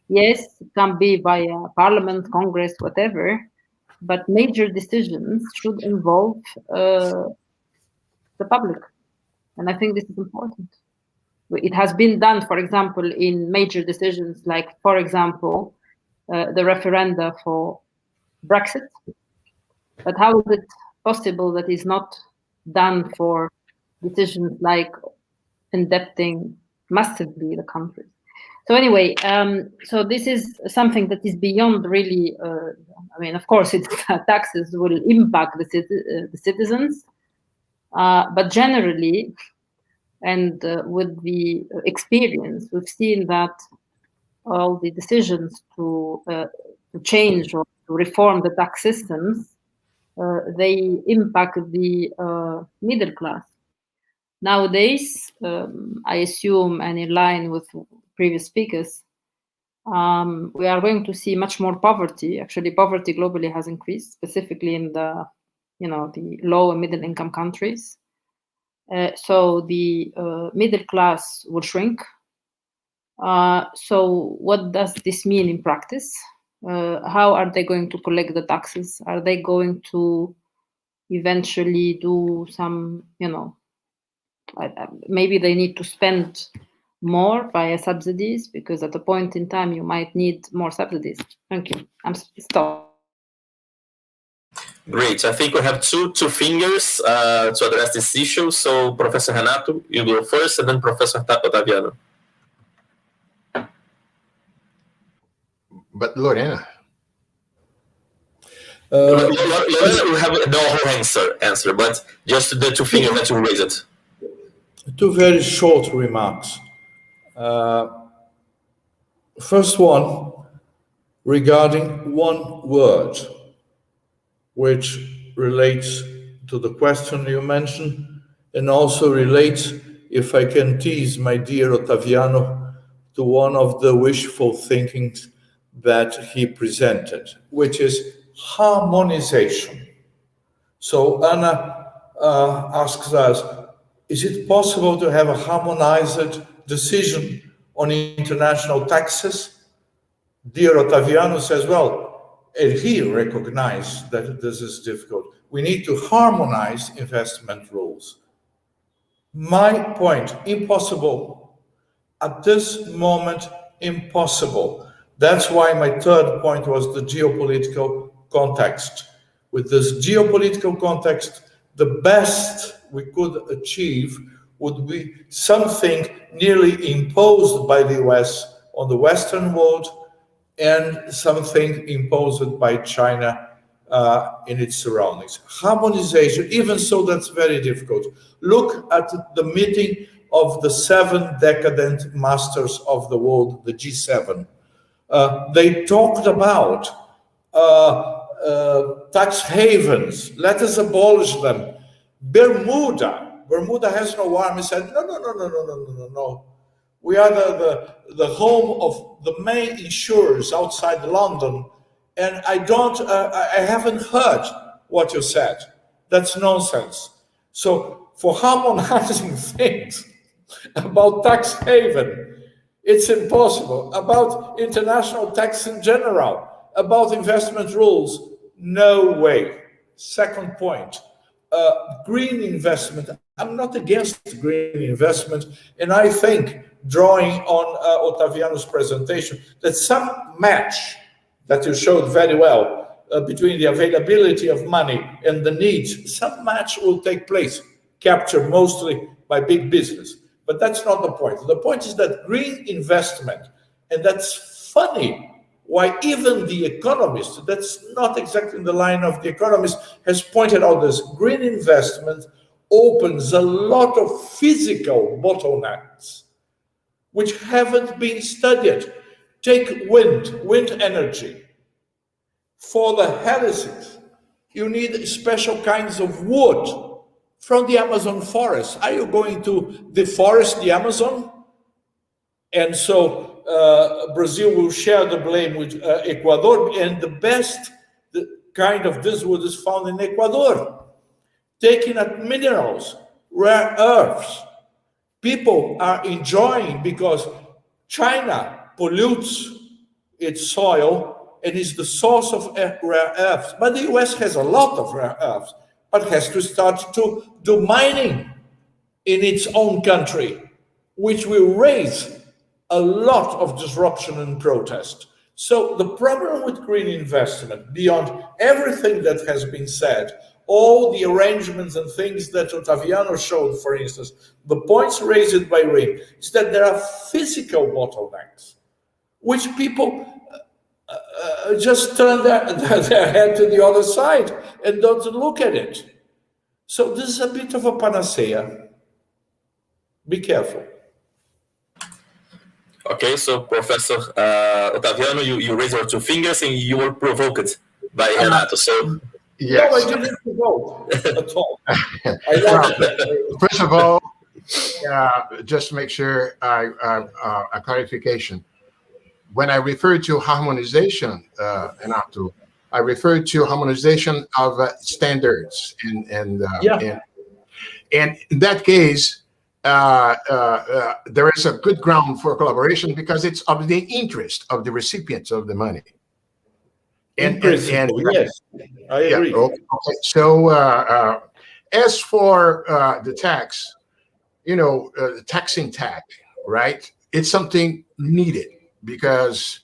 Yes, it can be via parliament, Congress, whatever, but major decisions should involve the public. And I think this is important. It has been done, for example, in major decisions like, for example, the referenda for Brexit. But how is it possible that it's not done for decisions like indebting massively the country? So anyway, so this is something that is beyond really, I mean, of course, taxes will impact the citizens, but generally, and with the experience, we've seen that all the decisions to change or to reform the tax systems, they impact the middle class. Nowadays, I assume, and in line with previous speakers, we are going to see much more poverty. Actually, poverty globally has increased, specifically in the, the low and middle income countries. So the middle class will shrink. So what does this mean in practice? How are they going to collect the taxes? Are they going to eventually do some, maybe they need to spend more via subsidies, because at a point in time you might need more subsidies. Thank you. I'm stopped. Great. I think we have two fingers to address this issue. So, Professor Renato, you go first, and then Professor Ottaviano. But Lorena. Lorena will have the whole answer, but just the two fingers that you raise it. Two very short remarks. First one, regarding one word, which relates to the question you mentioned, and also relates, if I can tease my dear Ottaviano, to one of the wishful thinkings that he presented, which is harmonization. So, Anna, asks us, is it possible to have a harmonized decision on international taxes? Dear Ottaviano says, well, and he recognized that this is difficult. We need to harmonize investment rules. My point, impossible. At this moment, impossible. That's why my third point was the geopolitical context. With this geopolitical context, the best we could achieve would be something nearly imposed by the US on the Western world and something imposed by China in its surroundings. Harmonization, even so, that's very difficult. Look at the meeting of the 7 decadent masters of the world, the G7. They talked about tax havens. Let us abolish them. Bermuda has no army. Said, no. We are the home of the main insurers outside London, and I haven't heard what you said. That's nonsense. So for harmonizing things about tax haven, it's impossible. About international tax in general, about investment rules, no way. Second point, green investment. I'm not against green investment, and I think, drawing on Ottaviano's presentation, that some match that you showed very well between the availability of money and the needs, some match will take place, captured mostly by big business. But that's not the point. The point is that green investment, and that's funny, why even the economist, that's not exactly in the line of the economist, has pointed out this green investment opens a lot of physical bottlenecks which haven't been studied. Take wind energy. For the helices, you need special kinds of wood from the Amazon forest. Are you going to deforest the Amazon? And so Brazil will share the blame with Ecuador, and the best kind of this wood is found in Ecuador. Taking at minerals, rare earths. People are enjoying because China pollutes its soil and is the source of rare earths. But the US has a lot of rare earths, but has to start to do mining in its own country, which will raise a lot of disruption and protest. So the problem with green investment, beyond everything that has been said, all the arrangements and things that Ottaviano showed, for instance, the points raised by Rim, is that there are physical bottlenecks, which people just turn their head to the other side and don't look at it. So this is a bit of a panacea. Be careful. Okay, so Professor Ottaviano, you raised your 2 fingers and you were provoked by Renato. So yes. No, I didn't provoke at all. First of all, just to make sure a clarification. When I refer to harmonization, Renato, I refer to harmonization of standards, and in that case, there is a good ground for collaboration because it's of the interest of the recipients of the money. Yes, I agree. Yeah, okay. So as for the tax, taxing tax, right? It's something needed because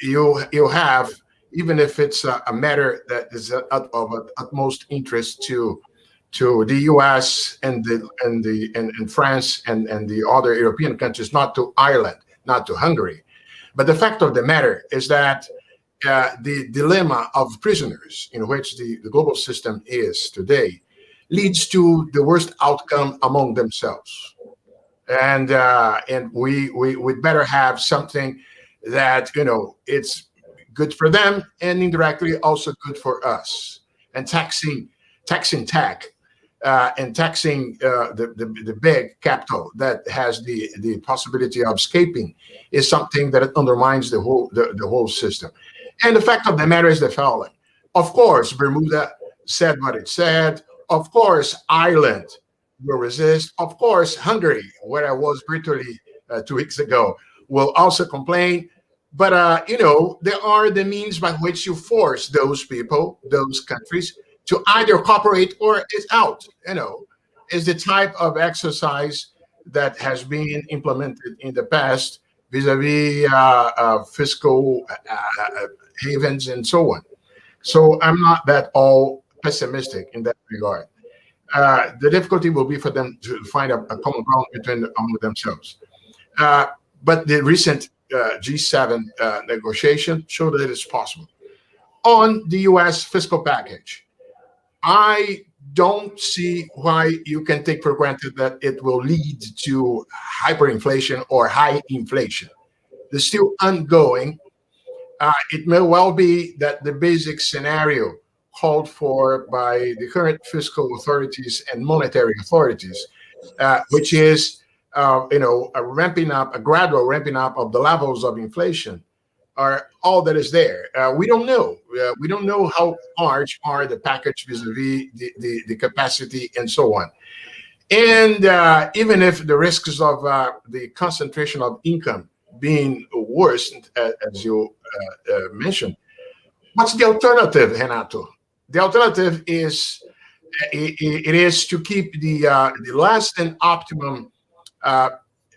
you have, even if it's a matter that is of utmost interest to the U.S. and France and the other European countries, not to Ireland, not to Hungary, but the fact of the matter is that the dilemma of prisoners in which the global system is today leads to the worst outcome among themselves, and we'd better have something that it's good for them and indirectly also good for us. And taxing tech and taxing the big capital that has the possibility of escaping is something that undermines the whole system. And the fact of the matter is the following. Of course, Bermuda said what it said. Of course, Ireland will resist. Of course, Hungary, where I was virtually 2 weeks ago, will also complain. But, there are the means by which you force those people, those countries, to either cooperate or is out. Is the type of exercise that has been implemented in the past vis-a-vis fiscal havens and so on. So I'm not that all pessimistic in that regard. The difficulty will be for them to find a common ground among themselves. But the recent G7 negotiation showed that it's possible. On the US fiscal package, I don't see why you can take for granted that it will lead to hyperinflation or high inflation. It's still ongoing. It may well be that the basic scenario called for by the current fiscal authorities and monetary authorities, which is a gradual ramping up of the levels of inflation, are all that is there. We don't know. We don't know how large are the package vis-a-vis the capacity and so on. And even if the risks of the concentration of income being worsened, as you mentioned, what's the alternative, Renato? The alternative is it is to keep the less than optimum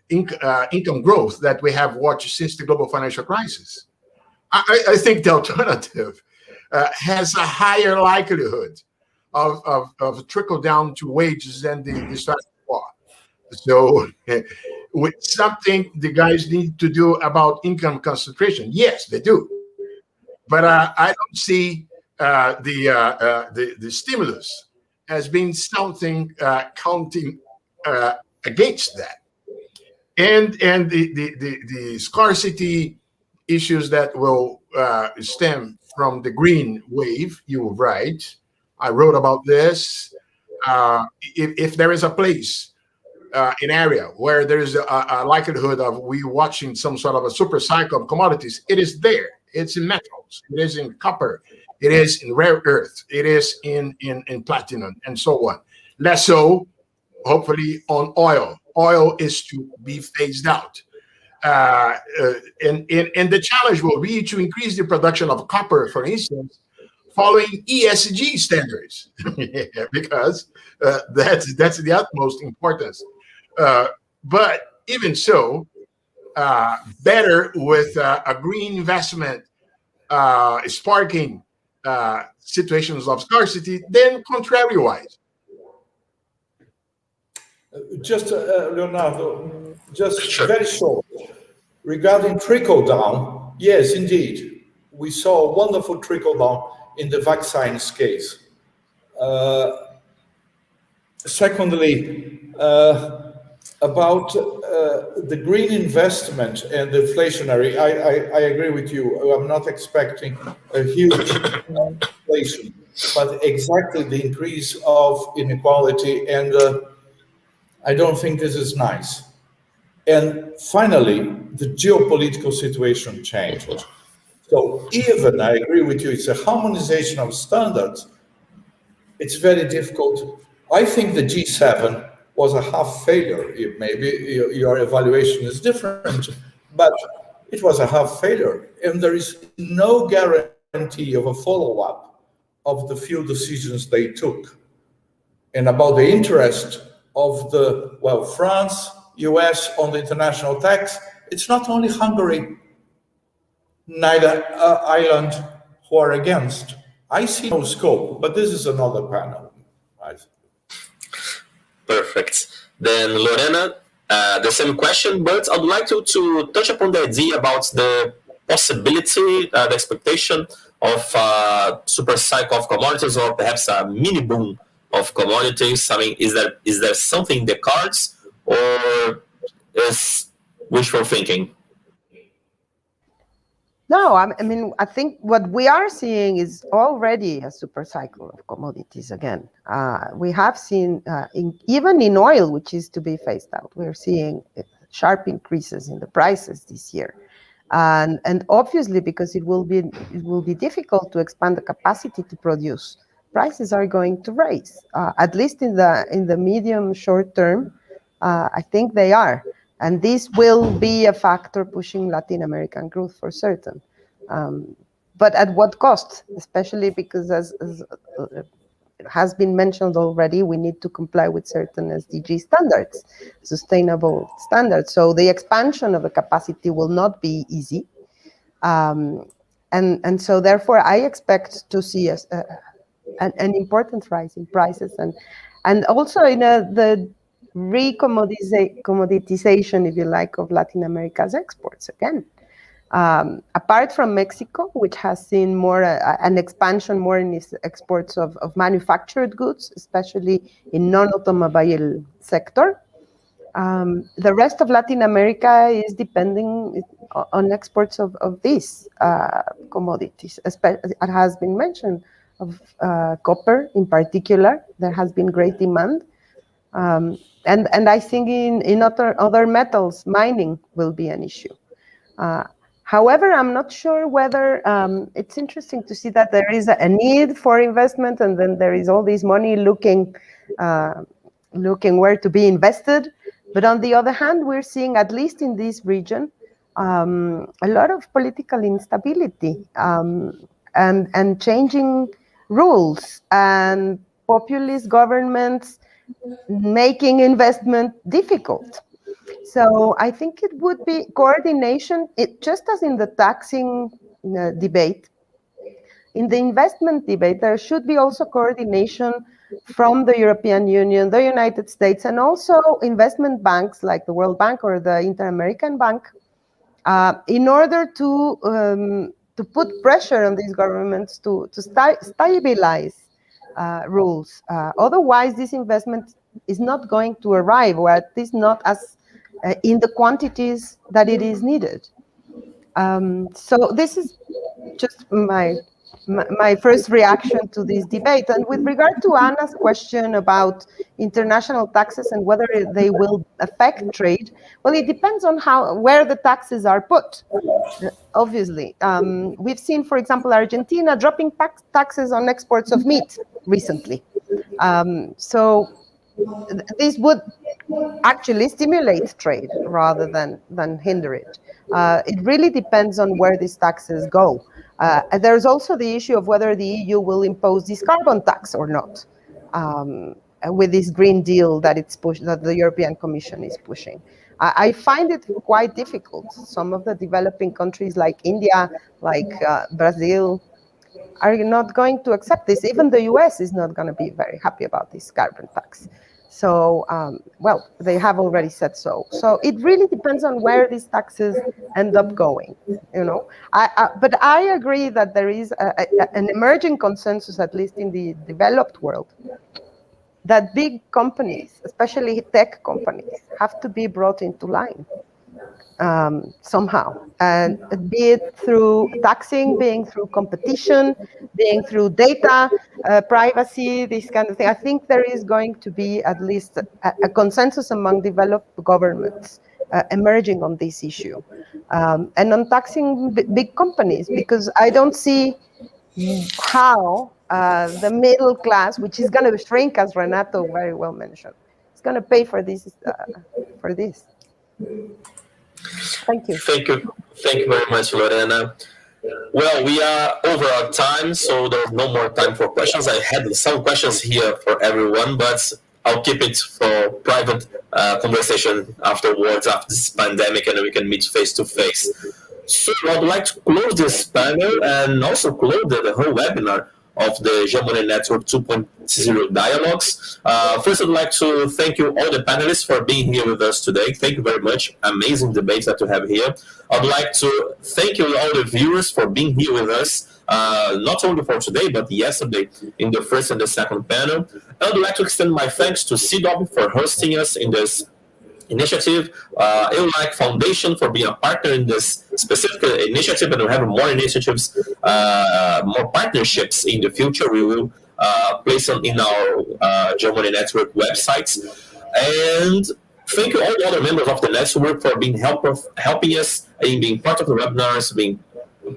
income growth that we have watched since the global financial crisis. I think the alternative has a higher likelihood of trickle down to wages than the status quo. So, with something the guys need to do about income concentration, yes, they do. But I don't see the stimulus as being something counting against that, and the scarcity issues that will stem from the green wave. You're right. I wrote about this. If there is a place, an area where there is a likelihood of we watching some sort of a super cycle of commodities, it is there. It's in metals. It is in copper. It is in rare earth. It is in platinum and so on. Less so, hopefully, on oil. Oil is to be phased out. And the challenge will be to increase the production of copper, for instance, following ESG standards, because that's the utmost importance. But even so, better with a green investment sparking situations of scarcity than contrary-wise. Just, Leonardo, very short. Regarding trickle-down, yes, indeed. We saw a wonderful trickle-down in the vaccines case. Secondly, about the green investment and the inflationary, I agree with you. I'm not expecting a huge inflation, but exactly the increase of inequality, and I don't think this is nice. And finally, the geopolitical situation changed. So even, I agree with you, it's a harmonization of standards. It's very difficult. I think the G7 was a half failure. Maybe your evaluation is different, but it was a half failure. And there is no guarantee of a follow-up of the few decisions they took. And about the interest of France, US on the international tax, it's not only Hungary, neither Ireland who are against. I see no scope, but this is another panel. Right? Perfect. Then Lorena, the same question, but I'd like to touch upon the idea about the possibility, the expectation of super cycle of commodities, or perhaps a mini boom of commodities. I mean, is there something in the cards, or is wishful thinking? No, I mean, I think what we are seeing is already a super cycle of commodities again. We have seen, even in oil, which is to be phased out, we're seeing sharp increases in the prices this year. And obviously, because it will be difficult to expand the capacity to produce prices are going to rise, at least in the medium short term. I think they are, and this will be a factor pushing Latin American growth for certain. But at what cost? Especially because, as has been mentioned already, we need to comply with certain SDG standards, sustainable standards. So the expansion of the capacity will not be easy. And so therefore, I expect to see an important rise in prices and also in the recommoditization, if you like, of Latin America's exports again. Apart from Mexico, which has seen more an expansion more in its exports of manufactured goods, especially in non-automobile sector, the rest of Latin America is depending on exports of these commodities. As has been mentioned, of copper in particular, there has been great demand. And I think in other metals, mining will be an issue. However, I'm not sure whether it's interesting to see that there is a need for investment, and then there is all this money looking where to be invested. But on the other hand, we're seeing, at least in this region, a lot of political instability and changing rules and populist governments making investment difficult. So I think it would be coordination, just as in the taxing debate. In the investment debate, there should be also coordination from the European Union, the United States, and also investment banks like the World Bank or the Inter-American Bank, in order to put pressure on these governments to stabilize rules. Otherwise, this investment is not going to arrive, or at least not as in the quantities that it is needed. So this is just my first reaction to this debate. And with regard to Anna's question about international taxes and whether they will affect trade, well, it depends on where the taxes are put. Obviously, we've seen, for example, Argentina dropping taxes on exports of meat recently. So this would actually stimulate trade rather than hinder it. It really depends on where these taxes go. There's also the issue of whether the EU will impose this carbon tax or not, with this Green Deal that the European Commission is pushing. I find it quite difficult. Some of the developing countries like India, like Brazil, are not going to accept this. Even the US is not going to be very happy about this carbon tax. So, well, they have already said so. So it really depends on where these taxes end up going, you know. But I agree that there is an emerging consensus, at least in the developed world, that big companies, especially tech companies, have to be brought into line somehow, and be it through taxing, being through competition, being through data privacy, this kind of thing. I think there is going to be at least a consensus among developed governments emerging on this issue, and on taxing big companies, because I don't see how the middle class, which is going to shrink, as Renato very well mentioned, is going to pay for this. Thank you. Thank you very much, Lorena. Well, we are over our time, so there's no more time for questions. I had some questions here for everyone, but I'll keep it for private conversation afterwards, after this pandemic, and we can meet face to face. So I'd like to close this panel and also close the whole webinar of the Jean Monnet Network 2.0 dialogues. First, I'd like to thank you, all the panelists, for being here with us today. Thank you very much. Amazing debates that you have here. I'd like to thank you, all the viewers, for being here with us, not only for today, but yesterday in the first and the second panel. I'd like to extend my thanks to CDOB for hosting us in this initiative, EU-LAC Foundation for being a partner in this specific initiative, and we'll have more initiatives, more partnerships in the future. We will place them in our Jean Monnet Network websites. And thank you all the other members of the network for being helping us in being part of the webinars, being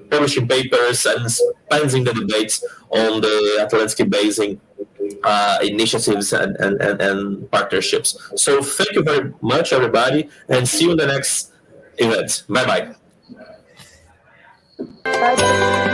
publishing papers and expanding the debates on the Atlantic Basin initiatives and partnerships. So thank you very much, everybody, and see you in the next event. Bye-bye. Bye.